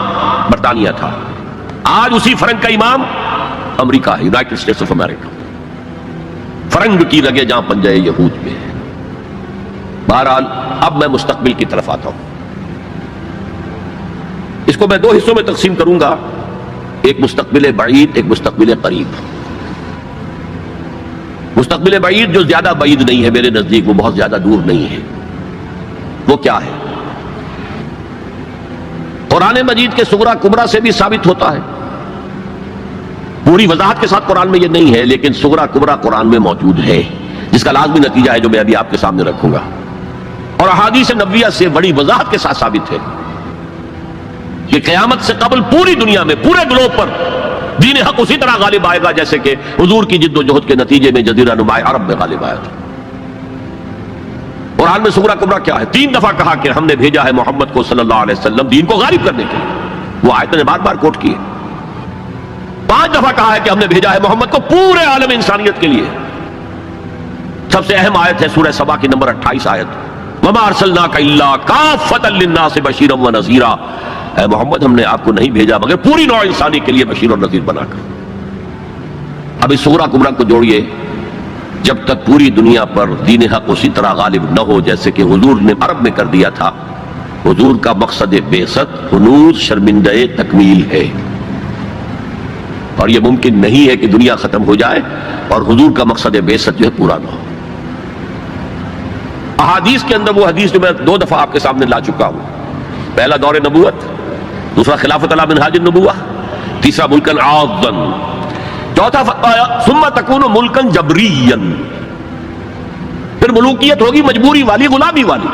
برطانیہ تھا، آج اسی فرنگ کا امام امریکہ ہے، یونائٹڈ اسٹیٹس آف امریکہ، فرنگ کی رگے جہاں پنجہ یہود میں ہے۔ بہرحال اب میں مستقبل کی طرف آتا ہوں، اس کو میں دو حصوں میں تقسیم کروں گا، ایک مستقبل بعید، ایک مستقبل قریب۔ مستقبل بعید جو زیادہ بعید نہیں ہے میرے نزدیک، وہ بہت زیادہ دور نہیں ہے، وہ کیا ہے؟ قرآن مجید کے صغرا کبرا سے بھی ثابت ہوتا ہے، پوری وضاحت کے ساتھ قرآن میں یہ نہیں ہے، لیکن صغرا کبرا قرآن میں موجود ہے، جس کا لازمی نتیجہ ہے جو میں ابھی آپ کے سامنے رکھوں گا، اور احادیث نبویہ سے بڑی وضاحت کے ساتھ ثابت ہے کہ قیامت سے قبل پوری دنیا میں، پورے گلوب پر دین حق اسی طرح غالب آئے گا جیسے کہ حضور کی جد و جہد کے نتیجے میں جزیرہ نما عرب میں غالب آیا تھا۔ قرآن میں صغرا کبرا کیا ہے؟ 3 دفعہ کہا کہ ہم نے بھیجا ہے محمد کو صلی اللہ علیہ وسلم دین کو غالب کرنے کے لیے، وہ آیت نے بار بار کوٹ کی ہے۔ 5 دفعہ کہا ہے کہ ہم نے بھیجا ہے محمد کو پورے عالم انسانیت کے لیے۔ سب سے اہم آیت ہے سورہ سبا کی نمبر 28 آیت، وَمَا أَرْسَلْنَاكَ إِلَّا كَافَّةً لِلنَّاسِ بَشِيرًا وَنَذِيرًا، اے محمد ہم نے آپ کو نہیں بھیجا مگر پوری نوع انسانی کے لیے بشیر اور نذیر بنا کر۔ اب اس صغرا کبرا کو جوڑیے، جب تک پوری دنیا پر دین حق اسی طرح غالب نہ ہو جیسے کہ حضور نے عرب میں کر دیا تھا، حضور کا مقصد بعثت ہنوز شرمندہ تکمیل ہے، اور یہ ممکن نہیں ہے کہ دنیا ختم ہو جائے اور حضور کا مقصد بعثت جو ہے پورا نہ ہو۔ احادیث کے اندر وہ حدیث جو میں 2 دفعہ آپ کے سامنے لا چکا ہوں، پہلا دور نبوت، دوسرا خلافت علی منہاج النبوہ، تیسرا ملکن عاضن، چوتھا فرمایا ثم تکون ملکن جبریا، پھر ملوکیت ہوگی مجبوری والی، غلامی والی۔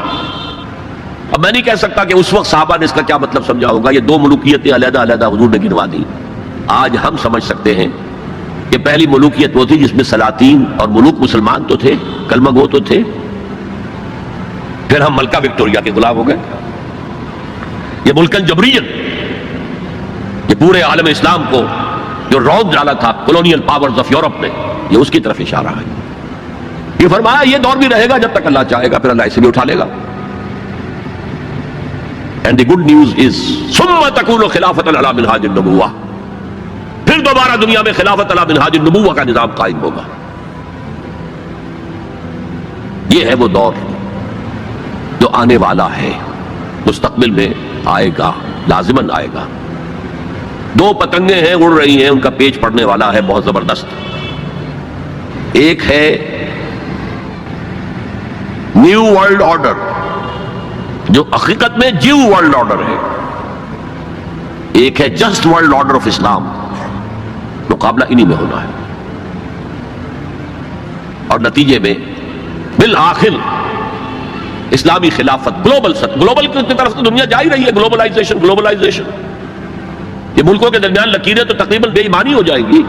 اب میں نہیں کہہ سکتا کہ اس وقت صحابہ نے اس کا کیا مطلب سمجھا ہوگا، یہ 2 ملوکیتیں علیحدہ علیحدہ حضور نے گنوا دی۔ آج ہم سمجھ سکتے ہیں کہ پہلی ملوکیت وہ تھی جس میں سلاطین اور ملوک مسلمان تو تھے، کلمہ گو تو تھے، پھر ہم ملکہ وکٹوریہ کے غلام ہو گئے۔ یہ ملکن جبریت، یہ پورے عالم اسلام کو جو رونق ڈالا تھا کولونیل پاورز آف یورپ نے، یہ اس کی طرف اشارہ ہے۔ یہ فرمایا یہ دور بھی رہے گا جب تک اللہ چاہے گا، پھر اللہ اسے بھی اٹھا لے گا۔ And the good news is ثم تکون خلافت علی منہاج النبوہ، پھر دوبارہ دنیا میں خلافت علی منہاج النبوہ کا نظام قائم ہوگا۔ یہ ہے وہ دور جو آنے والا ہے، مستقبل میں آئے گا، لازماً آئے گا۔ 2 پتنگیں ہیں اڑ رہی ہیں، ان کا پیچ پڑنے والا ہے بہت زبردست۔ ایک ہے نیو ورلڈ آرڈر جو حقیقت میں جیو ورلڈ آرڈر ہے، ایک ہے جسٹ ورلڈ آرڈر آف اسلام، مقابلہ انہی میں ہونا ہے، اور نتیجے میں بالآخر اسلامی خلافت گلوبل کی طرف تو دنیا جا ہی رہی ہے، گلوبلائزیشن۔ یہ ملکوں کے درمیان لکیریں تو تقریباً بے ایمانی ہو جائیں گی،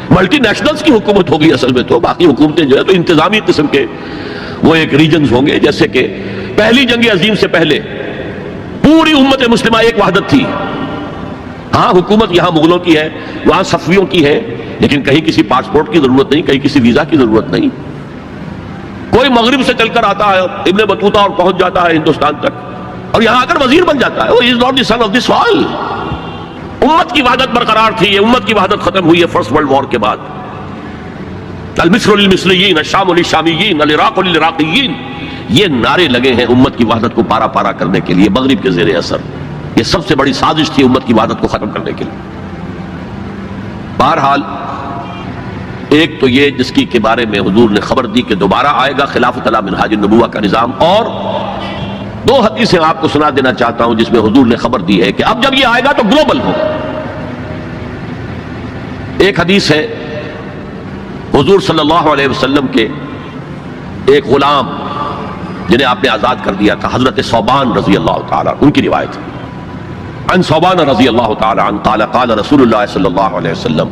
ملٹی نیشنلز کی حکومت ہوگی اصل میں، تو باقی حکومتیں جو ہے تو انتظامی قسم کے وہ ایک ریجنز ہوں گے، جیسے کہ پہلی جنگ عظیم سے پہلے پوری امت مسلمہ ایک وحدت تھی۔ ہاں حکومت یہاں مغلوں کی ہے، وہاں صفویوں کی ہے، لیکن کہیں کسی پاسپورٹ کی ضرورت نہیں، کہیں کسی ویزا کی ضرورت نہیں۔ کوئی مغرب سے چل کر آتا ہے ابن بطوطہ اور پہنچ جاتا ہے ہندوستان تک، اور یہاں آ کر وزیر بن جاتا ہے۔ He is not the son of this soil۔ امت کی وحدت برقرار تھی، یہ امت کی وحدت ختم ہوئی ہے فرسٹ ورلڈ وار کے بعد۔ المصر للمصریین، الشام للشامیین، العراق للعراقیین، یہ نعرے لگے ہیں امت کی وحدت کو پارا پارا کرنے کے لیے مغرب کے زیر اثر۔ یہ سب سے بڑی سازش تھی امت کی وحدت کو ختم کرنے کے لیے۔ بہرحال ایک تو یہ جس کی کے بارے میں حضور نے خبر دی کہ دوبارہ آئے گا خلافت علی منہاج النبوہ کا نظام، اور 2 حدیثیں آپ کو سنا دینا چاہتا ہوں جس میں حضور نے خبر دی ہے کہ اب جب یہ آئے گا تو گلوبل ہوگا۔ ایک حدیث ہے حضور صلی اللہ علیہ وسلم کے ایک غلام جنہیں آپ نے آزاد کر دیا تھا، حضرت ثوبان رضی اللہ تعالیٰ، ان کی روایت ہے۔ عن ثوبان رضی اللہ تعالیٰ عنہ قال قال رسول اللہ صلی اللہ علیہ وسلم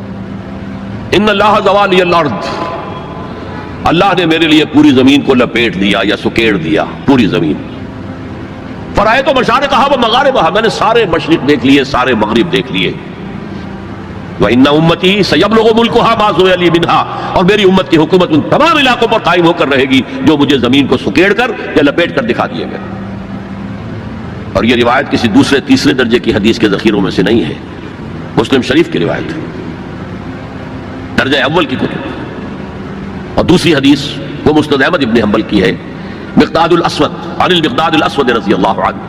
ان اللہ زوالی الارض، اللہ نے میرے لیے پوری زمین کو لپیٹ دیا یا سکیڑ دیا، پوری زمین۔ فرائے تو مشارقہا و مغاربہا، میں نے سارے مشرق دیکھ لیے، سارے مغرب دیکھ لیے۔ وَإِنَّ أُمَّتِي سَيَبْلُغُ مُلْكُهَا مَا زُوِيَ لِي مِنْهَا، اور میری امت کی حکومت ان تمام علاقوں پر قائم ہو کر رہے گی جو مجھے زمین کو سکیڑ کر یا لپیٹ کر دکھا دیے گئے۔ اور یہ روایت کسی دوسرے تیسرے درجے کی حدیث کے ذخیروں میں سے نہیں ہے، مسلم شریف کی روایت ہے، درجہ اول کی کتب۔ اور دوسری حدیث وہ مسند احمد ابن حنبل کی ہے، مقداد الاسود عن المقداد الاسود رضی اللہ عنہ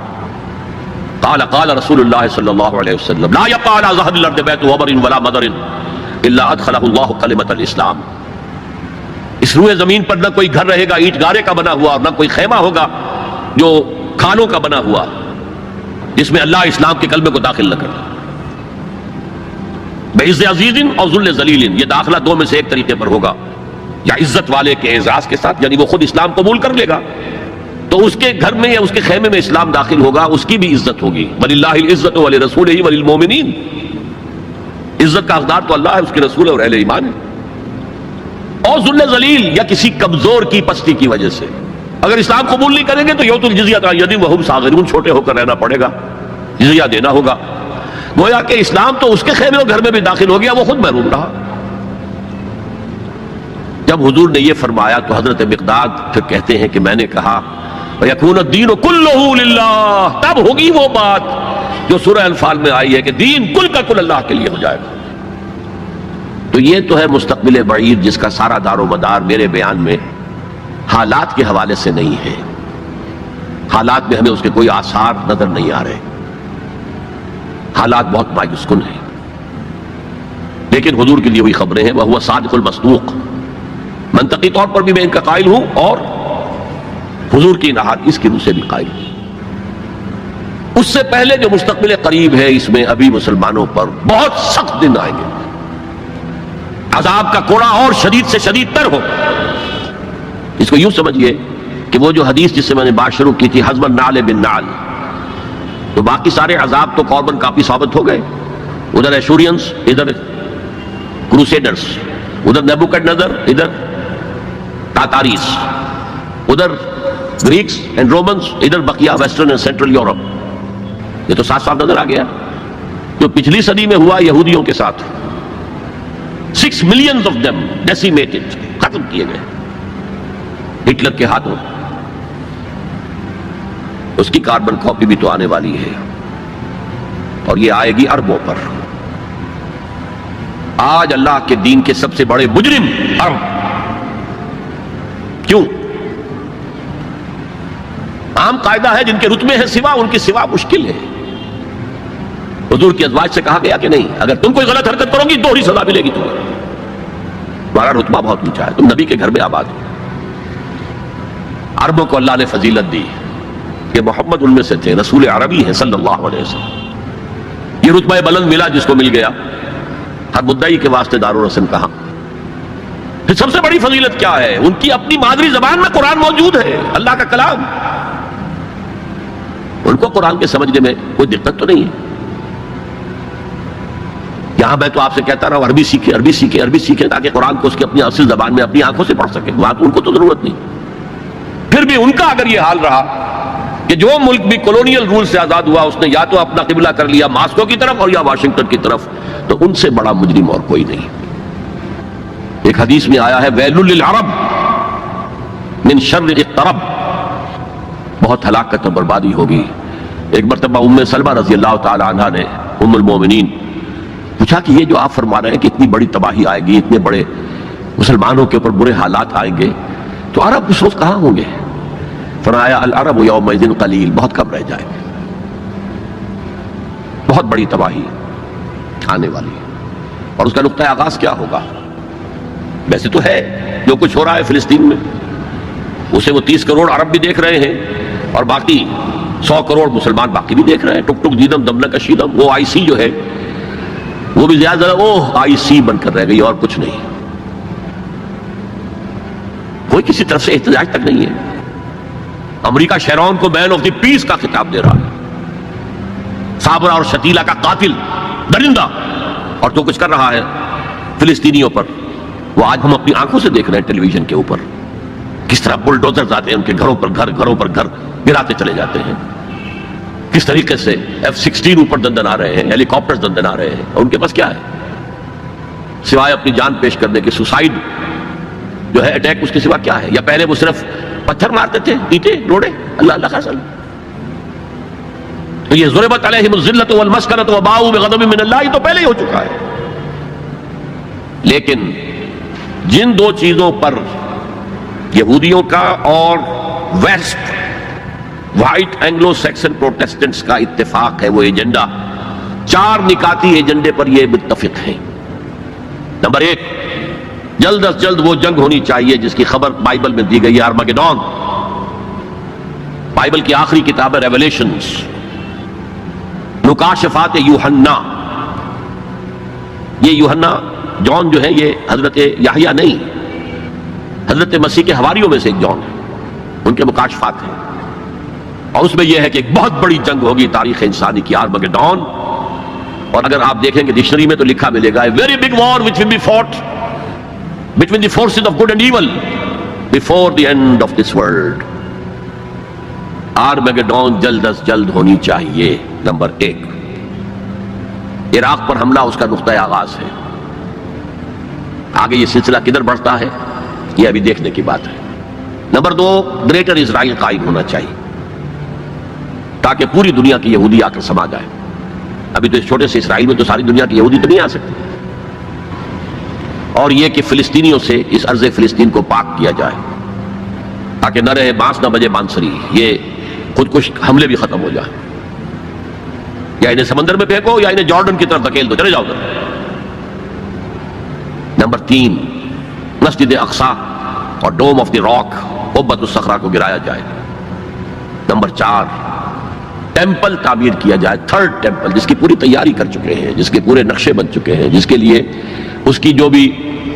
قال قال رسول اللہ صلی اللہ علیہ وسلم لا يقع على ظهر الارض بيت وبر ولا مدر الا ادخله الله كلمة الاسلام۔ اس روئے زمین پر نہ کوئی گھر رہے گا اینٹ گارے کا بنا ہوا، اور نہ کوئی خیمہ ہوگا جو کھانوں کا بنا ہوا، جس میں اللہ اسلام کے کلمے کو داخل نہ کرے۔ بعز عزیز اور ذل ذلیل، یہ داخلہ دو میں سے ایک طریقے پر ہوگا، یا عزت والے کے اعزاز کے ساتھ، یعنی وہ خود اسلام قبول کر لے گا تو اس کے گھر میں یا اس کے خیمے میں اسلام داخل ہوگا، اس کی بھی عزت ہوگی۔ وَلِلَّهِ الْعِزَّةُ وَلِرَسُولِهِ وَلِلْمُؤْمِنِينَ، عزت کا حقدار تو اللہ ہے، اس کے رسول اور اہل ایمان ہے۔ اور ذل ذلیل، یا کسی کمزور کی پستی کی وجہ سے، اگر اسلام قبول نہیں کریں گے تو یؤتوا الجزیۃ عن یدٍ وہم صاغرون، چھوٹے ہو کر رہنا پڑے گا، جزیہ دینا ہوگا۔ گویا کہ اسلام تو اس کے خیمے اور گھر میں بھی داخل ہو گیا، وہ خود محروم رہا۔ جب حضور نے یہ فرمایا تو حضرت مقداد پھر کہتے ہیں کہ میں نے کہا وَيَكُونَ الدِّينُ كُلُّهُ لِلَّهِ، تب ہوگی وہ بات جو سورہ انفال میں آئی ہے کہ دین کل کا کل اللہ کے لیے ہو جائے گا۔ تو یہ تو ہے مستقبل بعید، جس کا سارا دار و مدار میرے بیان میں حالات کے حوالے سے نہیں ہے۔ حالات میں ہمیں اس کے کوئی آثار نظر نہیں آ رہے، حالات بہت مایوس کن ہیں، لیکن حضور کے لیے وہی خبریں ہیں، وَهُوَ صادق المصدوق۔ منطقی طور پر بھی میں ان کا قائل ہوں، اور حضور کی نہاد اس کی روح سے بھی قائل ہوں۔ اس سے پہلے جو مستقبل قریب ہے، اس میں ابھی مسلمانوں پر بہت سخت دن آئیں گے، عذاب کا کوڑا اور شدید سے شدید تر ہو۔ اس کو یوں سمجھیے کہ وہ جو حدیث جس سے میں نے بات شروع کی تھی، حزب النعل بالنعل، تو باقی سارے عذاب تو قرباً کافی ثابت ہو گئے، ادھر ایشورینز، ادھر کروسیڈرز، ادھر نیبوکڈنیزر، ادھر تاتاریز، ادھر گریکس اینڈ رومنز، ادھر بقیہ ویسٹرن اینڈ سینٹرل یورپ۔ یہ تو صاف صاف نظر آ گیا جو پچھلی صدی میں ہوا یہودیوں کے ساتھ، 6 millions of them decimated، ختم کیے گئے ہٹلر کے ہاتھوں۔ اس کی کاربن کاپی بھی تو آنے والی ہے، اور یہ آئے گی اربوں پر۔ آج اللہ کے دین کے سب سے بڑے مجرم عرب، کیوں؟ عام قاعدہ ہے جن کے رتبے ہیں سوا، ان کی سوا مشکل ہے۔ حضور کی ازواج سے کہا گیا کہ نہیں، اگر تم کوئی غلط حرکت کرو گی دوہری سزا ملے گی تمہیں، تمہارا رتبہ بہت اونچا ہے، تم نبی کے گھر میں آباد ہو۔ عربوں کو اللہ نے فضیلت دی کہ محمد ان میں سے تھے، رسول عربی ہیں صلی اللہ علیہ وسلم، یہ رتبہ بلند ملا جس کو مل گیا۔ ہر مدعی کے واسطے دار و رسم کہاں۔ پھر سب سے بڑی فضیلت کیا ہے؟ ان کی اپنی مادری زبان میں قرآن موجود ہے، اللہ کا کلام، ان کو قرآن کے سمجھنے میں کوئی دقت تو نہیں ہے۔ یہاں میں تو آپ سے کہتا رہا ہوں عربی سیکھیں، عربی سیکھیں، عربی سیکھیں، تاکہ قرآن کو اس کی اپنی اصل زبان میں اپنی آنکھوں سے پڑھ سکیں، وہاں تو ان کو تو ضرورت نہیں۔ پھر بھی ان کا اگر یہ حال رہا کہ جو ملک بھی کولونیل رول سے آزاد ہوا، اس نے یا تو اپنا قبلہ کر لیا ماسکو کی طرف اور یا واشنگٹن کی طرف، تو ان سے بڑا مجرم اور کوئی نہیں۔ ایک حدیث میں آیا ہے ویل للعرب من شر اقترب، بہت ہلاکت اور بربادی ہوگی۔ ایک مرتبہ ام سلمہ رضی اللہ تعالی عنہ نے ام المومنین پوچھا کہ یہ جو آپ فرما رہے ہیں کہ اتنی بڑی تباہی آئے گی، اتنے بڑے مسلمانوں کے اوپر برے حالات آئیں گے، تو عرب اس وقت کہاں ہوں گے؟ فرمایا العرب یومئذ قلیل، بہت کم رہ جائیں گے، بہت بڑی تباہی آنے والی ہے۔ اور اس کا نقطہ آغاز کیا ہوگا؟ ویسے تو ہے جو کچھ ہو رہا ہے فلسطین میں، اسے وہ 30 کروڑ عرب بھی دیکھ رہے ہیں، اور باقی 100 کروڑ مسلمان باقی بھی دیکھ رہے ہیں۔ ٹک ٹک دیدم دم نہ کشیدم، وہ آئی سی جو ہے وہ بھی زیادہ آئی سی بن کر رہ گئی اور کچھ نہیں۔ کوئی کسی طرف سے احتجاج تک نہیں ہے۔ امریکہ شیرون کو مین آف دی پیس کا خطاب دے رہا ہے، صابرہ اور شتیلہ کا قاتل درندہ، اور جو کچھ کر رہا ہے فلسطینیوں پر وہ آج ہم اپنی آنکھوں سے دیکھ رہے ہیں ٹیلی ویژن کے اوپر، کس طرح بلڈوزرز آتے ہیں ان کے گھروں پر گھر گراتے چلے جاتے ہیں، کس طریقے سے F-16 اوپر دندن آ رہے ہیں، ہیلی کاپٹرز دندن آ رہے ہیں، اور ان کے پاس کیا ہے سوائے اپنی جان پیش کرنے کے؟ سوسائڈ جو ہے اٹیک، اس کے سوا کیا ہے؟ یا پہلے وہ صرف پتھر مارتے تھے، اینٹیں روڑے، اللہ اللہ کا سلام۔ تو یہ ضربت علیہم الذلۃ والمسکنۃ وباؤوا بغضب من اللہ تو پہلے ہی ہو چکا ہے. لیکن جن دو چیزوں پر یہودیوں کا اور west white Anglo Saxon Protestants کا اتفاق ہے، وہ ایجنڈا، 4 نکاتی ایجنڈے پر یہ متفق ہیں. نمبر 1، جلد از جلد وہ جنگ ہونی چاہیے جس کی خبر بائبل میں دی گئی ہے، ارمگیڈون. بائبل کی آخری کتاب ہے ریویلیشنز، مکاشفات یوحنا. یہ یوحنا جون جو ہے یہ حضرت یحییٰ نہیں، حضرت مسیح کے حواریوں میں سے ایک جون ہے، ان کے مکاشفات ہیں. اور اس میں یہ ہے کہ ایک بہت بڑی جنگ ہوگی تاریخ انسانی کی، ارمگیڈون. اور اگر آپ دیکھیں گے ڈکشنری میں تو لکھا ملے گا very big war which will be fought between the forces of good and evil before the end of this world. ارمگیڈون جلد از جلد ہونی چاہیے. نمبر 1، عراق پر حملہ اس کا نقطۂ آغاز ہے. آگے یہ سلسلہ کدھر بڑھتا ہے یہ ابھی دیکھنے کی بات ہے. نمبر 2، گریٹر اسرائیل قائم ہونا چاہیے تاکہ پوری دنیا کی یہودی آ کر سما جائے. ابھی تو اس چھوٹے سے اسرائیل میں تو ساری دنیا کی یہودی تو نہیں آ سکتی. اور یہ کہ فلسطینیوں سے اس ارض فلسطین کو پاک کیا جائے تاکہ نہ رہے بانس نہ بجے بانسری. یہ خودکش حملے بھی ختم ہو جائے. یا انہیں سمندر میں پھینکو یا انہیں جارڈن کی طرف دھکیل دو، چلے جاؤ ادھر. نمبر 3، مسجد اقصی اور ڈوم آف دی راک قبۃ الصخرہ کو گرایا جائے. نمبر 4، ٹیمپل تعمیر کیا جائے، 3rd ٹیمپل، جس کی پوری تیاری کر چکے ہیں، جس کے پورے نقشے بن چکے ہیں، جس کے لیے اس کی جو بھی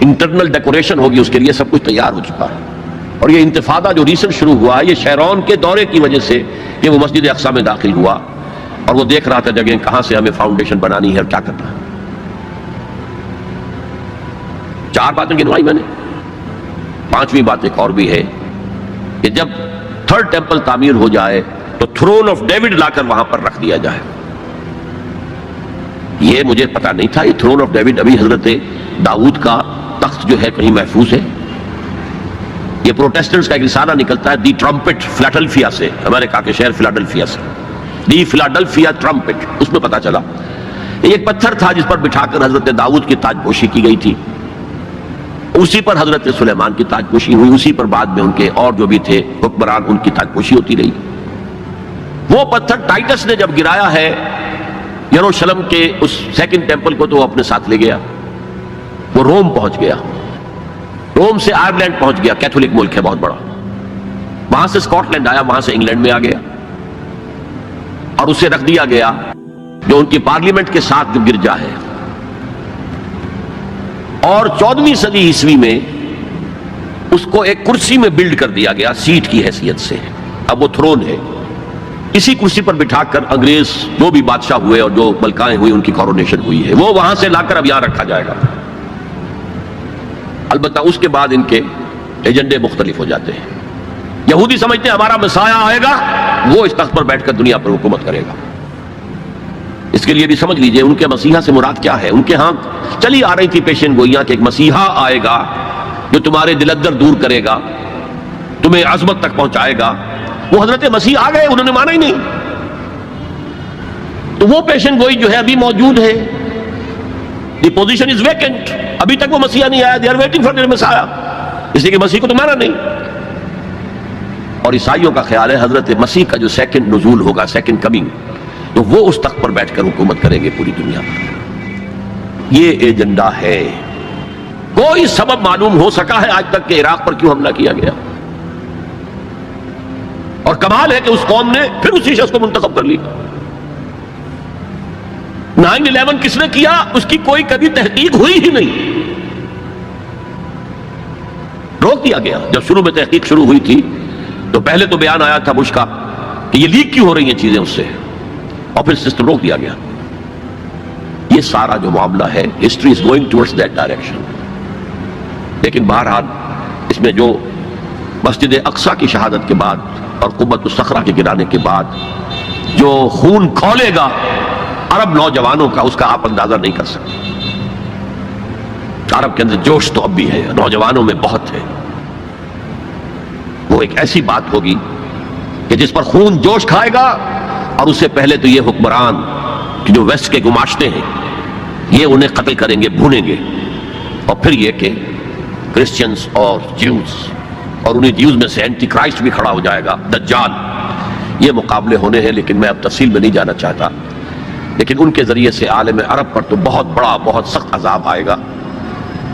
انٹرنل ڈیکوریشن ہوگی اس کے لیے سب کچھ تیار ہو چکا ہے. اور یہ انتفاضہ جو ریسنٹ شروع ہوا ہے یہ شیرون کے دورے کی وجہ سے کہ وہ مسجد اقصی میں داخل ہوا اور وہ دیکھ رہا تھا جگہ کہاں سے ہمیں فاؤنڈیشن بنانی ہے اور کیا کرنا ہے. 4 باتیں گنوائی میں نے. 5ویں بات ایک اور بھی ہے کہ جب 3rd ٹیمپل تعمیر ہو جائے تو تھرون آف ڈیوڈ لا کر وہاں پر رکھ دیا جائے. یہ مجھے پتا نہیں تھا، یہ تھرون آف ڈیوڈ ابھی حضرت داؤد کا تخت جو ہے کہیں محفوظ ہے. یہ پروٹیسٹنٹس کا ایک رسالہ نکلتا ہے دی ٹرمپٹ فلاڈلفیا سے، امریکہ کے شہر فلاڈلفیا سے، دی فلاڈلفیا ٹرمپٹ. اس میں پتا چلا ایک پتھر تھا جس پر بٹھا کر حضرت داؤد کی تاج پوشی کی گئی تھی، اسی پر حضرت سلیمان کی تاج پوشی ہوئی، اسی پر بعد میں ان کے اور جو بھی تھے حکمران ان کی تاج پوشی ہوتی رہی. وہ پتھر ٹائٹس نے جب گرایا ہے یروشلم کے اس 2nd ٹیمپل کو تو وہ اپنے ساتھ لے گیا. وہ روم پہنچ گیا، روم سے آئرلینڈ پہنچ گیا، کیتھولک ملک ہے بہت بڑا. وہاں سے اسکاٹ لینڈ آیا، وہاں سے انگلینڈ میں آ گیا اور اسے رکھ دیا گیا جو ان کی پارلیمنٹ کے ساتھ جو گرجا ہے. اور 14ویں صدی عیسوی میں اس کو ایک کرسی میں بلڈ کر دیا گیا سیٹ کی حیثیت سے. اب وہ تھرون ہے، اسی کرسی پر بٹھا کر انگریز جو بھی بادشاہ ہوئے اور جو ملکائیں ہوئی ان کی کورونیشن ہوئی ہے، وہ وہاں سے لا کر اب یہاں رکھا جائے گا. البتہ اس کے بعد ان کے ایجنڈے مختلف ہو جاتے ہیں. یہودی سمجھتے ہیں ہمارا مسیح آئے گا، وہ اس تخت پر بیٹھ کر دنیا پر حکومت کرے گا. اس کے لیے بھی سمجھ لیجئے ان کے مسیحا سے مراد کیا ہے. ان کے ہاں چلی آ رہی تھی پیشین گوئیاں کہ ایک مسیحا آئے گا جو تمہارے دل ادر دور کرے گا، تمہیں عظمت تک پہنچائے گا. وہ حضرت مسیح آ گئے، انہوں نے مانا ہی نہیں. تو وہ پیشن گوئی جو ہے ابھی موجود ہے. The position is vacant. ابھی تک وہ مسیح نہیں آیا. They are waiting for their مسیح، اس لیے کہ مسیح کو تو مانا نہیں. اور عیسائیوں کا خیال ہے حضرت مسیح کا جو 2nd نزول ہوگا، 2nd کمنگ، تو وہ اس تخت پر بیٹھ کر حکومت کریں گے پوری دنیا پر. یہ ایجنڈا ہے. کوئی سبب معلوم ہو سکا ہے آج تک کہ عراق پر کیوں حملہ کیا گیا؟ اور کمال ہے کہ اس قوم نے پھر اسی شخص کو منتخب کر لیا. 9/11 کس نے کیا اس کی کوئی کبھی تحقیق ہوئی ہی نہیں، روک دیا گیا. جب شروع میں تحقیق شروع ہوئی تھی تو پہلے تو بیان آیا تھا بش کا کہ یہ لیک کیوں ہو رہی ہیں چیزیں اس سے، اور پھر سسٹم روک دیا گیا. یہ سارا جو معاملہ ہے history is going towards that direction. لیکن بہرحال اس میں جو مسجد اقصی کی شہادت کے بعد اور قبۃ الصخرہ کے گرانے کے بعد جو خون کھولے گا عرب نوجوانوں کا، اس کا آپ اندازہ نہیں کر سکتے. عرب کے اندر جوش تو اب بھی ہے، نوجوانوں میں بہت ہے. وہ ایک ایسی بات ہوگی کہ جس پر خون جوش کھائے گا اور اس سے پہلے تو یہ حکمران کہ جو ویسٹ کے گماشتے ہیں یہ انہیں قتل کریں گے، بھونیں گے، اور پھر یہ کہ کرسچنز اور جیوز، اور انہیں جیوز میں سے اینٹی کرائسٹ بھی کھڑا ہو جائے گا، دجال. یہ مقابلے ہونے ہیں، لیکن میں اب تفصیل میں نہیں جانا چاہتا. لیکن ان کے ذریعے سے عالم عرب پر تو بہت بڑا، بہت سخت عذاب آئے گا.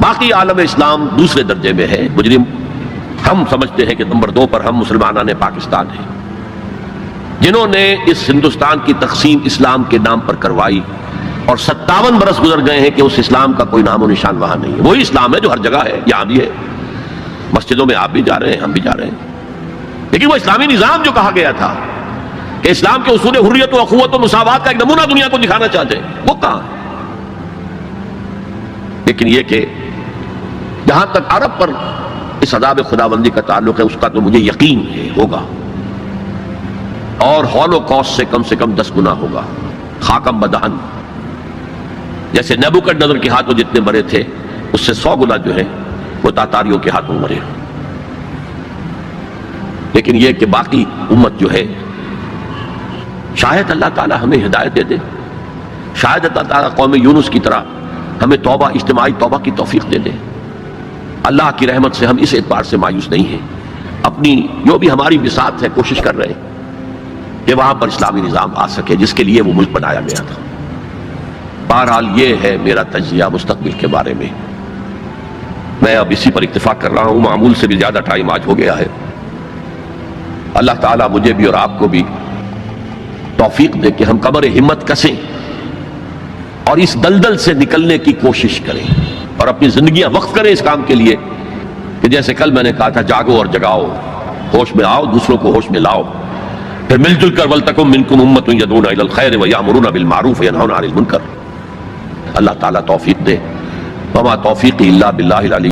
باقی عالم اسلام دوسرے درجے میں ہے. مجرم ہم سمجھتے ہیں کہ نمبر 2 پر ہم مسلمانان پاکستان ہیں، جنہوں نے اس ہندوستان کی تقسیم اسلام کے نام پر کروائی، اور 57 برس گزر گئے ہیں کہ اس اسلام کا کوئی نام و نشان وہاں نہیں ہے. وہی اسلام ہے جو ہر جگہ ہے، یہاں بھی ہے، مسجدوں میں آپ بھی جا رہے ہیں، ہم بھی جا رہے ہیں. لیکن وہ اسلامی نظام جو کہا گیا تھا کہ اسلام کے اصول حریت و اخوت و مساوات کا ایک نمونہ دنیا کو دکھانا چاہتے ہیں، وہ کہاں ہے؟ لیکن یہ کہ جہاں تک عرب پر اس عذاب خداوندی کا تعلق ہے، اس کا تو مجھے یقین ہے ہوگا، اور ہولوکاسٹ سے کم 10 گنا ہوگا. خاکم بدہن، جیسے نیبوکڈنیزر کے ہاتھوں جتنے مرے تھے، اس سے 100 گنا جو ہے وہ تاتاریوں کے ہاتھوں مرے. لیکن یہ کہ باقی امت جو ہے، شاید اللہ تعالی ہمیں ہدایت دے دے، شاید اللہ تعالی قوم یونس کی طرح ہمیں توبہ، اجتماعی توبہ کی توفیق دے دے. اللہ کی رحمت سے ہم اس اعتبار سے مایوس نہیں ہیں، اپنی جو بھی ہماری بساط ہے کوشش کر رہے ہیں کہ وہاں پر اسلامی نظام آ سکے جس کے لیے وہ ملک بنایا گیا تھا. بہرحال یہ ہے میرا تجزیہ مستقبل کے بارے میں. میں اب اسی پر اتفاق کر رہا ہوں، معمول سے بھی زیادہ ٹائم آج ہو گیا ہے. اللہ تعالیٰ مجھے بھی اور آپ کو بھی توفیق دے کہ ہم کمر ہمت کسیں اور اس دلدل سے نکلنے کی کوشش کریں، اور اپنی زندگیاں وقف کریں اس کام کے لیے کہ جیسے کل میں نے کہا تھا، جاگو اور جگاؤ، ہوش میں آؤ، دوسروں کو ہوش میں لاؤ، پھر مل جل کر وَلْتَكُن مِّنكُمْ أُمَّةٌ يَدْعُونَ إِلَى الْخَيْرِ وَيَأْمُرُونَ بِالْمَعْرُوفِ وَيَنْهَوْنَ عَنِ الْمُنكَرِ. اللہ تعالیٰ توفیق دے. وما توفیقی الا باللہ العلی